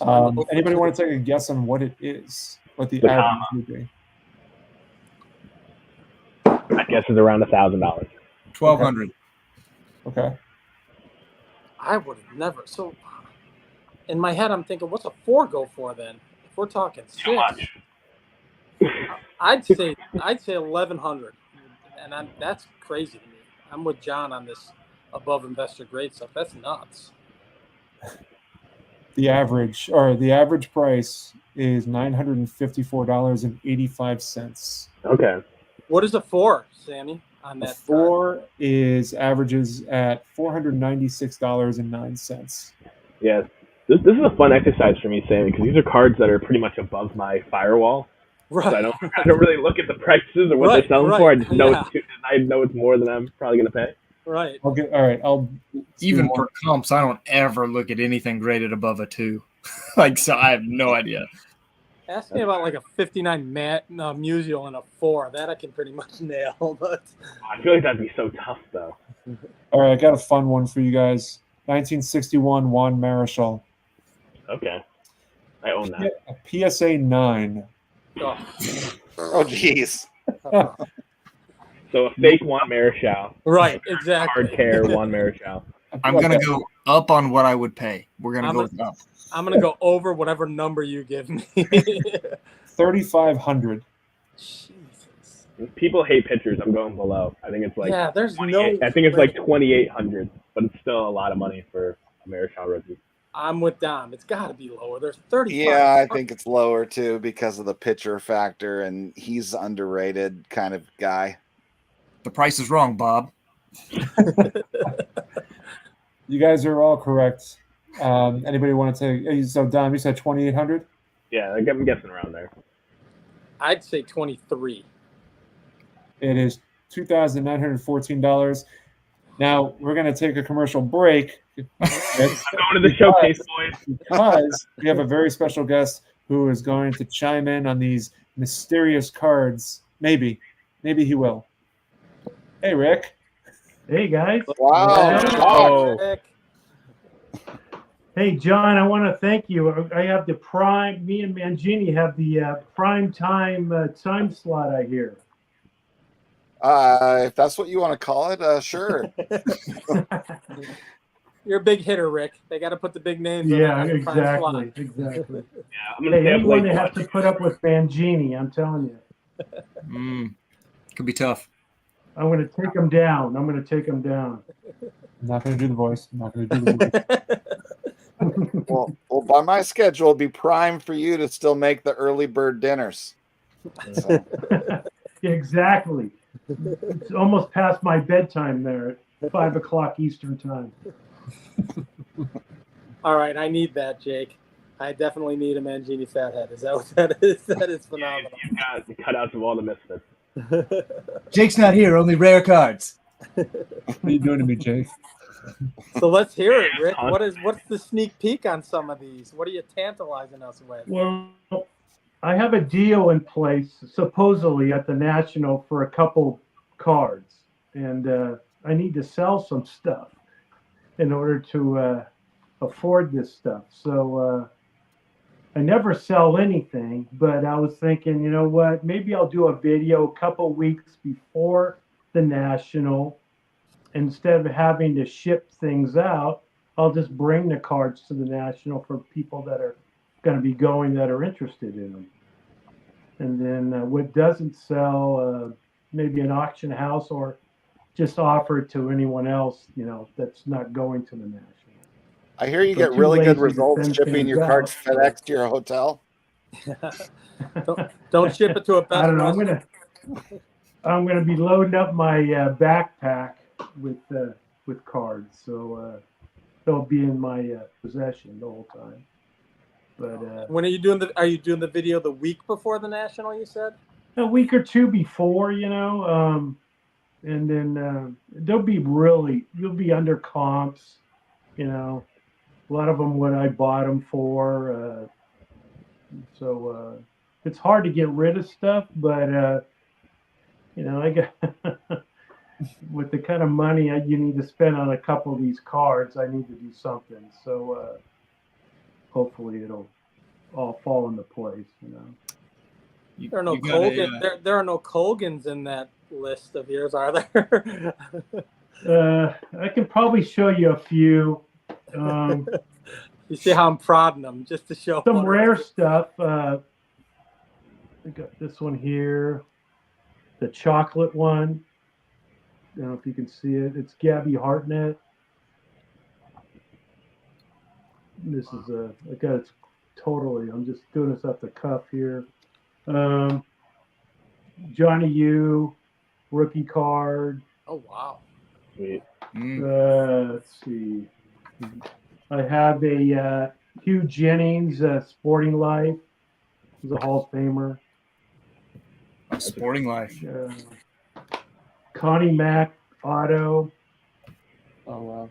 Anybody want to take a guess on what it is? What the average would be? I guess it's around $1,000. $1,200. Okay. I would have never. So in my head, I'm thinking, what's a 4 go for then? If we're talking 6, Too much. I'd say 1,100, and that's crazy to me. I'm with John on this above investor grade stuff. That's nuts. The average price is $954.85. Okay. What is a 4, Sammy? On A that 4 averages at $496.09. Yeah. This is a fun exercise for me, Sammy, because these are cards that are pretty much above my firewall. Right. So I don't really look at the prices or what they're selling for. I just know Yeah. I know it's more than I'm probably gonna pay. Right. Even for comps, I don't ever look at anything graded above a 2. So I have no idea. Ask me about like a 59 Musial and a 4. That I can pretty much nail. But I feel like that'd be so tough though. All right, I got a fun one for you guys. 1961 Juan Marichal. Okay. I own that. A PSA 9. oh, jeez. So a fake Juan Marichal. right, exactly. Hard care Juan Marichal. I'm going to go up on what I would pay. We're going to go with up. I'm going to go over whatever number you give me. 3,500. Jesus. People hate pitchers. I'm going below. I think it's like there's no. I think it's like 2,800, but it's still a lot of money for a Marichal rookie. I'm with Dom. It's got to be lower. There's 35. Yeah, I think it's lower too because of the pitcher factor, and he's underrated kind of guy. The price is wrong, Bob. You guys are all correct. Anybody want to take? So Dom, you said 2,800. Yeah, I'm guessing around there. I'd say 23. It is $2,914. Now we're going to take a commercial break. I'm going to the showcase, boys. Because we have a very special guest who is going to chime in on these mysterious cards. Maybe he will. Hey, Rick. Hey, guys. Wow. Rick. Hey, John, I want to thank you. I have the prime, me and Mangini have the prime time slot, I hear. If that's what you want to call it, sure. You're a big hitter, Rick. They got to put the big names on Yeah, the prime slot. exactly. Yeah, I'm going to Hey, stay up anyone late. that has to put up with Mangini, I'm telling you. Could be tough. I'm going to take him down. I'm not going to do the voice. well, by my schedule, it'll be prime for you to still make the early bird dinners. So. Exactly. It's almost past my bedtime there at 5 o'clock Eastern time. All right, I need that, Jake. I definitely need a Mangini fathead. Is that what that is? That is phenomenal. You've got the cutouts of all the misfits. Jake's not here, only rare cards. What are you doing to me, Jake? So let's hear it, Rick. What's the sneak peek on some of these? What are you tantalizing us with? Well, I have a deal in place, supposedly at the National, for a couple cards, and I need to sell some stuff in order to afford this stuff. So I never sell anything, but I was thinking, you know what? Maybe I'll do a video a couple weeks before the National. Instead of having to ship things out, I'll just bring the cards to the National for people that are going to be going that are interested in them. And then what doesn't sell, maybe an auction house, or just offer it to anyone else, that's not going to the National. I hear you So get two really ways good to results send shipping things your cards out. FedEx to your hotel. Don't ship it to a Best I don't know. I'm going to be loading up my backpack with cards, so they'll be in my possession the whole time. But When are you doing the video the week before the national? You said a week or two before, and then you'll be under comps, a lot of them what I bought them for. So it's hard to get rid of stuff, but I got with the kind of money you need to spend on a couple of these cards, I need to do something. So hopefully it'll all fall into place. there are no Colgan. There are no Colgans in that list of yours, are there? I can probably show you a few. You see how I'm prodding them just to show some rare stuff. I got this one here, the chocolate one. I don't know if you can see it. It's Gabby Hartnett. This is I got it totally. I'm just doing this off the cuff here. Johnny U, rookie card. Oh wow. Sweet. Let's see. I have a Hugh Jennings, Sporting Life. He's a Hall of Famer. Sporting Life. Connie Mack, auto. Oh wow.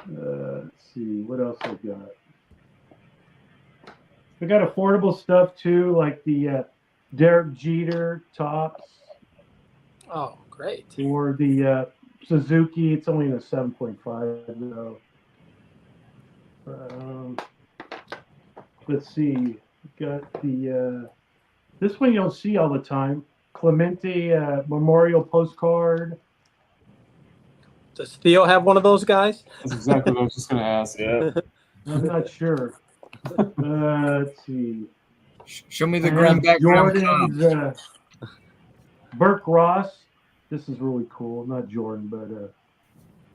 Let's see, what else I got? I got affordable stuff too, like the Derek Jeter tops. Oh, great. Or the Suzuki. It's only in a 7.5 though. Let's see. Got the this one you don't see all the time. Clemente memorial postcard. Does Theo have one of those guys? That's exactly what I was just going to ask. Yeah. I'm not sure. Let's see. Show me the Greenback Jordan's Burke Ross. This is really cool. Not Jordan, but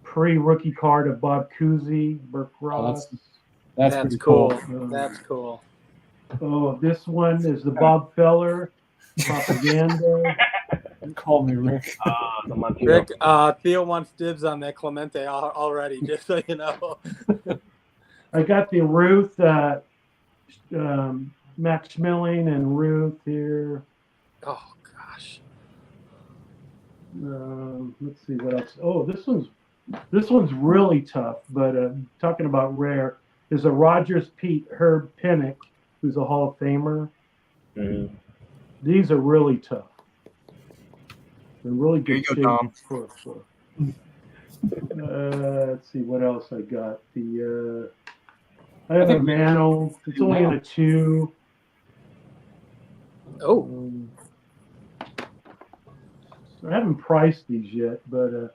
pre-rookie card of Bob Cousy, Burke Ross. That's pretty cool. That's cool. Oh, this one is the Bob Feller propaganda. Call me Rick. The Montino. Rick, Theo wants dibs on that Clemente already, just so you know. I got the Ruth, Max Schmeling and Ruth here. Oh gosh. Let's see what else. Oh, this one's really tough. But talking about rare, is a Rogers Pete Herb Pinnock, who's a Hall of Famer. Mm-hmm. These are really tough. They're really good Here you go, Tom. for let's see what else I got. I have a Mano. It's only in a 2. Oh. I haven't priced these yet, but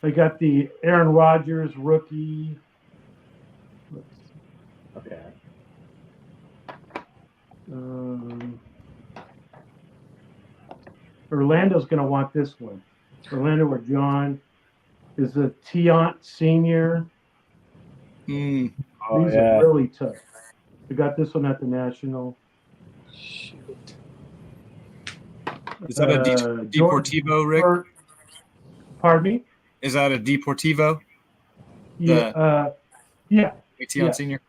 I got the Aaron Rodgers rookie. Okay. Orlando's going to want this one. Orlando or John is a Tiant Senior. Mm. Oh, These yeah. are really tough. I got this one at the National. Shoot. Is that a Deportivo, Rick? Pardon me? Is that a Deportivo? Yeah. Yeah. ATN Senior?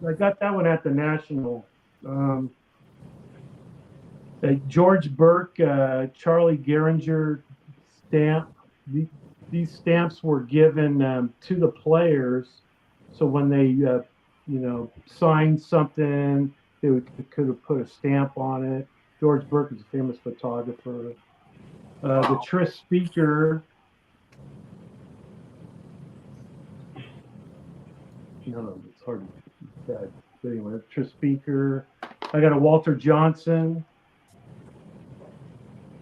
I got that one at the National. George Burke, Charlie Gehringer stamp. These stamps were given to the players, so when they, signed something, they could have put a stamp on it. George Burke is a famous photographer. The Tris Speaker. It's hard to that. But anyway, Tris Speaker. I got a Walter Johnson.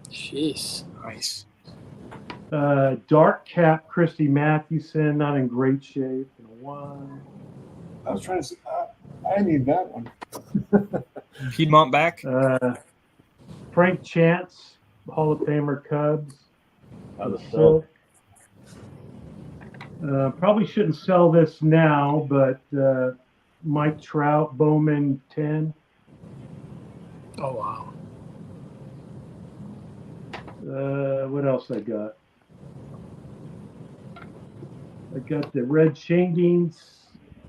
Jeez. Nice. Dark Cap Christy Mathewson, not in great shape. 1. I was trying to say, I need that one. Piedmont back? Frank Chance, Hall of Famer Cubs. Oh, the silk. Probably shouldn't sell this now, but Mike Trout, Bowman 10. Oh wow. What else I got? I got the red shingings,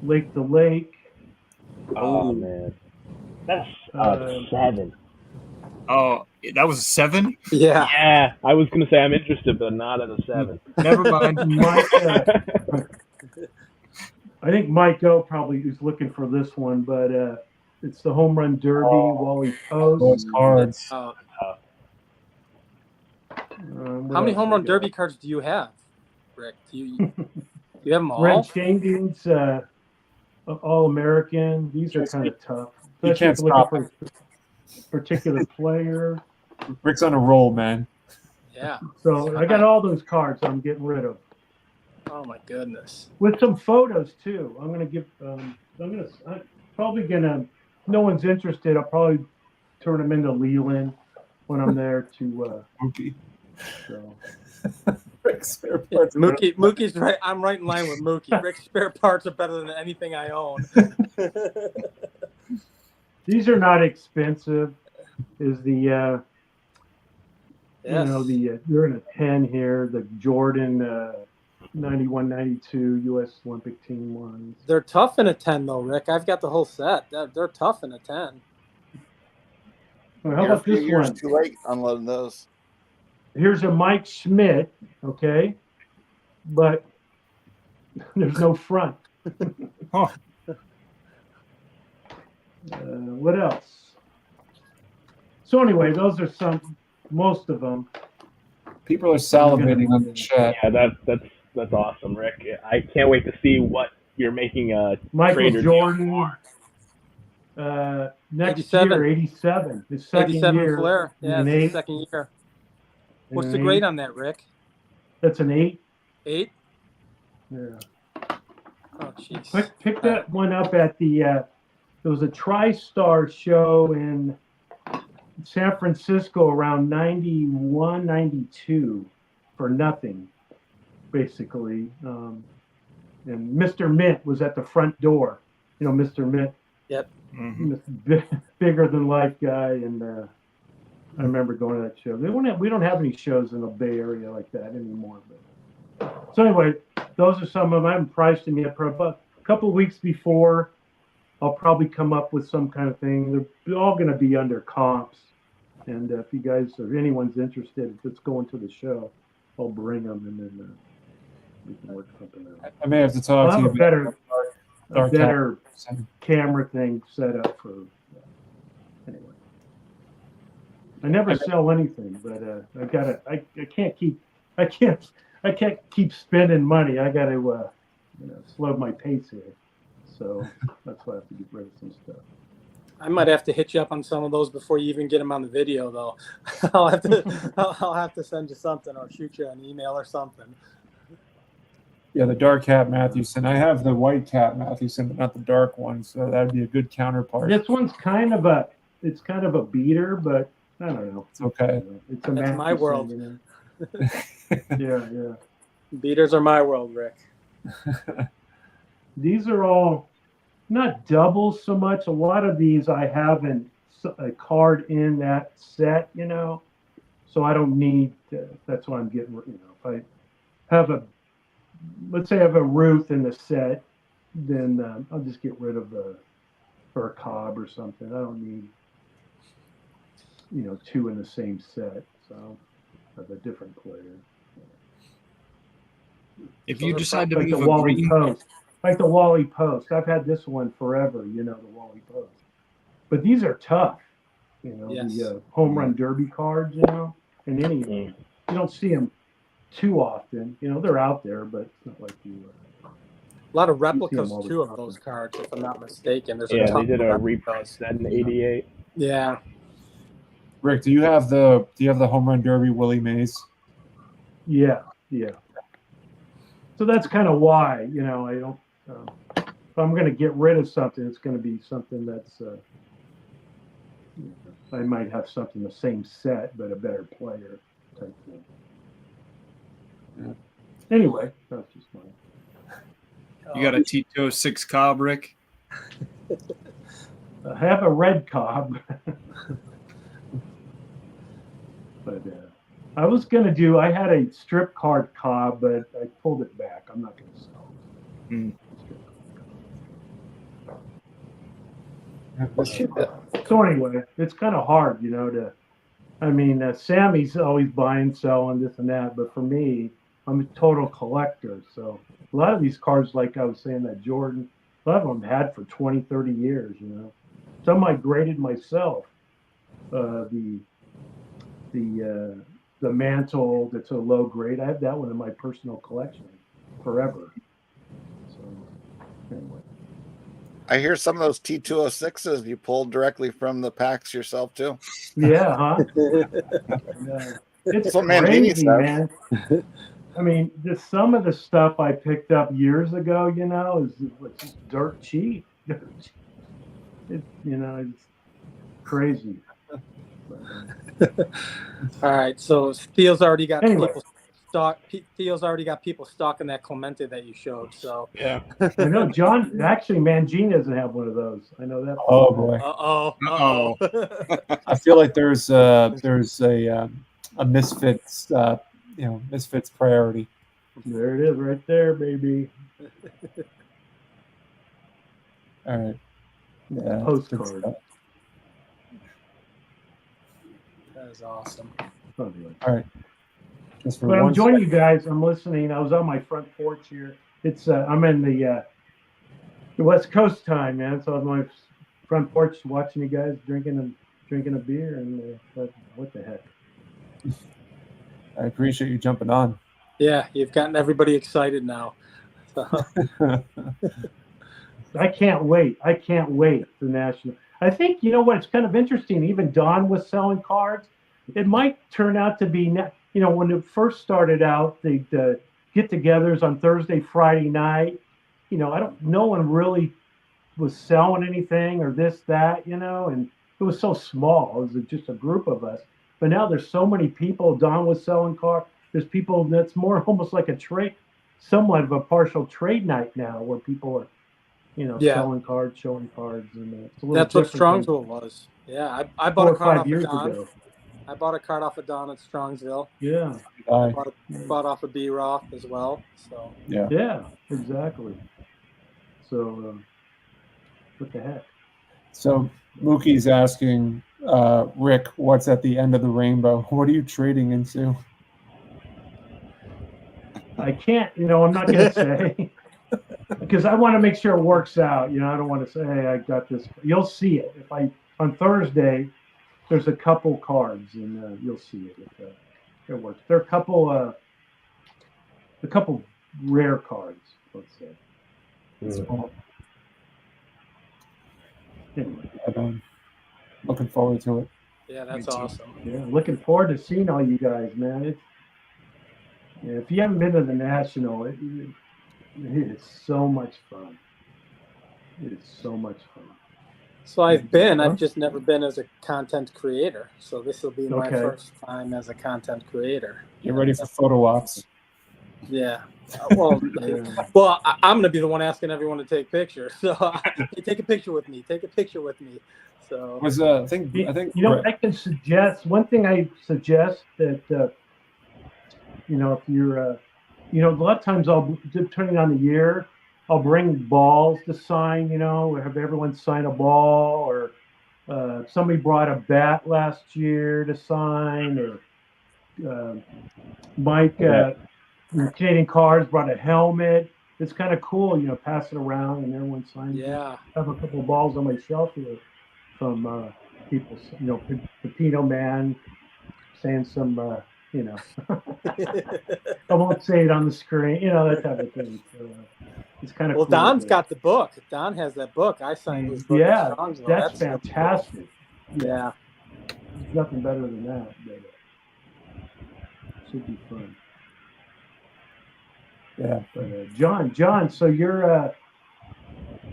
Lake to Lake. Oh man, that's Um, 7. Oh, that was a 7? Yeah. Yeah, I was gonna say I'm interested, but not at a 7. Never mind. Mike, I think Mike O probably is looking for this one, but it's the home run derby, Wally Those Post. cards. How What many else home I run got? derby cards do you have, Rick? Do you have them all? Red Shingings, All American. These are kind of tough, You especially can't if you're looking stop for a particular player. Rick's on a roll, man. Yeah. So I got all those cards I'm getting rid of. Oh my goodness. With some photos too. I'm probably gonna, if no one's interested, I'll probably turn them into Leland when I'm there to, Mookie. so. Rick's spare Yeah, parts. Mookie's right. I'm right in line with Mookie. Rick's spare parts are better than anything I own. These are not expensive. Is the, Yes. you're in a 10 here, the Jordan, 91, 92 U.S. Olympic team ones. They're tough in a 10, though, Rick. I've got the whole set. They're tough in a 10. Well, how You're a about few this years one? too late unloading those. Here's a Mike Schmidt, okay, but there's no front. Oh. What else? So anyway, those are most of them. People are salivating on the chat. Yeah, that's awesome, Rick. I can't wait to see what you're making a Michael trader Jordan, next 87. year, 87, his second 87 year. Flair. Yeah, an it's his 8. second year. What's An the 8. grade on that, Rick? That's an 8. 8? Yeah. Oh, jeez. Pick that one up at the, there was a TriStar show in San Francisco around 91, 92 for nothing, basically. And Mr. Mint was at the front door. You know, Mr. Mint, Yep. bigger than life guy. And I remember going to that show. We don't have any shows in the Bay Area like that anymore. But so anyway, those are some of them. I haven't priced them yet. But a couple of weeks before, I'll probably come up with some kind of thing. They're all going to be under comps. And if you guys or anyone's interested, if it's going to the show, I'll bring them and then we can work something out. I may have to I'll talk to have you a better, Dark better Cat. camera thing set up for. Anyway, I never sell anything, but I can't keep spending money. I got to slow my pace here. So that's why I have to get rid of some stuff. I might have to hit you up on some of those before you even get them on the video, though. I'll have to send you something or shoot you an email or something. Yeah, the dark Cat Mathewson. I have the white Cat Mathewson, but not the dark one, so that'd be a good counterpart. This one's kind of a beater, but I don't know. It's okay. It's a That's my world. You know? Yeah. Beaters are my world, Rick. These are all not doubles so much. A lot of these I have a card in that set, so I don't need to, that's what I'm getting, if I have let's say I have a Ruth in the set, then I'll just get rid of or a Cobb or something. I don't need, 2 in the same set, so I have a different player. If you decide to Like the move a Wally green, Post. Like the Wally Post. I've had this one forever, the Wally Post. But these are tough, Yes. the home run derby cards, and any of them. You don't see them too often. They're out there, but it's not like you. A lot of replicas, all the too, of time. those cards, if I'm not mistaken. There's Yeah, ton they did of a replicas. reprint set in '88. Yeah. Rick, do you have the home run derby Willie Mays? Yeah. So that's kind of why, I don't. If I'm going to get rid of something, it's going to be something that's. I might have something the same set, but a better player type thing. Yeah. Anyway, that's just mine. you got a Tito 6 Cobb, Rick. I have a red Cobb, but I was gonna do. I had a strip card cob, but I pulled it back. I'm not gonna sell. So anyway, it's kind of hard, to. I mean, Sammy's always buying, selling this and that, but for me, I'm a total collector. So a lot of these cards, like I was saying, that Jordan, a lot of them had for 20, 30 years. Some I graded myself. The mantle that's a low grade. I have that one in my personal collection forever. So anyway. I hear some of those T206s you pulled directly from the packs yourself too. Yeah, huh? Yeah. It's what Mangini crazy, says. man. I mean, some of the stuff I picked up years ago, is just dirt cheap. It's crazy. All right, so Theo's already got Anyway. people stock. Theo's already got people stalking that Clemente that you showed. So Yeah. I know John. Actually, Mangini doesn't have one of those. I know that. Oh boy. Uh-oh. I feel like there's a misfits misfits priority. There it is, right there, baby. All right. Yeah. Postcard. That is awesome. All right. But I'm joining you guys. I'm listening. I was on my front porch here. It's I'm in the West Coast time, man. So I'm on my front porch watching you guys drinking a beer, and what the heck. I appreciate you jumping on. Yeah, you've gotten everybody excited now. So. I can't wait. The national. I think what, it's kind of interesting. Even Don was selling cards. It might turn out to be, when it first started out, the get-togethers on Thursday, Friday night. No one really was selling anything or this, that, and it was so small. It was just a group of us. But now there's so many people. Don was selling cards. There's people that's more almost like a trade, somewhat of a partial trade night now, where people are, selling cards, showing cards, and that's what Strongsville was. Yeah, I bought a card off of Don. Ago. I bought a card off of Don at Strongsville. Yeah. I bought off of B Roth as well. So yeah, exactly. So what the heck? So Mookie's asking Rick, what's at the end of the rainbow? What are you trading into? I can't, I'm not going to say because I want to make sure it works out. I don't want to say, hey, I got this. You'll see it. On Thursday, there's a couple cards and you'll see it if it works. There are a couple rare cards, let's say. Anyway. I'm looking forward to it. Yeah, that's awesome. Yeah, looking forward to seeing all you guys, man. If you haven't been to the National, it is so much fun. It is so much fun. So I've just never been as a content creator. So this will be my first time as a content creator. Get ready for photo ops. Yeah. Well, I'm going to be the one asking everyone to take pictures. So take a picture with me. Take a picture with me. So I think I can suggest one thing. I suggest that if you're a lot of times depending on the year, I'll bring balls to sign. Have everyone sign a ball, or somebody brought a bat last year to sign, or Mike. Canadian Cards brought a helmet. It's kind of cool, pass it around and everyone signs. Yeah. I have a couple of balls on my shelf here from people, Pepino Man saying some, I won't say it on the screen, that type of thing. So, it's kind of cool. Don's got the book. Don has that book. I signed his book. Yeah, that's fantastic. Yeah. There's nothing better than that. But should be fun. Yeah. But, John, so you're,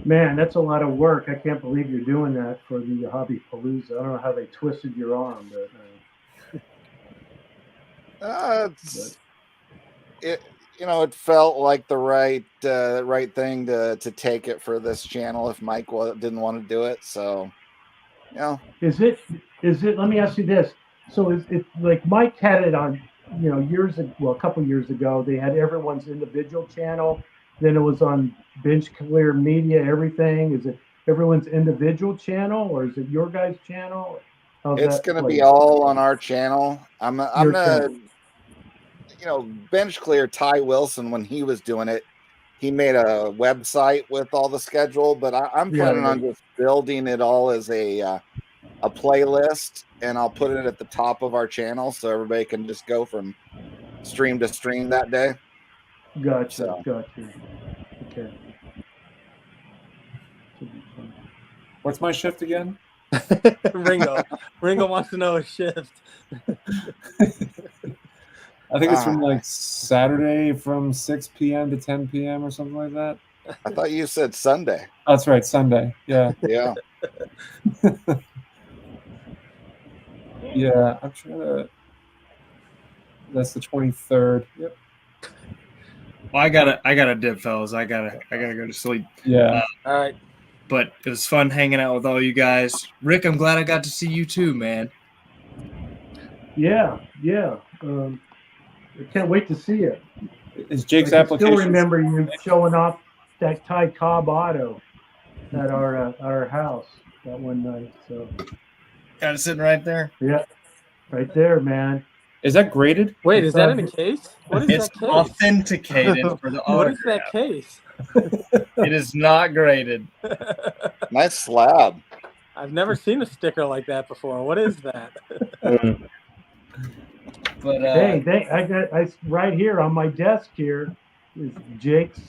man, that's a lot of work. I can't believe you're doing that for the Hobby-Palooza. I don't know how they twisted your arm, but. It felt like the right thing to take it for this channel if Mike didn't want to do it. So, Is it, let me ask you this. So is it like Mike had it on a couple years ago, they had everyone's individual channel. Then it was on Bench Clear Media, everything. Is it everyone's individual channel or is it your guys' channel? How's It's that going to played? be all on our channel. I'm Your gonna, channel. Bench Clear Ty Wilson, when he was doing it, he made a website with all the schedule, but I'm planning on just building it all as a playlist, and I'll put it at the top of our channel so everybody can just go from stream to stream that day. Gotcha. So. Gotcha. Okay. What's my shift again? Ringo wants to know his shift. I think it's from like Saturday from 6 p.m. to 10 p.m. or something like that. I thought you said Sunday. Oh, that's right, Sunday. Yeah. Yeah. Yeah, I'm trying to. That's the 23rd. Yep. Well, I gotta dip, fellas. I gotta go to sleep. Yeah. All right. But it was fun hanging out with all you guys. Rick, I'm glad I got to see you too, man. Yeah. I can't wait to see it. Is Jake's I can application? still remember you showing off that Ty Cobb auto at our house that one night. So Got it sitting right there. yeah, right there, man. Is that graded? Wait, is that in a case? What is It's that case? authenticated for the What is autograph. that case? It is not graded. Nice slab. I've never seen a sticker like that before. What is that? But I right here on my desk here is Jake's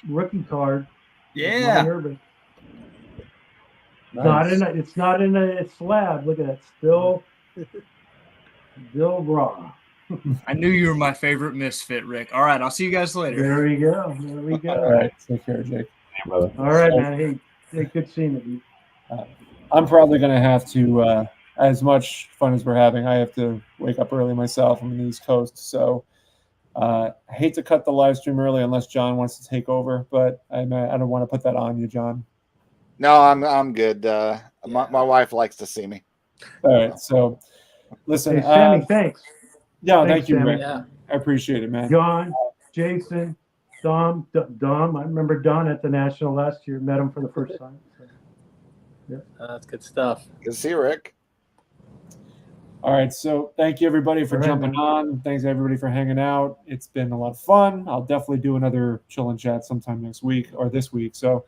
rookie card. yeah. Nice. It's not in a slab. Look at that. Still raw. I knew you were my favorite misfit, Rick. All right, I'll see you guys later. There we go. There we go. All right. Take care, Jake. Hey, brother. All right, man. Hey, good seeing you. I'm probably going to have to, as much fun as we're having, I have to wake up early myself. I'm in the East Coast. So I hate to cut the live stream early unless John wants to take over, but I don't want to put that on you, John. No, I'm good. My wife likes to see me. All right. So listen. Hey, Sammy, thanks. Yeah, Thanks, thank you, Sammy. Rick. Yeah. I appreciate it, man. John, Jason, Dom. I remember Don at the National last year. Met him for the first time. So. That's good stuff. Good to see you, Rick. All right. So thank you, everybody, for All right, jumping man. on. Thanks, everybody, for hanging out. It's been a lot of fun. I'll definitely do another chill and chat sometime next week or this week. So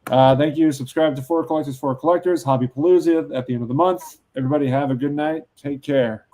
thank you. Subscribe to For Collectors, For Collectors, Hobby-Palooza at the end of the month. Everybody have a good night. Take care.